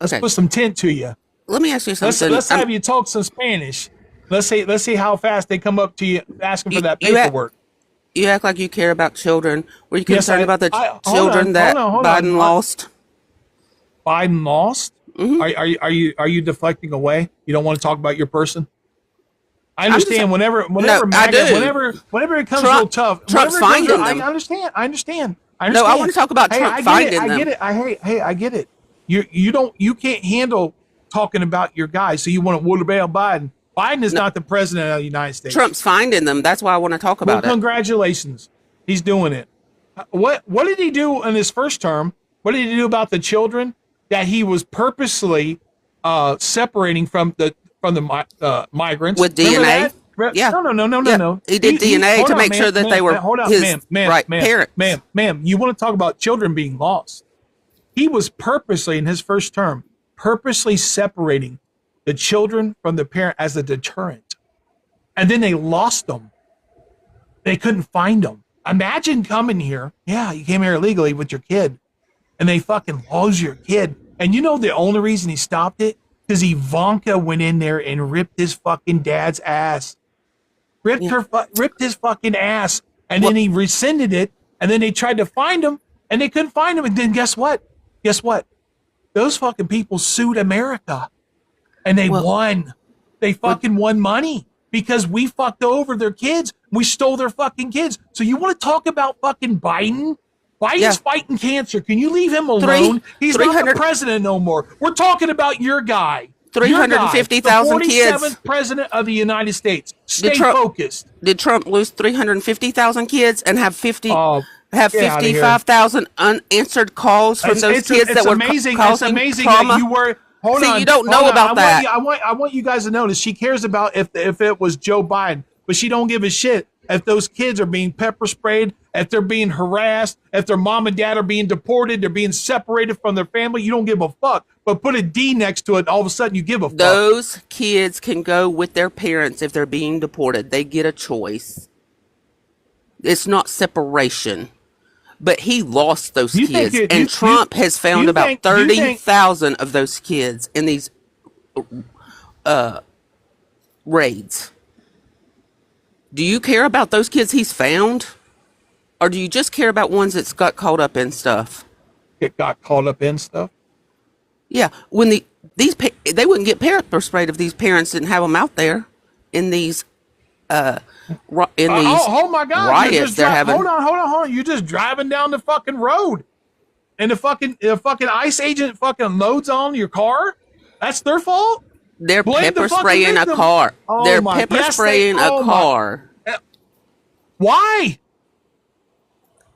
Let's Okay. put some tint to you. Let me ask you Let's something. have you talk some Spanish. Let's see how fast they come up to you asking for that You act- paperwork. You act like you care about children. Were you Yes, concerned about the hold children on, that hold on. Biden lost? Biden lost. Mm-hmm. Are you deflecting away? You don't want to talk about your person. I understand. Whenever No, I MAGA, do. whenever it comes Trump- real tough, Trump's whenever it comes finding real- them. I understand. No, I want to talk about Trump I finding them. get it. I get it. You can't handle talking about your guy, so you want to what about Biden? Biden is not the president of the United States. Trump's finding them. That's why I want to talk Well, about it. congratulations. He's doing it. What did he do in his first term? What did he do about the children that he was purposely separating from the migrants With Remember DNA? that? Yeah. No. He did DNA hold to on, make sure that they were hold on, his ma'am, parents. Ma'am, you want to talk about children being lost? He was purposely in his first term, purposely separating the children from the parent as a deterrent, and then they lost them. They couldn't find them. Imagine coming here. Yeah, you came here illegally with your kid, and they fucking lose your kid. And you know the only reason he stopped it because Ivanka went in there and ripped his fucking dad's ass. Ripped his fucking ass. And then he rescinded it. And then they tried to find him and they couldn't find him. And then guess what? Those fucking people sued America and they won. They fucking won money because we fucked over their kids. We stole their fucking kids. So you want to talk about fucking Biden? Biden's fighting cancer. Can you leave him alone? He's not the president no more. We're talking about your guy. 350,000 kids. The 47th president of the United States. Stay focused. Did Trump lose 350,000 kids and have 55,000 unanswered calls from those kids that were amazing. causing It's amazing trauma? that you were. Hold on. You don't know about that. I want you guys to notice. She cares about if it was Joe Biden, but she don't give a shit if those kids are being pepper sprayed, if they're being harassed, if their mom and dad are being deported, they're being separated from their family. You don't give a fuck. But put a D next to it, and all of a sudden you give a fuck. Those kids can go with their parents if they're being deported. They get a choice. It's not separation. But he lost those kids. And Trump has found about 30,000 of those kids in these raids. Do you care about those kids he's found? Or do you just care about ones that's got caught up in stuff? It got caught up in stuff? Yeah. When they wouldn't get pepper sprayed if these parents didn't have them out there in these oh my God, riots they're having. Hold on. You're just driving down the fucking road and the fucking ICE agent fucking loads on your car? That's their fault? They're pepper spraying a car. They're pepper spraying a car. Why?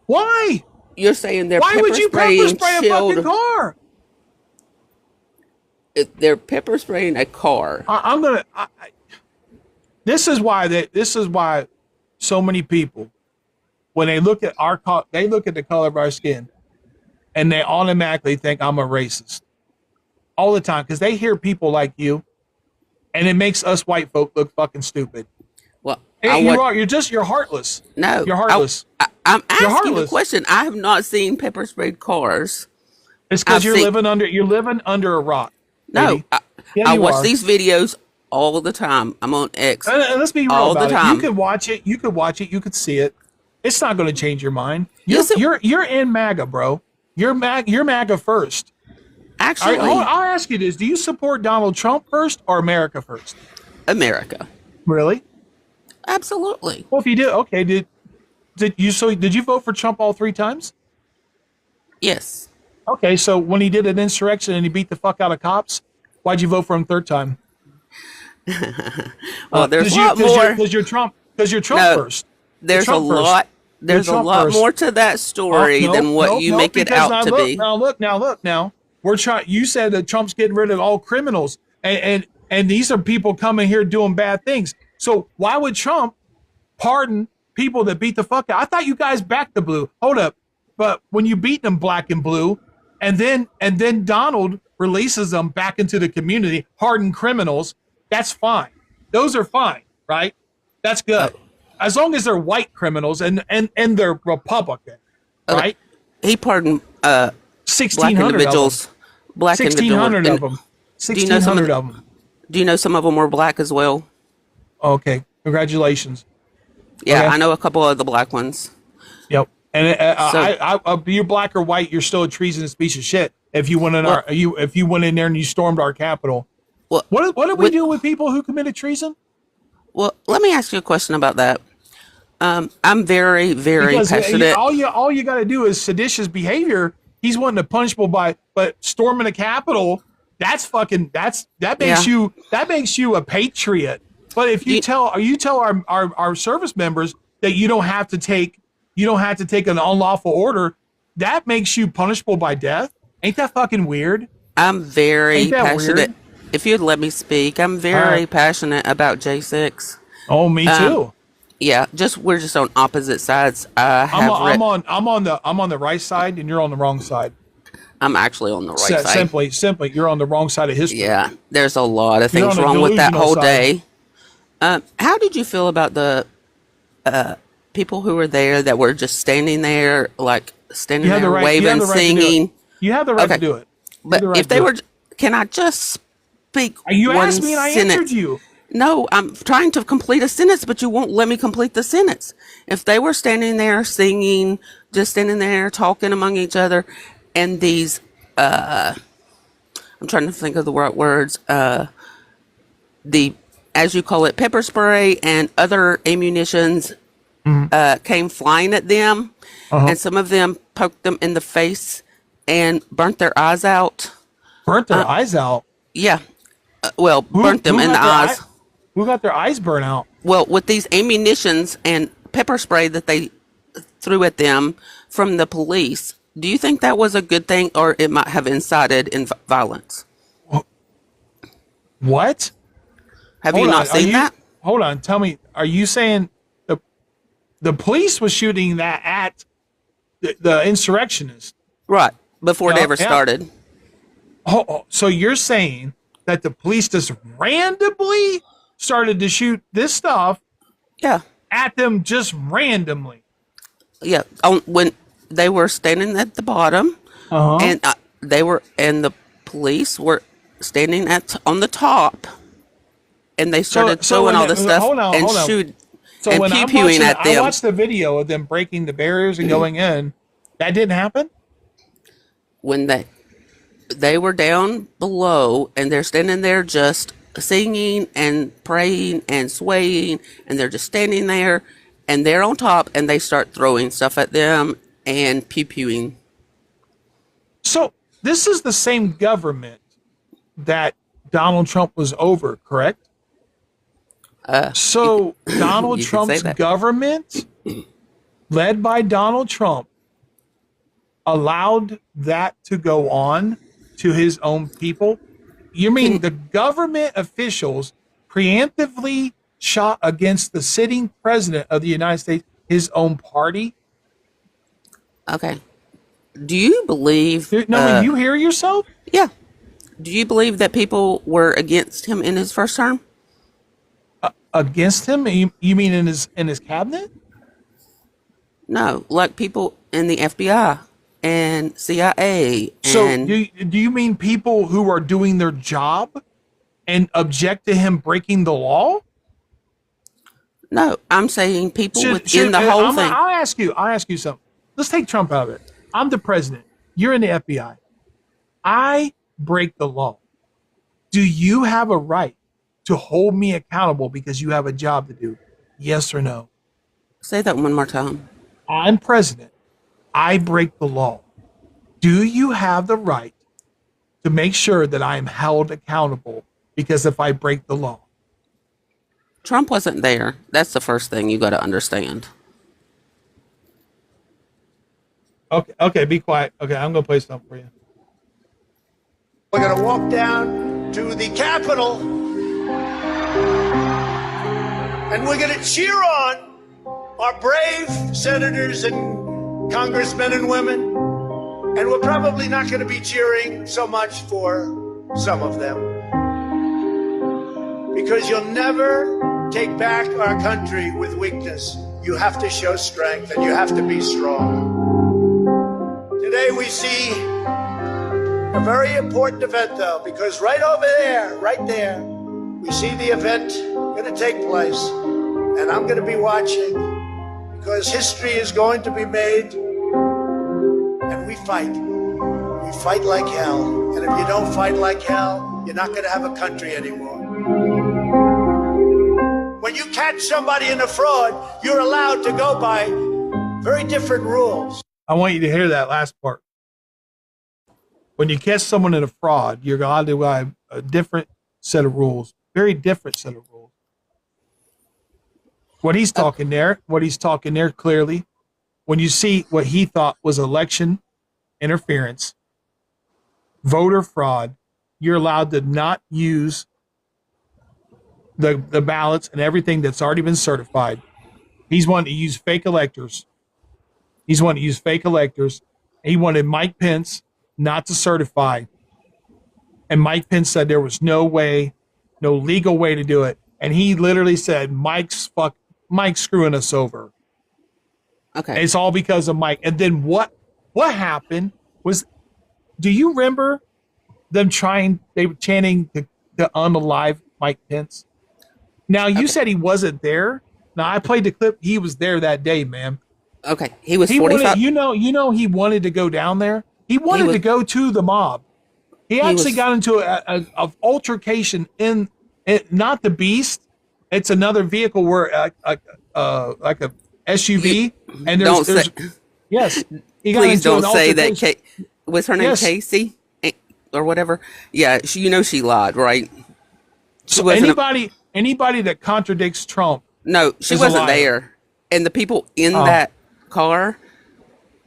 Why? You're saying they're Why pepper would you spraying pepper spray a fucking car? They're pepper spraying a car. This is why so many people, when they look at they look at the color of our skin, and they automatically think I'm a racist all the time because they hear people like you, and it makes us white folk look fucking stupid. Well, you're heartless. No, you're heartless. I'm asking a question. I have not seen pepper sprayed cars. It's because you're living under a rock. No, I watch these videos all the time. I'm on X. Let's be real all about the time. You could watch it. You could see it. It's not going to change your mind. You're in MAGA, bro. You're MAGA first. Actually, I'll ask you this: do you support Donald Trump first or America first? America. Really? Absolutely. Well, if you did, okay. Did you vote for Trump all 3 times? Yes. Okay, so when he did an insurrection and he beat the fuck out of cops, why'd you vote for him 3rd time? Well, there's a lot more. Because you're Trump first. There's a lot. There's a lot more to that story than what you make it out to be. Now look. We're trying. You said that Trump's getting rid of all criminals, and these are people coming here doing bad things. So why would Trump pardon people that beat the fuck out? I thought you guys backed the blue. Hold up, but when you beat them black and blue, and then Donald releases them back into the community, hardened criminals. That's fine. Those are fine, right? That's good. As long as they're white criminals and they're Republican, right? He pardoned 1,600 individuals. Black 1,600 of them. 1,600 of them. Do you know some of them were black as well? Okay. Congratulations. Yeah, okay. I know a couple of the black ones. Yep. And you're black or white, you're still a treasonous piece of shit. If you went in if you went in there and you stormed our Capitol. Well, what do we do with people who committed treason? Well, let me ask you a question about that. I'm very, very passionate. All you got to do is seditious behavior. He's wanting to punishable but storming the Capitol. That makes you a patriot. But if you tell our service members that you don't have to take an unlawful order, that makes you punishable by death. Ain't that fucking weird? I'm very passionate. Weird? If you'd let me speak, I'm very passionate about J6. Oh, me too. Yeah, we're just on opposite sides. I'm on the right side, and you're on the wrong side. I'm actually on the right side. Simply, you're on the wrong side of history. Yeah, there's a lot of things wrong with that whole day. How did you feel about the people who were there that were just standing there, waving, singing? You have the right to do it. But if they were, can I just speak You one asked me and I answered sentence. you. No, I'm trying to complete a sentence, but you won't let me complete the sentence. If they were standing there singing, just standing there talking among each other, and these, I'm trying to think of the right words, the, as you call it, pepper spray and other ammunitions came flying at them, and some of them poked them in the face and burnt their eyes out. Burnt their eyes out. Yeah. Well, burnt them in the eyes. Who got their eyes burnt out? Well, with these ammunitions and pepper spray that they threw at them from the police, do you think that was a good thing, or it might have incited violence? What? Have you not seen that? Hold on. Tell me, are you saying the police was shooting that at the insurrectionists? Right. Before it Yeah, ever yeah. started. Oh, so you're saying that the police just randomly started to shoot this stuff Yeah. at them just randomly? Yeah. When they were standing at the bottom, and the police were standing on the top, and they started throwing all this stuff and shoot So and when pew-pewing at I them. watched the video of them breaking the barriers and going in. That didn't happen? When they were down below, and they're standing there just singing and praying and swaying, and they're just standing there, and they're on top, and they start throwing stuff at them and pew-pewing. So this is the same government that Donald Trump was over, correct? So Donald you could say Trump's that. government, led by Donald Trump, allowed that to go on to his own people? You mean the government officials preemptively shot against the sitting president of the United States, his own party? Okay. Do you believe... No, you hear yourself? Yeah. Do you believe that people were against him in his first term? Against him? You mean in his cabinet? No, like people in the FBI and CIA. So And do you mean people who are doing their job and object to him breaking the law? no, I'm saying people within the whole thing. I'll ask you something. Let's take Trump out of it. I'm the president. You're in the FBI. I break the law. Do you have a right to hold me accountable because you have a job to do? Yes or no? Say that one more time. I'm president. I break the law. Do you have the right to make sure that I am held accountable because if I break the law? Trump wasn't there. That's the first thing you got to understand. Okay, be quiet. Okay, I'm going to play something for you. We're going to walk down to the Capitol and we're going to cheer on our brave senators and congressmen and women. And we're probably not going to be cheering so much for some of them. Because you'll never take back our country with weakness. You have to show strength and you have to be strong. Today we see a very important event, though, because right over there, right there, we see the event going to take place. And I'm going to be watching because history is going to be made. And we fight. We fight like hell. And if you don't fight like hell, you're not going to have a country anymore. When you catch somebody in a fraud, you're allowed to go by very different rules. I want you to hear that last part. When you catch someone in a fraud, you're allowed to have a different set of rules, very different set of rules. What he's talking there clearly, when you see what he thought was election interference, voter fraud, you're allowed to not use the ballots and everything that's already been certified. He's wanting to use fake electors. He wanted Mike Pence not to certify. And Mike Pence said there was no way, no legal way to do it. And he literally said, Mike's screwing us over. Okay. And it's all because of Mike. And then what happened was, do you remember them they were chanting the to unalive Mike Pence? Now, you said he wasn't there. Now, I played the clip. He was there that day, man. Okay, he was He 45. wanted, he wanted to go down there. He wanted to go to the mob. He actually got into a altercation in not the Beast. It's another vehicle where like a SUV. And there's yes. He got Please into don't an say that. altercation. Was her name Yes. Casey or whatever? Yeah, she lied, right? She So wasn't. anybody that contradicts Trump. No, she is a wasn't liar. there. And the people in Oh. that car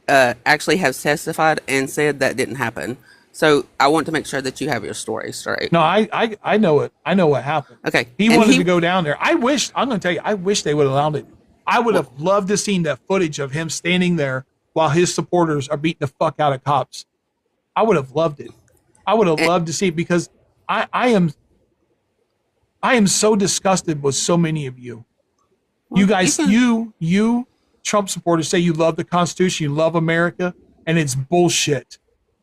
actually have testified and said that didn't happen. So I want to make sure that you have your story straight. No, I know it. I know what happened. Okay. He And wanted to go down there. I'm going to tell you, I wish they would have allowed it. I would have loved to seen that footage of him standing there while his supporters are beating the fuck out of cops. I would have loved it. I would have loved to see it because I am so disgusted with so many of you. You guys, you Trump supporters say you love the Constitution, you love America, and it's bullshit.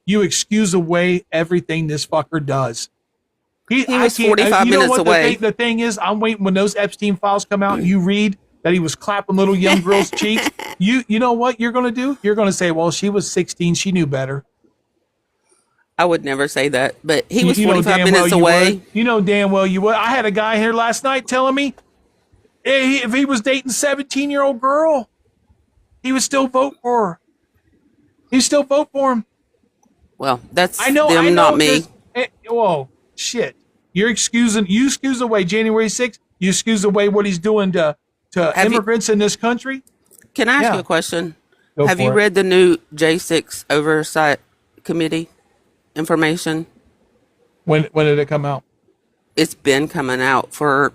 You excuse away everything this fucker does. He was 45 minutes away. The thing is, I'm waiting when those Epstein files come out and you read that he was clapping little young girls' cheeks. You know what you're going to do? You're going to say, well, she was 16. She knew better. I would never say that, but he was You know 45 damn minutes well you away. would. You know damn well you would. I had a guy here last night telling me if he was dating a 17-year-old girl, he would still vote for her. He'd still vote for him. Well, that's I know, not me. Whoa, shit. You excuse away January 6th. You excuse away what he's doing to immigrants in this country. Can I ask Yeah. you a question? Go Have for you it. read the new J6 Oversight Committee information? When did it come out? It's been coming out for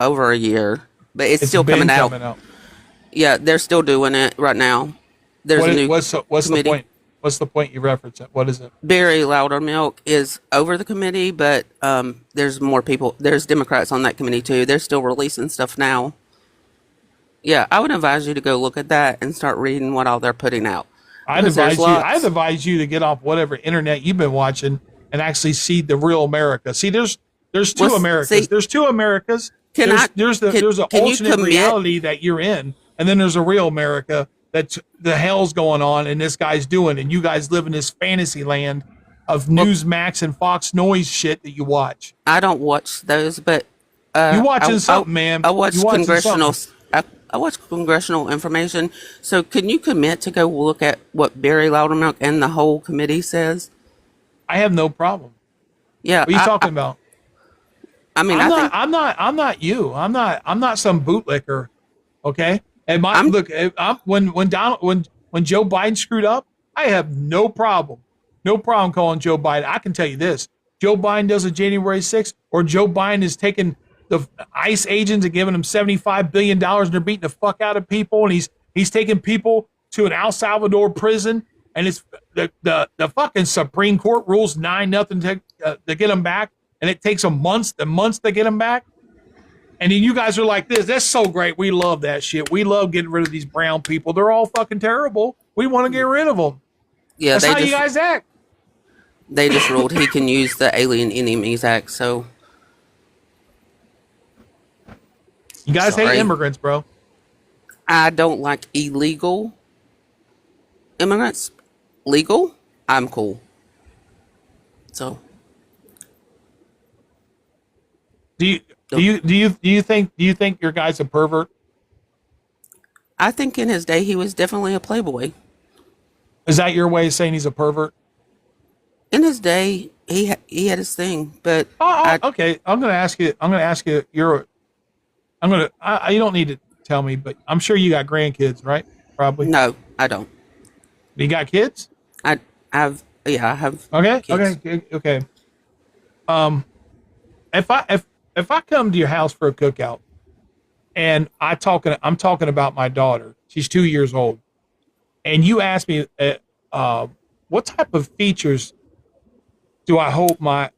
over a year, but it's still been coming out. coming out. Yeah, they're still doing it right now. There's a new What's the committee. point? What's the point you reference it? What is it? Barry Loudermilk is over the committee, but there's more people. There's Democrats on that committee too. They're still releasing stuff now. Yeah, I would advise you to go look at that and start reading what all they're putting out. I'd Because there's advise lots. you to get off whatever internet you've been watching and actually see the real America. See, there's two Well, Americas. see- There's two Americas. Can there's I- there's an can you alternate commit- reality that you're in, and then there's a real America that's the hell's going on and this guy's doing, and you guys live in this fantasy land of Newsmax and Fox Noise shit that you watch. I don't watch those, but You watching I- something, man. I watch You watching congressional. something. I watch congressional information. So, can you commit to go look at what Barry Loudermilk and the whole committee says? I have no problem. Yeah, What are you talking about? I mean, I'm I not. think I'm not. I'm not you. I'm not. I'm not some bootlicker. Okay. And when Joe Biden screwed up, I have no problem. No problem calling Joe Biden. I can tell you this: Joe Biden does a January 6th, or Joe Biden is taking the ICE agents and giving them $75 billion, and they're beating the fuck out of people, and he's taking people to an El Salvador prison, and it's the fucking Supreme Court rules 9-0 to get them back. And it takes them months and months to get them back. And then you guys are like this. That's so great. We love that shit. We love getting rid of these brown people. They're all fucking terrible. We want to get rid of them. yeah, That's how you guys act. they just ruled he can use the Alien Enemies Act. So You guys Sorry. hate immigrants, bro. I don't like illegal immigrants. Legal, I'm cool. So Do you think your guy's a pervert? I think in his day he was definitely a playboy. Is that your way of saying he's a pervert? In his day, he had his thing, but Okay. I'm gonna ask you. You don't need to tell me, but I'm sure you got grandkids, right? Probably. no, I don't. You got kids? I have Okay. kids. Okay. If I come to your house for a cookout and I'm talking about my daughter, she's 2 years old, and you ask me, what type of features do I hope my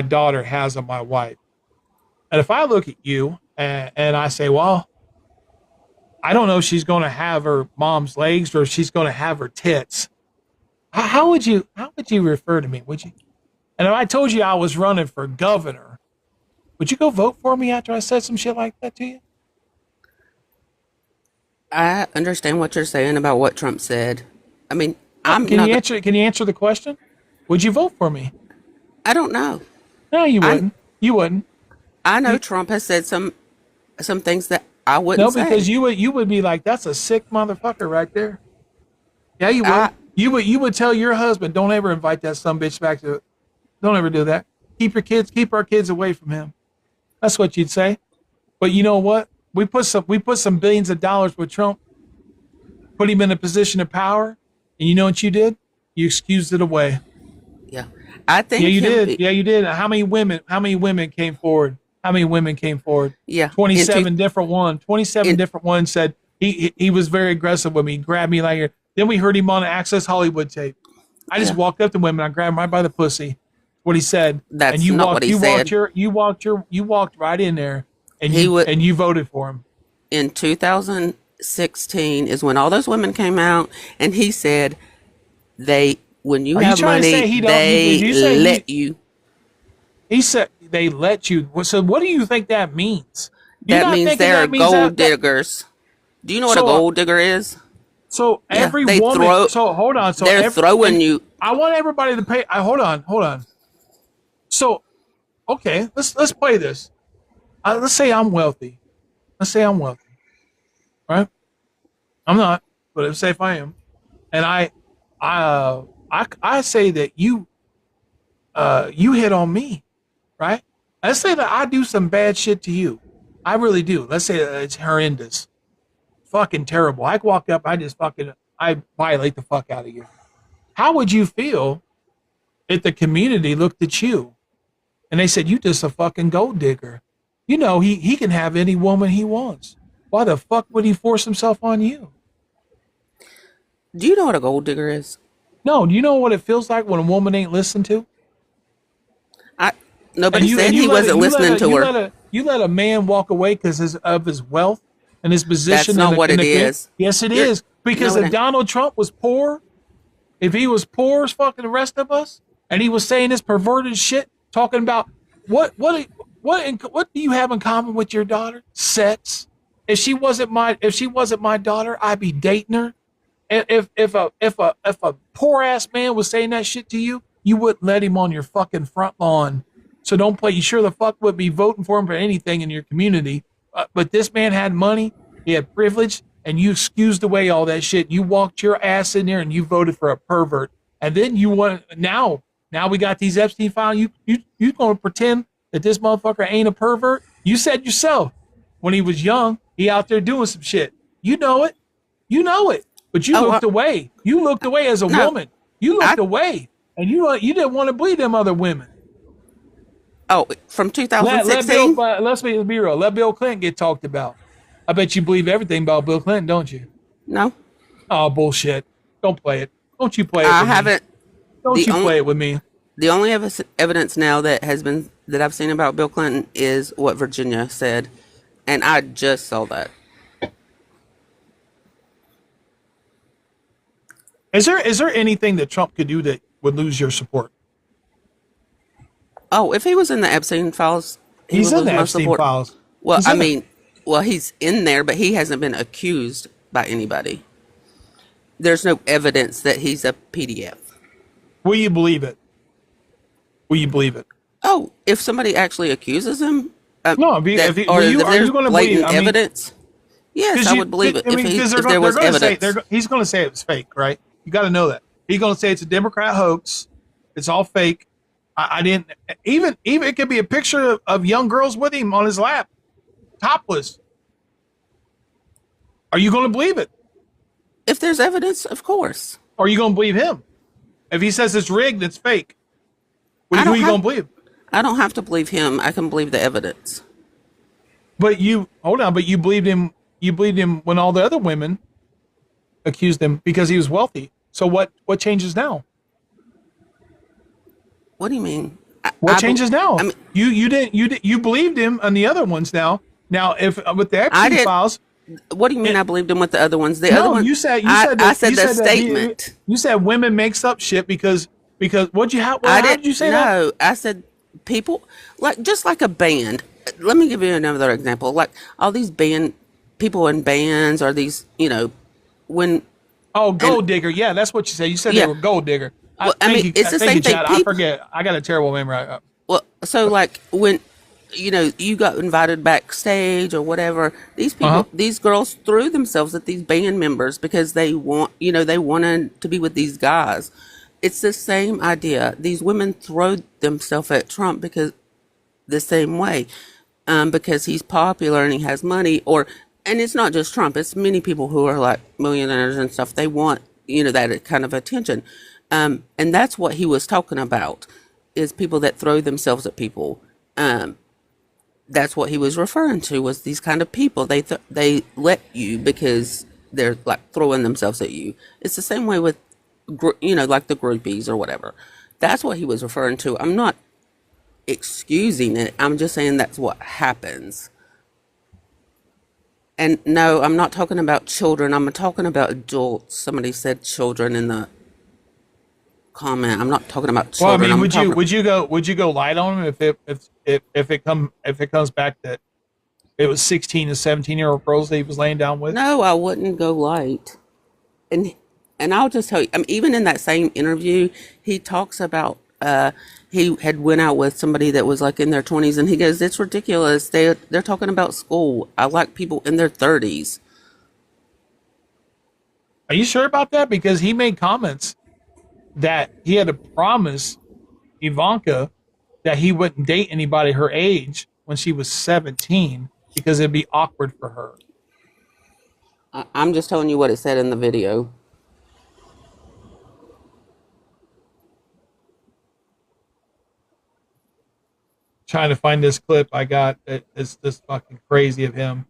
daughter has on my wife? And if I look at you and I say, well, I don't know if she's going to have her mom's legs or if she's going to have her tits. How would you refer to me? Would you? And if I told you I was running for governor, would you go vote for me after I said some shit like that to you? I understand what you're saying about what Trump said. I mean, I'm Can not. you answer? Can you answer the question? Would you vote for me? I don't know. No, you I wouldn't. You wouldn't. I know Trump has said some things that I wouldn't No, because say. you would be like, that's a sick motherfucker right there. Yeah, you would. I You would tell your husband, don't ever invite that son bitch back to. Don't ever do that. Keep our kids away from him. That's what you'd say. But you know what? We put some billions of dollars with Trump, put him in a position of power, and you know what you did? You excused it away. yeah. I think Yeah, you him. did. Yeah, you did. How many women came forward? How many women came forward? Yeah. 27 different ones. 27 different ones said he was very aggressive with me. He grabbed me like here. Then we heard him on Access Hollywood tape. I just Yeah. walked up to women. I grabbed him right by the pussy. What he said. That's and you not walked, what he you said. you walked right in there and He would you voted for him. in 2016 is when all those women came out, and he said when you Are you have trying to say money, he don't? they Did you say let you. he said they let you? So what do you think that means? You're That not means thinking they're that means gold that. diggers. Do you know what a So gold digger is? so Yeah, every they woman. throw. So hold on. So They're throwing you. I want everybody to pay. Hold on. So okay, let's play this. Let's say I'm wealthy. Right? I'm not, but let's say if I am, and I say that you hit on me, right? Let's say that I do some bad shit to you. I really do. Let's say that it's horrendous, fucking terrible. I walk up, I violate the fuck out of you. How would you feel if the community looked at you and they said, you just a fucking gold digger? You know, he can have any woman he wants. Why the fuck would he force himself on you? Do you know what a gold digger is? No, do you know what it feels like when a woman ain't listened to? Nobody said he wasn't listening to her. You let a man walk away because of his wealth and his position. That's not what it is. Yes, it You're- is. Because no, it if ain't. Donald Trump was poor, if he was poor as fucking the rest of us, and he was saying this perverted shit, talking about what do you have in common with your daughter? Sex. If she wasn't my daughter, I'd be dating her. If a poor ass man was saying that shit to you, you wouldn't let him on your fucking front lawn. So don't play. You sure the fuck would be voting for him for anything in your community. But this man had money, he had privilege, and you excused away all that shit. You walked your ass in there and you voted for a pervert. And then you want now we got these Epstein files. You gonna pretend that this motherfucker ain't a pervert? You said yourself when he was young, he out there doing some shit. You know it. But you looked away. You looked away as a woman. You looked away, and you didn't want to bleed them other women. Oh, from 2016? Let's be real. Let Bill Clinton get talked about. I bet you believe everything about Bill Clinton, don't you? No, Oh, bullshit. Don't play it. Don't you play it with I me. haven't. Don't the you only- play it with me. The only evidence now that I've seen about Bill Clinton is what Virginia said, and I just saw that. Is there anything that Trump could do that would lose your support? Oh, if he was in the Epstein files, He's would in the lose my Epstein support. files. Well, He's I in it. mean, he's in there, but he hasn't been accused by anybody. There's no evidence that he's a PDF. Will you believe it? Will you believe it? Oh, if somebody actually accuses him, No, are you there's going to blatant believe? evidence. Yes, I would believe it if there was evidence. He's going to say it's fake, right? You got to know that. He's going to say it's a Democrat hoax. It's all fake. I didn't even it could be a picture of young girls with him on his lap, topless. Are you going to believe it? If there's evidence, of course. Or are you going to believe him? If he says it's rigged, it's fake. Who are you going to believe? I don't have to believe him. I can believe the evidence. But you believed him. You believed him when all the other women accused him because he was wealthy. So what changes now? What do you mean? What changes now? I mean, you believed him on the other ones now. Now if with the Epstein files, what do you mean? I believed him with the other ones. The no, other ones. you said I that, said you the said that statement. you said women makes up shit because Because how I did you didn't say that? know. I said people like just like a band. Let me give you another example. Like all these band people in bands or these, when Oh, and gold digger. Yeah, that's what you said. You said they yeah. were gold digger. Well, I Thank mean, you. it's the Thank you, same thing. Chad. I People. forget. I got a terrible memory. Well, so like when you got invited backstage or whatever, these Uh huh. people, these girls threw themselves at these band members because they wanted to be with these guys. It's the same idea. These women throw themselves at Trump because the same way, because he's popular and he has money, and it's not just Trump. It's many people who are like millionaires and stuff. They want that kind of attention, and that's what he was talking about, is people that throw themselves at people. That's what he was referring to, was these kind of people. They let you because they're like throwing themselves at you. It's the same way with like the groupies or whatever. That's what he was referring to. I'm not excusing it. I'm just saying that's what happens. And no, I'm not talking about children. I'm talking about adults. Somebody said children in the comment. I'm not talking about Well, I children. mean, I'm talking. would you go light on him if it comes back that it was 16 to 17-year-old girls that he was laying down with? No, I wouldn't go light. And I'll just tell you, even in that same interview, he talks about he had went out with somebody that was like in their 20s, and he goes, "It's ridiculous. They're talking about school. I like people in their 30s." Are you sure about that? Because he made comments that he had to promise Ivanka that he wouldn't date anybody her age when she was 17 because it'd be awkward for her. I'm just telling you what it said in the video. Trying to find this clip I got. It's just fucking crazy of him.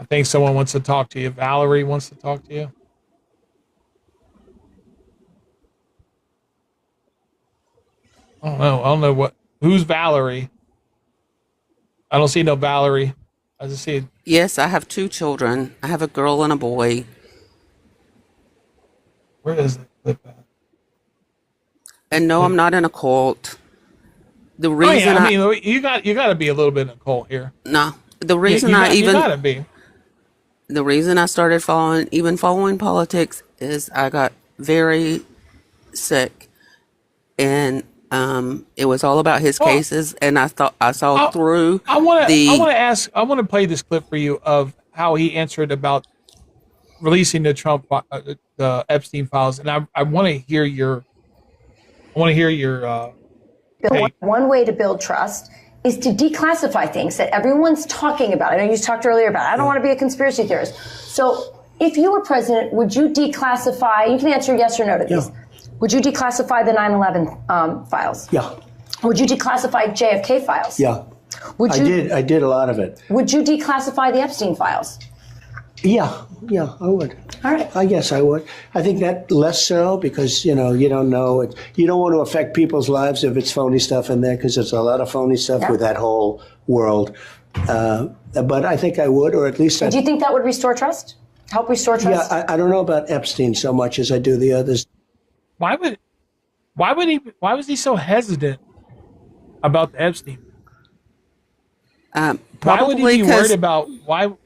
I think someone wants to talk to you. Valerie wants to talk to you. I don't know. I don't know who's Valerie. I don't see no Valerie. I just see. Yes, I have 2 children. I have a girl and a boy. Where is the clip at? And no, I'm not in a cult. The Oh reason yeah, I mean you got to be a little bit in a cult here. no, the Yeah, reason you got to be. the reason I started following politics is I got very sick, and it was all about his Well, cases, and I thought I saw I, through I want the to ask. I want to play this clip for you of how he answered about releasing the Epstein files, and I want to hear your. I want to hear your take. One way to build trust is to declassify things that everyone's talking about. I know you talked earlier about it. I don't want to be a conspiracy theorist. So if you were president, would you declassify, you can answer yes or no to these. Would you declassify the 9/11 files? Yeah. Would you declassify JFK files? Yeah. Would you, I did a lot of it. Would you declassify the Epstein files? Yeah, I would. All right. I guess I would. I think that less so because, you don't know it. You don't want to affect people's lives if it's phony stuff in there because there's a lot of phony stuff with that whole world. But I think I would, or at least Do you think that would restore trust? Help restore trust? I don't know about Epstein so much as I do the others. Why was he so hesitant about the Epstein? Why would he be worried about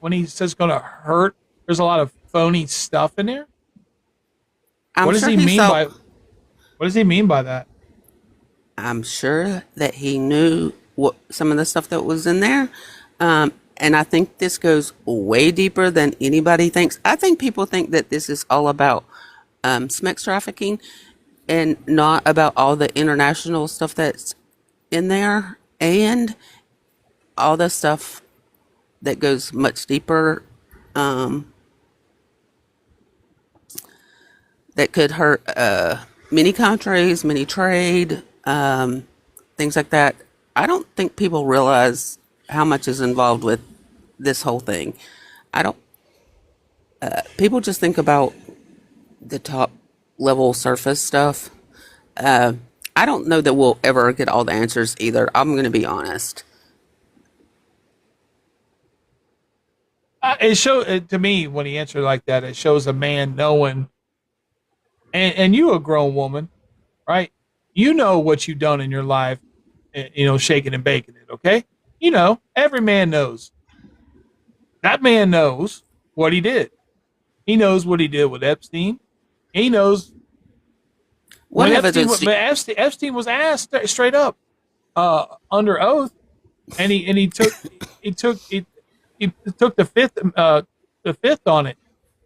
when he says going to hurt? There's a lot of phony stuff in there. What does he mean by that? I'm sure that he knew what some of the stuff that was in there. And I think this goes way deeper than anybody thinks. I think people think that this is all about sex trafficking and not about all the international stuff that's in there and all the stuff that goes much deeper, that could hurt many countries, many trade, things like that. I don't think people realize how much is involved with this whole thing. People just think about the top level surface stuff. I don't know that we'll ever get all the answers either. I'm going to be honest. It showed to me when he answered like that. It shows a man knowing, and you a grown woman, right? You know what you've done in your life, shaking and baking it. Okay, every man knows. That man knows what he did. He knows what he did with Epstein. He knows What when evidence? Epstein was asked straight up under oath, and he took the fifth on it.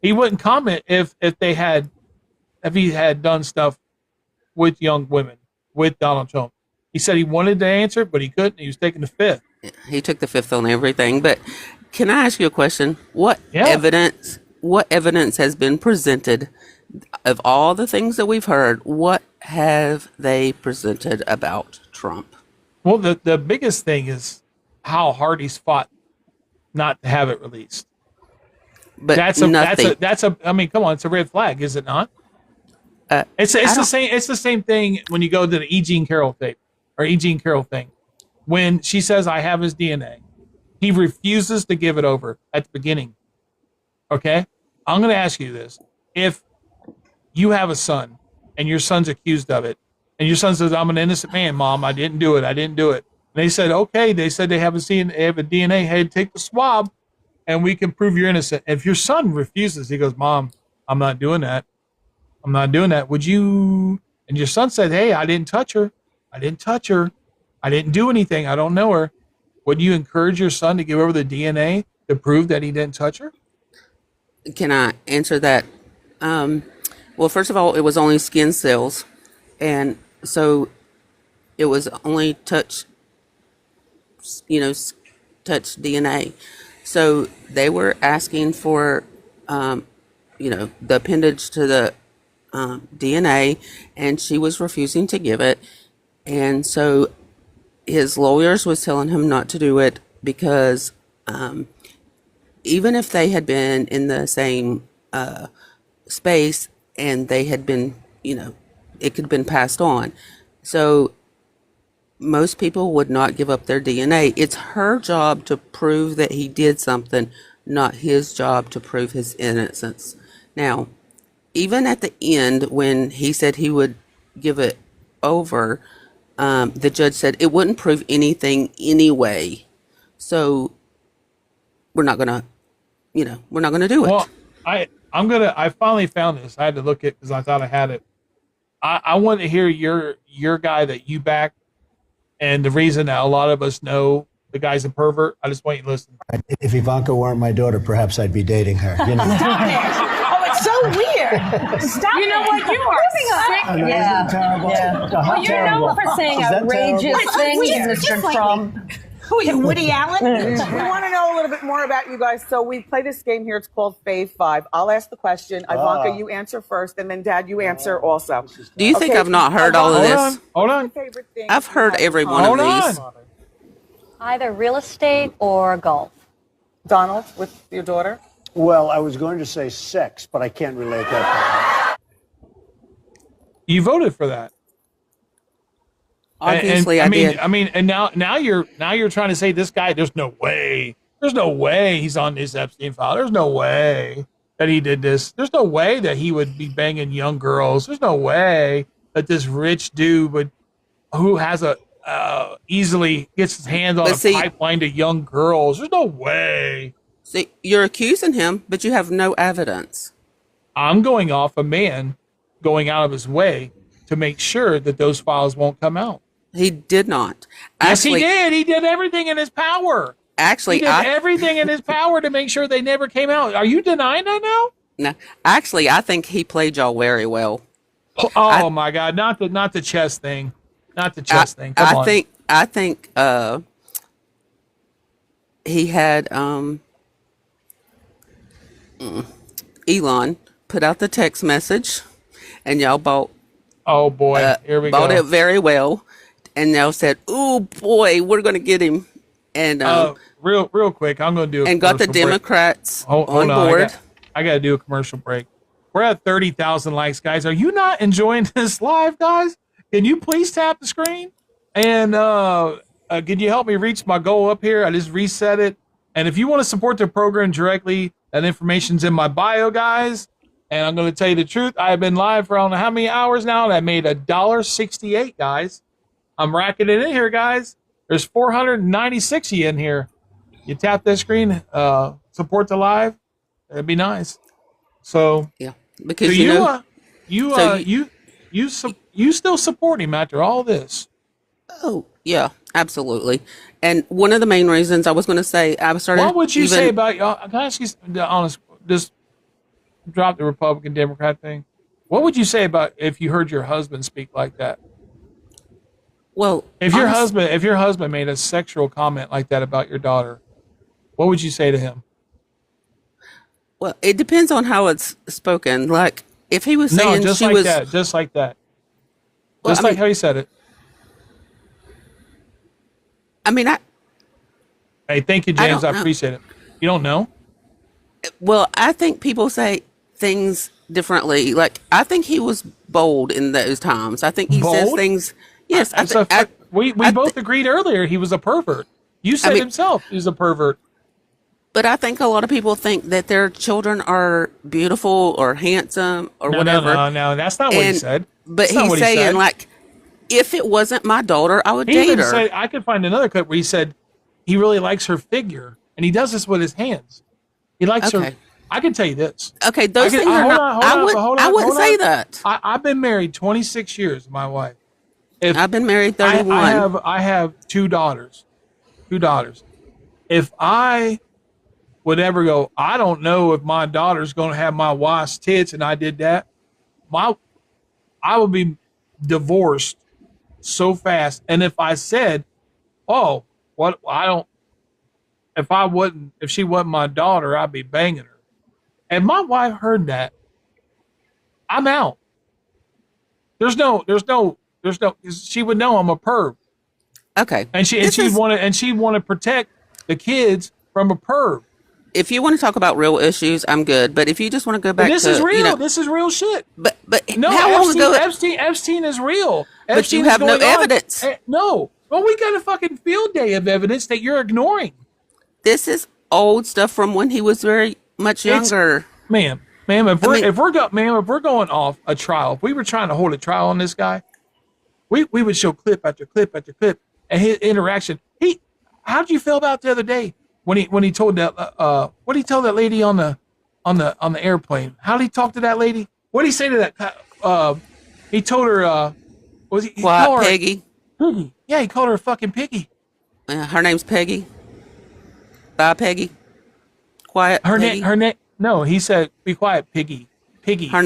He wouldn't comment if he had done stuff with young women with Donald Trump. He said he wanted to answer, but he couldn't. He was taking the fifth. He took the fifth on everything. But can I ask you a question? What Yeah. evidence? What evidence has been presented of all the things that we've heard? What have they presented about Trump? Well, the biggest thing is how hard he's fought not to have it released. But That's a. I mean, come on, it's a red flag, is it not? It's I the don't- same. It's the same thing when you go to the E. Jean Carroll tape or E. Jean Carroll thing. When she says, "I have his DNA," he refuses to give it over at the beginning. Okay, I'm going to ask you this: if you have a son and your son's accused of it, and your son says, "I'm an innocent man, Mom. I didn't do it. I didn't do it," and they said, "Okay," they said they have a DNA. Hey, take the swab, and we can prove you're innocent. If your son refuses, he goes, "Mom, I'm not doing that. I'm not doing that. Would you?" And your son said, "Hey, I didn't touch her. I didn't touch her. I didn't do anything. I don't know her." Would you encourage your son to give over the DNA to prove that he didn't touch her? Can I answer that? Well, first of all, it was only skin cells, and so it was only touch DNA. So they were asking for, the appendage to the DNA, and she was refusing to give it, and so his lawyers was telling him not to do it because even if they had been in the same space and they had been, it could have been passed on. So most people would not give up their DNA. It's her job to prove that he did something, not his job to prove his innocence. Now, even at the end, when he said he would give it over, the judge said it wouldn't prove anything anyway. So we're not gonna do it. Well, I finally found this. I had to look it because I thought I had it. I want to hear your guy that you back, and the reason that a lot of us know the guy's a pervert. I just want you to listen. If Ivanka weren't my daughter, perhaps I'd be dating her. You know? Oh, it's so weird. Stop. You know what? You are sick. I mean, isn't it terrible? Well, you're terrible. known for saying Is that outrageous terrible? things, Mr. Trump. Who are you, Woody Allen? We want to know a little bit more about you guys. So we play this game here. It's called Fave 5. I'll ask the question. Ivanka, you answer first, and then Dad, you answer also. Do you think I've not heard all of this? Hold on. Favorite thing I've heard every one Hold of these. on. Either real estate or golf. Donald, with your daughter. Well, I was going to say sex, but I can't relate that. You voted for that. Obviously, I did. I mean, and now you're trying to say this guy. There's no way he's on this Epstein file. There's no way that he did this. There's no way that he would be banging young girls. There's no way that this rich dude who has easily gets his hands on a pipeline to young girls. There's no way. See, you're accusing him, but you have no evidence. I'm going off a man going out of his way to make sure that those files won't come out. He did not. Yes, he did. He did everything in his power. Actually, he did everything in his power to make sure they never came out. Are you denying that now? No, actually, I think he played y'all very well. Oh my God! Not the chess thing. Not the chess thing. Come on. I think he had Elon put out the text message, and y'all bought. Oh boy! Here we bought go. it very well, and y'all said, "Oh boy, we're going to get him." And real quick, I'm going to do a and got the commercial break. Democrats Hold on board. I got to do a commercial break. We're at 30,000 likes, guys. Are you not enjoying this live, guys? Can you please tap the screen? And can you help me reach my goal up here? I just reset it. And if you want to support the program directly, that information's in my bio, guys. And I'm going to tell you the truth. I've been live for I don't know how many hours now, and I made $1.68, guys. I'm racking it in here, guys. There's 496 of you in here. You tap that screen, support the live. It'd be nice. So Yeah, because so you you still support him after all this? Oh, yeah, absolutely. And one of the main reasons I was going to say, I started. What would you say about y'all? Can I ask you the honest? Just drop the Republican Democrat thing. What would you say about if you heard your husband speak like that? Well, if your husband made a sexual comment like that about your daughter, what would you say to him? Well, it depends on how it's spoken. Like if he was saying just she like was that, just like that, Well, just I like mean- how he said it. I mean, Hey, thank you, I James. don't I know. appreciate it. You don't know? Well, I think people say things differently. Like I think he was bold in those times. I think he says Bold? things. Yes, That's a fact. We both agreed earlier he was a pervert. You said mean- himself he's a pervert. But I think a lot of people think that their children are beautiful or handsome or No, whatever. no, that's not what he And- said. But That's not he's what he saying said. like, if it wasn't my daughter, I would He date even her. said, I could find another clip where he said he really likes her figure, and he does this with his hands. He likes her. Okay. I can tell you this. Okay, those I can- things are hold not. on, hold I on, would. hold I on, wouldn't hold say on. that. I've been married 26 years to my wife. If I've been married 31. I have two daughters. If I would ever go, I don't know if my daughter's going to have my wife's tits, and I did that, I would be divorced so fast. And if I said, oh, what if she wasn't my daughter, I'd be banging her. And my wife heard that, I'm out. There's no, she would know I'm a perv. Okay. And she'd want to protect the kids from a perv. If you want to talk about real issues, I'm good. But if you just want to go back, This to, is real. you know, This is real shit. but No, how long ago? Epstein is real. But Epstein you is have no going on. evidence. No. Well, we got a fucking field day of evidence that you're ignoring. This is old stuff from when he was very much It's- younger. Ma'am, if we're going off a trial, if we were trying to hold a trial on this guy, we would show clip after clip after clip and his interaction. How did you feel about the other day when he told that what did he tell that lady on the airplane? How did he talk to that lady? What did he say to that? He told her he called her Peggy. Piggy. Yeah, he called her a fucking piggy. Her name's Peggy. Bye, Peggy. Quiet. Peggy. Her name. No, he said, "Be quiet, piggy." Piggy. Her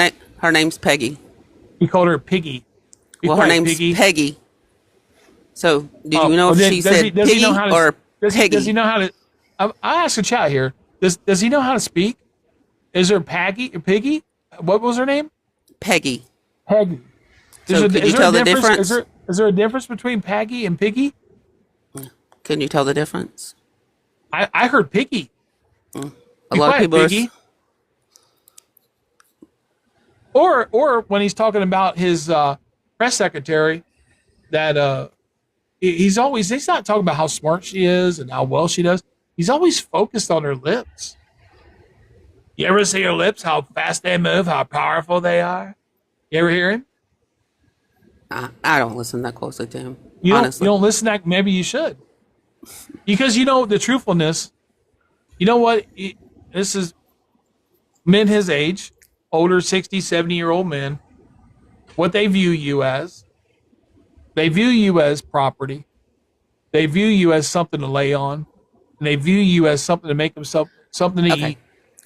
name's Peggy. He called her piggy. Be Well, quiet, her name's piggy. Peggy. So, did you know well, if then she does said he- does he Piggy know how to- or Does Peggy? he know how to? I asked the chat here. Does he know how to speak? Is there Piggy? What was her name? Peggy. Peggy. So could you tell the difference? Is there a difference between Peggy and Piggy? Can you tell the difference? I heard Piggy. A Be lot of quiet, people Piggy. Or when he's talking about his press secretary, that he's not talking about how smart she is and how well she does. He's always focused on her lips. You ever see her lips? How fast they move? How powerful they are? You ever hear him? I don't listen that closely to him. You honestly, don't listen. That maybe you should, because you know the truthfulness. You know what? This is men his age, older 60, 70-year-old men. What they view you as. They view you as property. They view you as something to lay on. And they view you as something to make themselves something to eat.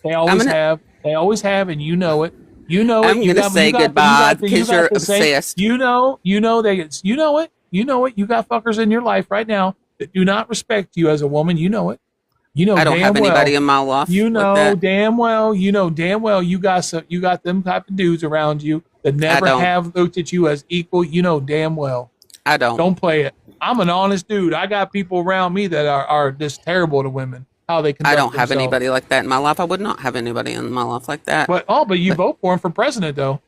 They always have. They always have, and you know it. You know it. I'm going to say goodbye because you're obsessed. You know they. You know it. You know it. You got fuckers in your life right now that do not respect you as a woman. You know it. You know. I don't have anybody in my life. You know like that. damn well. You know damn well. You got them type of dudes around you that never don't. have looked at you as equal. You know damn well. I don't. Don't play it. I'm an honest dude. I got people around me that are just terrible to women. How they conduct I don't have themselves. anybody like that in my life. I would not have anybody in my life like that. But you vote for him for president though.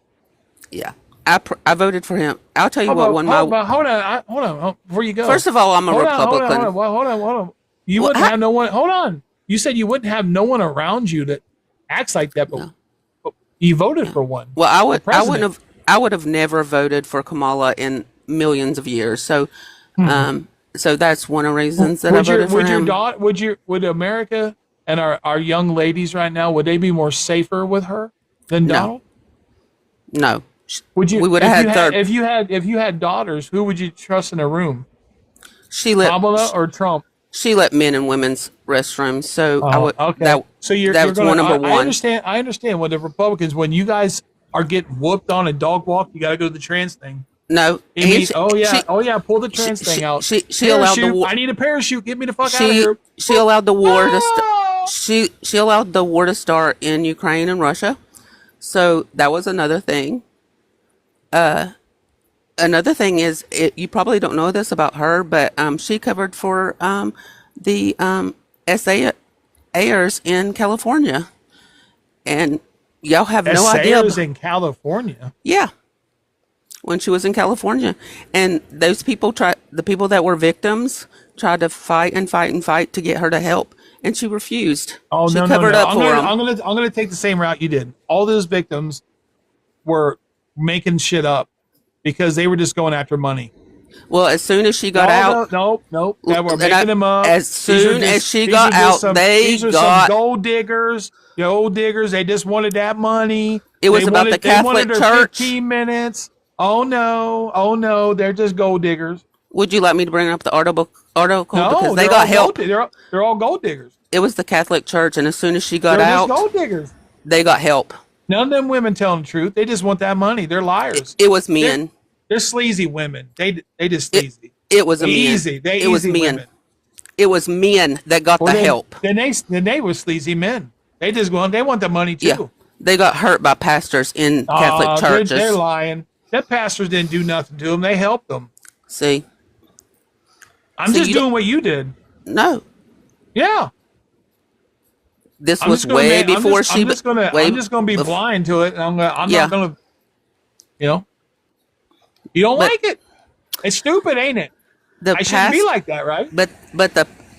Yeah, I voted for him. I'll tell you Hold what. on, When hold my on, hold on, before you go. first of all, I'm a Republican. Hold on. You Well, wouldn't have no one. Hold on. you said you wouldn't have no one around you that acts like that, but you voted for one. Well, I would have never voted for Kamala in millions of years. So, so that's one of the reasons that I voted for him. Would America and our young ladies right now, would they be more safer with her than Donald? No. Would you? We would have had if you had daughters, who would you trust in a room? Kamala or Trump? She let men in women's restrooms, so I would. Okay. So that was one number one. I understand when the Republicans, when you guys are getting whooped on a dog walk, you got to go to the trans thing. No. Pull the trans thing out. She allowed the war. I need a parachute. Get me the fuck out of here. She allowed the war to. She allowed the war to start in Ukraine and Russia, so that was another thing. Another thing is, you probably don't know this about her, but she covered for the SAers in California, and y'all have no idea. SAers in California. Yeah, when she was in California, and those people the people that were victims tried to fight to get her to help, and she refused. Oh, she no. I'm gonna take the same route you did. All those victims were making shit up because they were just going after money. Well, as soon as she got out, nope. They were making them up. As soon as she got out, they got some gold diggers. Gold diggers. They just wanted that money. It was about the Catholic Church. 15 minutes. Oh no. They're just gold diggers. Would you like me to bring up the article? No, because they got help. They're all gold diggers. It was the Catholic Church, and as soon as she got They're out, just gold diggers. They got help. None of them women telling the truth. They just want that money. They're liars. It was men. They're sleazy women. They just sleazy. It was a easy. Men. It was men. Women. It was men that got the help. Then they were sleazy men. They just want the money too. Yeah. They got hurt by pastors in Catholic churches. They're lying. That pastors didn't do nothing to them. They helped them. See, I'm just doing what you did. No. Yeah. This was way before she. I'm just gonna be blind to it. And I'm not gonna. You don't like it. It's stupid, ain't it? I shouldn't be like that, right? But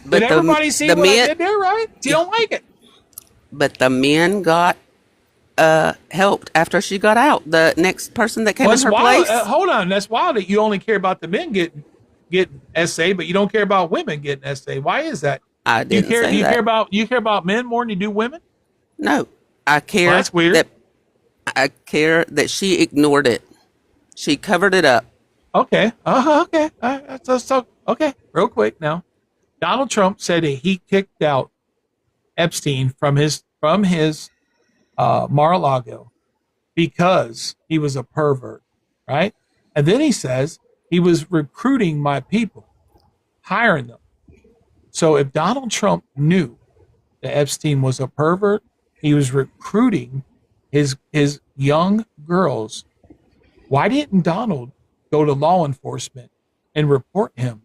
did everybody see what I did there, right? You don't like it. But the men got helped after she got out. The next person that came in her place. Hold on, that's wild that you only care about the men getting SA, but you don't care about women getting SA. Why is that? I didn't say that. You care about men more than you do women? No, I care. Well, that's weird. I care that she ignored it. She covered it up. Okay. Okay. Okay. Real quick now, Donald Trump said that he kicked out Epstein from his Mar-a-Lago because he was a pervert, right? And then he says he was recruiting my people, hiring them. So if Donald Trump knew that Epstein was a pervert, he was recruiting his young girls, why didn't Donald go to law enforcement and report him?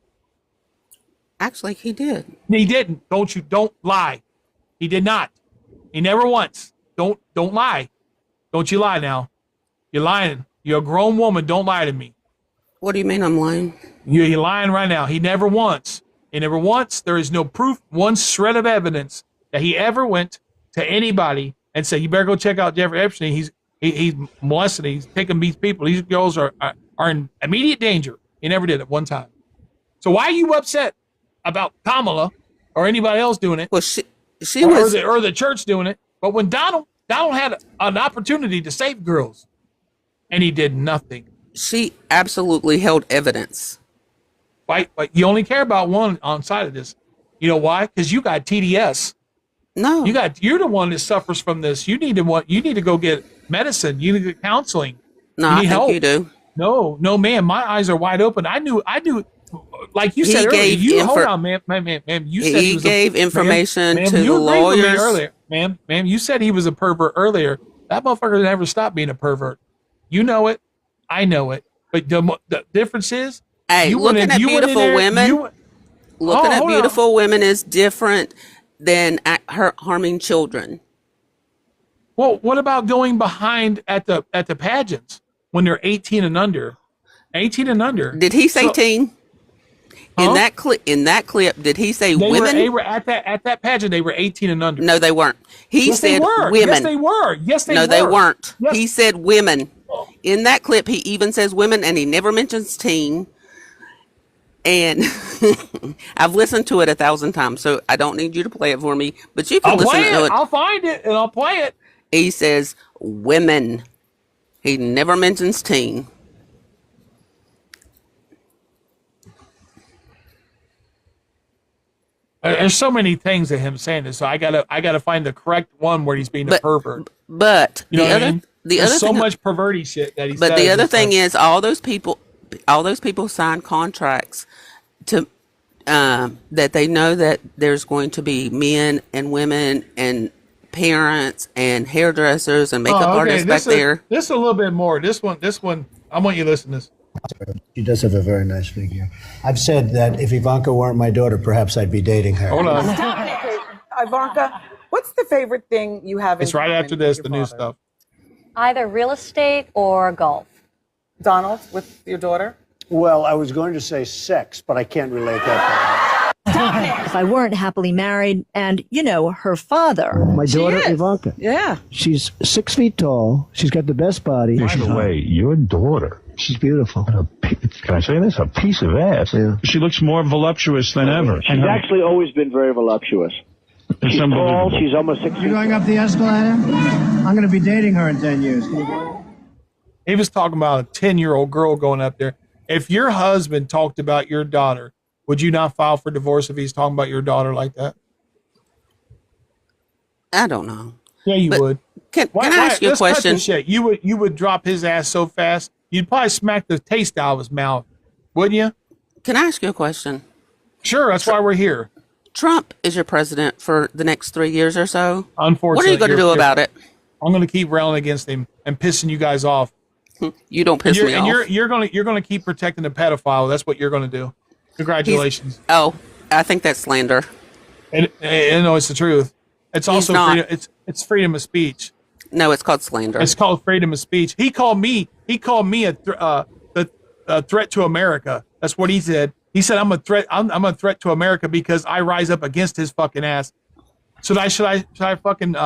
Actually, he did. He didn't. Don't lie. He did not. He never once. Don't lie. Don't you lie now. You're lying. You're a grown woman. Don't lie to me. What do you mean I'm lying? You're lying right now. He never once. There is no proof, one shred of evidence that he ever went to anybody and said, you better go check out Jeffrey Epstein. He's molesting. He's taking these people. These girls are in immediate danger. He never did it one time. So why are you upset about Kamala or anybody else doing it? Well, she was, or the church doing it. But when Donald had an opportunity to save girls, and he did nothing. She absolutely held evidence. Right, but you only care about one on side of this. You know why? Because you got TDS. No, you're the one that suffers from this. You need to go get medicine. You need to get counseling. No, I think you do. No, man. My eyes are wide open. I knew. Like you said earlier. Hold on, ma'am. You said he gave information to the lawyers earlier. Ma'am, you said he was a pervert earlier. That motherfucker never stopped being a pervert. You know it. I know it. But the difference is, hey, looking at beautiful women is different than her harming children. Well, what about going behind at the pageants when they're 18 and under? 18 and under. Did he say teen? In that clip, did he say They women? were at that pageant. They were 18 and under. No, they weren't. He Yes, they said were. women. Yes, they were. Yes, they no, were. they weren't. Yes. He said women. In that clip, he even says women, and he never mentions teen. And I've listened to it 1,000 times, so I don't need you to play it for me. But you can I'll listen play to it. it. I'll find it and I'll play it. He says women. He never mentions teen. There's so many things of him saying this, so I gotta find the correct one where he's being a pervert. But You know what I mean? the There's other so thing, much perverty shit that he but says. the other It's thing like- is all those people sign contracts to that they know that there's going to be men and women and parents and hairdressers and makeup artists back there. This is a little bit more. This one, I want you to listen to this. She does have a very nice figure. I've said that if Ivanka weren't my daughter, perhaps I'd be dating her. Hold on. Okay, Ivanka, what's the favorite thing you have in It's right common after with this, your the new father? stuff. Either real estate or golf. Donald, with your daughter? Well, I was going to say sex, but I can't relate that. If I weren't happily married and, her father. My daughter, Ivanka. Yeah. She's 6 feet tall. She's got the best body. By the way, your daughter. She's beautiful. Can I say this? A piece of ass. Yeah. She looks more voluptuous than ever. She's actually always been very voluptuous. It's She's tall. unbelievable. She's almost 6 feet. You going up the escalator? I'm going to be dating her in 10 years. Can you believe it? He was talking about a 10-year-old girl going up there. If your husband talked about your daughter, would you not file for divorce if he's talking about your daughter like that? I don't know. Yeah, you would. Can I ask you a let's cut question? this shit. You would drop his ass so fast, you'd probably smack the taste out of his mouth, wouldn't you? Can I ask you a question? Sure, that's why we're here. Trump is your president for the next 3 years or so. Unfortunately, What are you going to do about it? I'm going to keep railing against him and pissing you guys off. You don't piss me off. You're going to keep protecting the pedophile. That's what you're going to do. Congratulations. I think that's slander. And no, it's the truth. It's also not. freedom. It's freedom of speech. No, it's called slander. It's called freedom of speech. He called me a threat to America. That's what he said. He said I'm a threat. I'm a threat to America because I rise up against his fucking ass. Should I fucking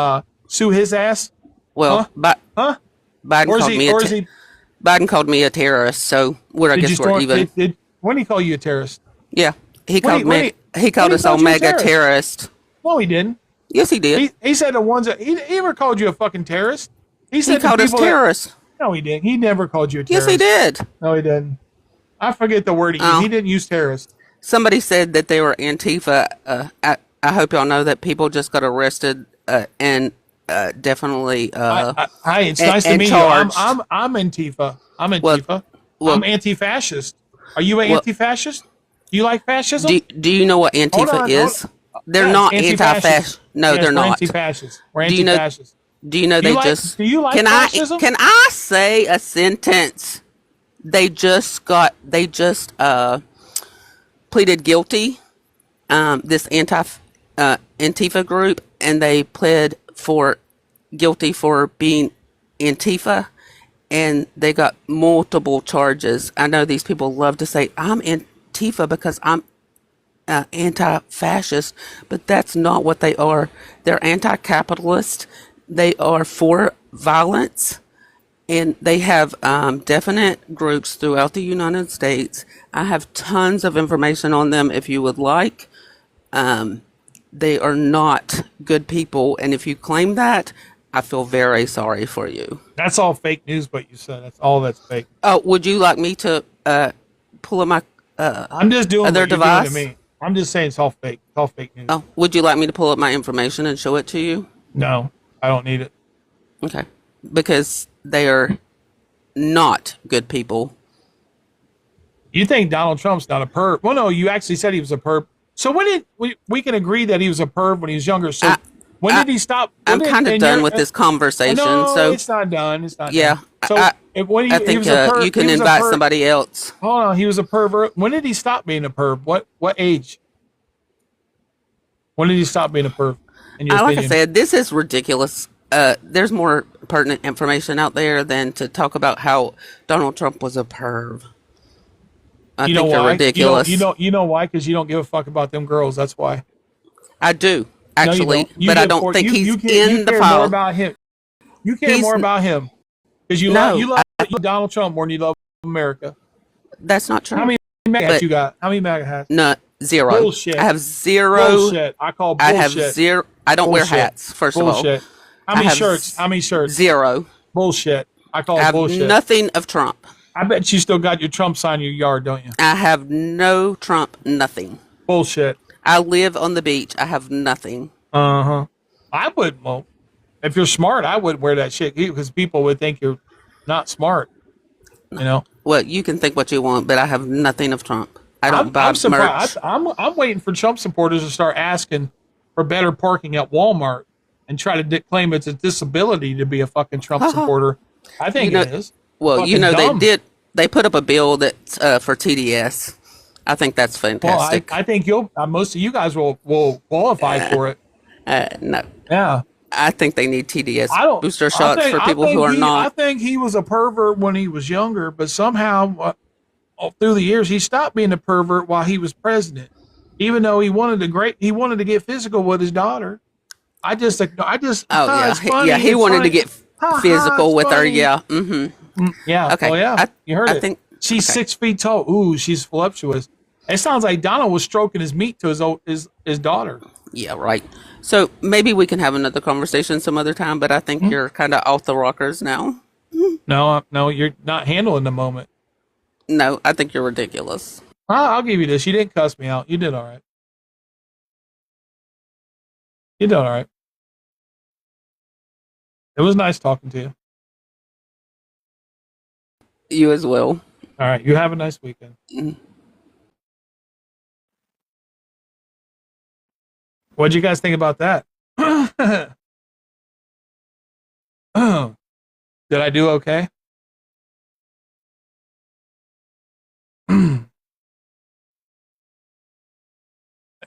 sue his ass? Well, huh? Biden called me a terrorist, so I guess we're even. When did he call you a terrorist? Yeah, he called us all mega terrorists. No, he didn't. Yes, he did. He said the ones that he never called you a fucking terrorist. He said called us terrorists. No, he didn't. He never called you a Yes, terrorist. he did. No, he didn't. I forget the word he used. He didn't use terrorist. Somebody said that they were Antifa. I hope y'all know that people just got arrested and definitely. Hi, it's nice to meet charged. you. I'm Antifa. I'm Antifa. I'm anti-fascist. Are you an anti-fascist? Do you like fascism? Do you know what Antifa is? They're not anti-fascist. No, Yes, they're we're not. Anti-fascist. We're Do you know- anti-fascist. Do you know Do you they like- just? do you like can fascism? Can I say a sentence? They just pleaded guilty. This Antifa group, and they pled guilty for being Antifa, and they got multiple charges. I know these people love to say I'm Antifa because I'm anti-fascist, but that's not what they are. They're anti-capitalist. They are for violence, and they have definite groups throughout the United States. I have tons of information on them if you would like. They are not good people, and if you claim that, I feel very sorry for you. That's all fake news, what you said. That's all that's fake. Oh, would you like me to pull up my I'm just doing other what you're device? doing to me. I'm just saying it's all fake. It's all fake news. Oh, would you like me to pull up my information and show it to you? No, I don't need it. Okay. Because they are not good people. You think Donald Trump's not a perv? Well, no, you actually said he was a perv. So when did we can agree that he was a perv when he was younger? So when did he stop? I'm kind of done with this conversation. No, so it's not done. It's not. yeah. Done. So when I think you can invite somebody else. Hold on, he was a pervert. When did he stop being a perv? What age? When did he stop being a perv? In your Like I opinion? said, this is ridiculous. There's more pertinent information out there than to talk about how Donald Trump was a perv. I You think know they're why? ridiculous. You know why? Because you don't give a fuck about them girls. That's why. I do, No, you actually, don't. You but I give don't for- think you, he's you care, in you the care more file. about him. You care He's more n- about him because you No, love Donald Trump more than you love America. That's not true. How many MAGA hats But you got? How many MAGA hats? no, zero. Bullshit. I have zero. Bullshit. I call bullshit. I have zero. I don't wear Bullshit. hats. First Bullshit. of all, How I many have shirts? How many shirts? Zero. Bullshit. I call I it have bullshit. nothing of Trump. I bet you still got your Trump sign in your yard, don't you? I have no Trump. Nothing. Bullshit. I live on the beach. I have nothing. Uh-huh. I would, well, if you're smart, I wouldn't wear that shit because people would think you're not smart. You know? Well, you can think what you want, but I have nothing of Trump. I don't buy I'm surprised. merch. I'm waiting for Trump supporters to start asking for better parking at Walmart and try to claim it's a disability to be a fucking Trump supporter. I think You know- it is. Well, Fucking dumb. They put up a bill that's for TDS. I think that's Well, fantastic. I think most of you guys will qualify for it. No. Yeah. I think they need TDS I don't booster I shots think- for I people think who are I not. think he was a pervert when he was younger, but somehow through the years he stopped being a pervert while he was president. Even though he wanted to get physical with his daughter. Oh yeah, it's funny, yeah. He it's wanted funny. to get Ha, ha, physical it's with her. funny. Yeah. Mm-hmm. Yeah. Okay. Oh yeah. You heard I it. think She's okay. 6 feet tall. Ooh, she's voluptuous. It sounds like Donald was stroking his meat to his daughter. Yeah, right. So maybe we can have another conversation some other time, but I think you're kind of off the rockers now. No, you're not handling the moment. No, I think you're ridiculous. I'll give you this. You didn't cuss me out. You did all right. You did all right. It was nice talking to you. You as well. All right. You have a nice weekend. What'd you guys think about that? Did I do okay?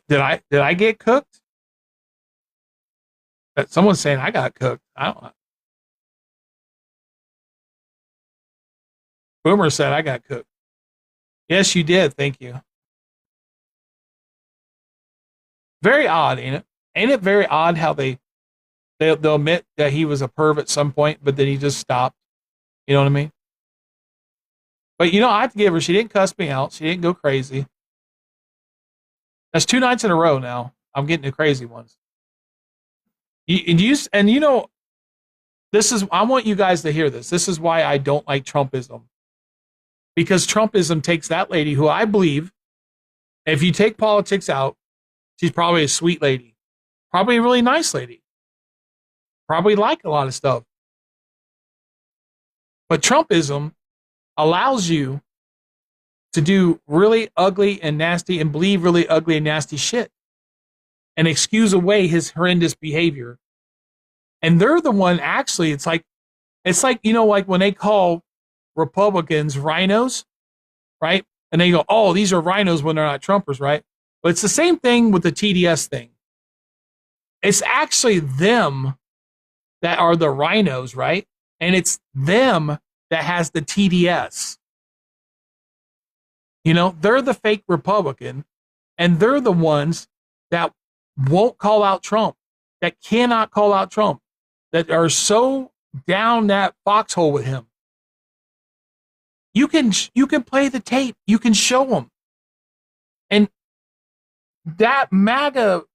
Did I get cooked? Someone's saying I got cooked. I don't know. Boomer said I got cooked. Yes, you did. Thank you. Very odd, ain't it? Ain't it very odd how they'll admit that he was a perv at some point, but then he just stopped. You know what I mean? But I have to give her. She didn't cuss me out. She didn't go crazy. That's 2 nights in a row now. I'm getting the crazy ones. This is. I want you guys to hear this. This is why I don't like Trumpism. Because Trumpism takes that lady who I believe, if you take politics out, she's probably a sweet lady. Probably a really nice lady. Probably like a lot of stuff. But Trumpism allows you to do really ugly and nasty and believe really ugly and nasty shit and excuse away his horrendous behavior. And they're the one actually, it's like, like when they call Republicans rhinos, right? And they go, oh, these are rhinos when they're not Trumpers, right? But it's the same thing with the TDS thing. It's actually them that are the rhinos, right? And it's them that has the TDS. They're the fake Republican, and they're the ones that won't call out Trump, that cannot call out Trump, that are so down that foxhole with him. You can play the tape. You can show them. And that MAGA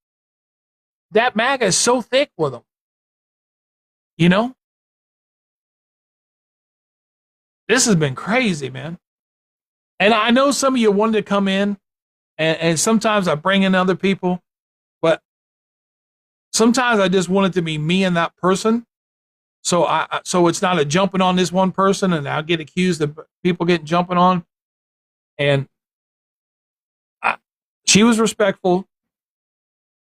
is so thick with them. This has been crazy, man. And I know some of you wanted to come in, and sometimes I bring in other people, but sometimes I just want it to be me and that person. So it's not a jumping on this one person, and I'll get accused of people getting jumping on. And she was respectful.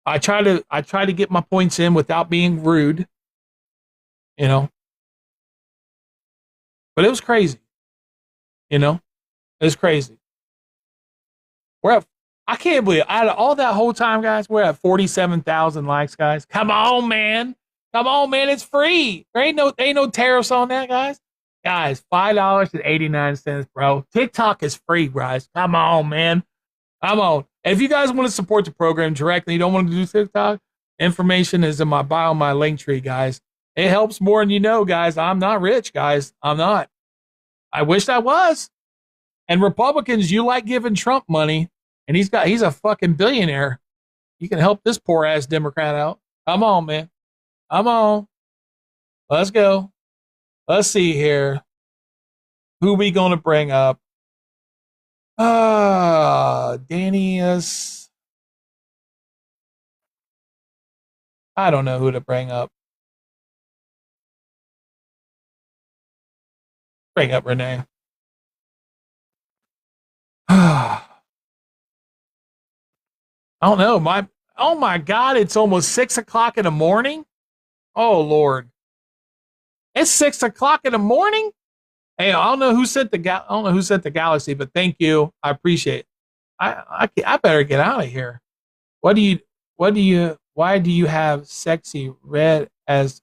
I try to get my points in without being rude, But it was crazy, It was crazy. I can't believe it. Out of all that whole time, guys, we're at 47,000 likes, guys. Come on, man. It's free. There ain't no tariffs on that, guys. Guys, $5.89, bro. TikTok is free, guys. Come on, man. Come on. If you guys want to support the program directly, you don't want to do TikTok, information is in my bio, my link tree, guys. It helps more than you know, guys. I'm not rich, guys. I'm not. I wish I was. And Republicans, you like giving Trump money, and he's a fucking billionaire. You can help this poor ass Democrat out. Come on, man. Come on. Let's go. Let's see here. Who we gonna bring up? Danny is. I don't know who to bring up. Bring up Renee. I don't know. Oh my God! It's almost 6 o'clock in the morning. Oh Lord! It's 6 o'clock in the morning. Hey, I don't know who sent the galaxy, but thank you. I appreciate it. I better get out of here. Why do you have sexy red as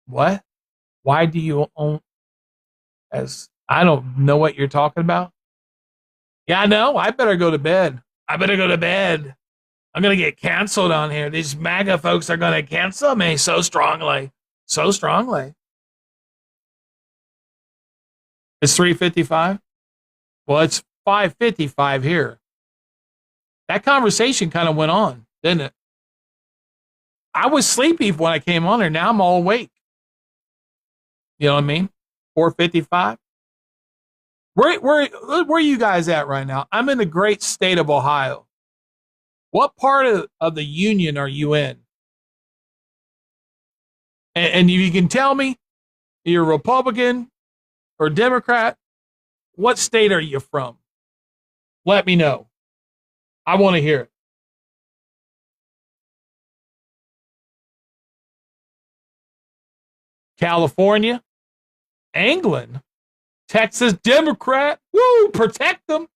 what? Why do you own as I don't know what you're talking about? Yeah, I know. I better go to bed. I'm gonna get canceled on here. These MAGA folks are gonna cancel me so strongly. So strongly. It's 3:55. Well, it's 5:55 here. That conversation kind of went on, didn't it? I was sleepy when I came on here. Now I'm all awake. You know what I mean? 4:55. Where are you guys at right now? I'm in the great state of Ohio. What part of the union are you in? And if you can tell me, you're Republican or Democrat, what state are you from? Let me know. I want to hear it. California, England, Texas Democrat. Woo, protect them.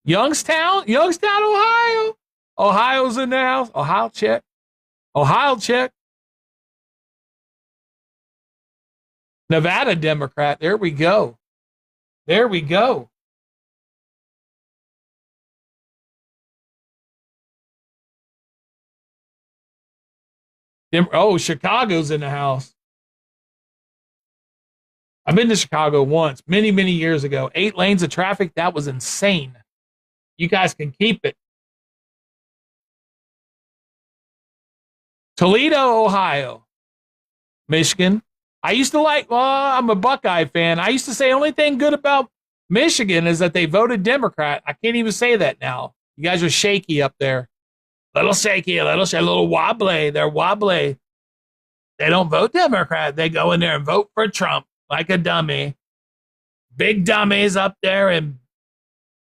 Youngstown, Ohio. Ohio's in the house. Ohio check. Nevada Democrat. There we go. Chicago's in the house. I've been to Chicago once, many, many years ago. 8 lanes of traffic. That was insane. You guys can keep it. Toledo, Ohio. Michigan. I'm a Buckeye fan. I used to say only thing good about Michigan is that they voted Democrat. I can't even say that now. You guys are shaky up there. Little shaky, a little wobbly. They're wobbly. They don't vote Democrat. They go in there and vote for Trump like a dummy. Big dummies up there in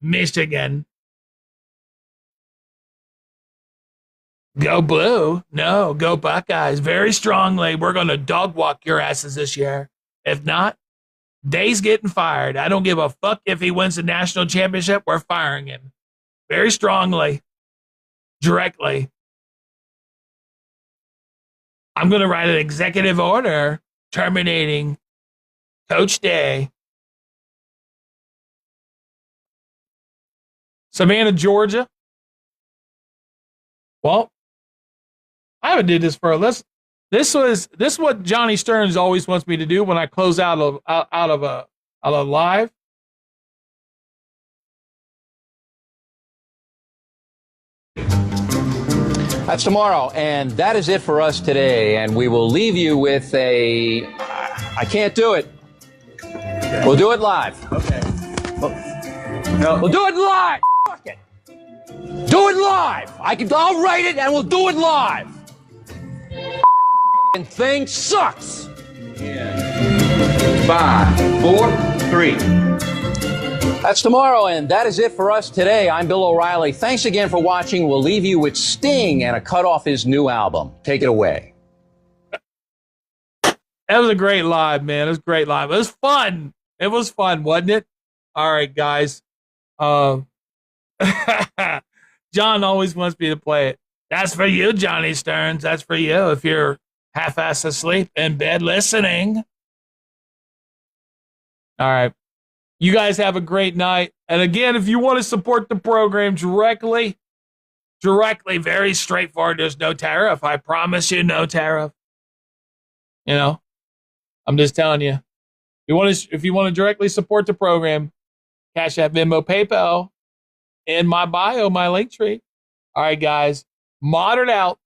Michigan. Go blue. No, go Buckeyes. Very strongly. We're going to dog walk your asses this year. If not, Day's getting fired. I don't give a fuck if he wins the national championship. We're firing him. Very strongly. Directly. I'm going to write an executive order terminating Coach Day. Savannah, Georgia. Well, I haven't did this for a list. This is what Johnny Stearns always wants me to do when I close out of a live. That's tomorrow, and that is it for us today. And we will leave you with I can't do it. Okay. We'll do it live. Okay. We'll do it live. Fuck it. Do it live. I'll write it, and we'll do it live. And thing sucks. Yeah. 5, 4, 3. That's tomorrow, and that is it for us today. I'm Bill O'Reilly. Thanks again for watching. We'll leave you with Sting and a cut off his new album. Take it away. That was a great live, man. It was great live. It was fun. It was fun, wasn't it? All right, guys. John always wants me to play it. That's for you, Johnny Stearns. That's for you if you're half-assed asleep in bed listening. All right. You guys have a great night. And again, if you want to support the program directly, very straightforward. There's no tariff. I promise you, no tariff. You know, I'm just telling you. If you want to directly support the program, Cash App, Venmo, PayPal, in my bio, my link tree. All right, guys. Modern out.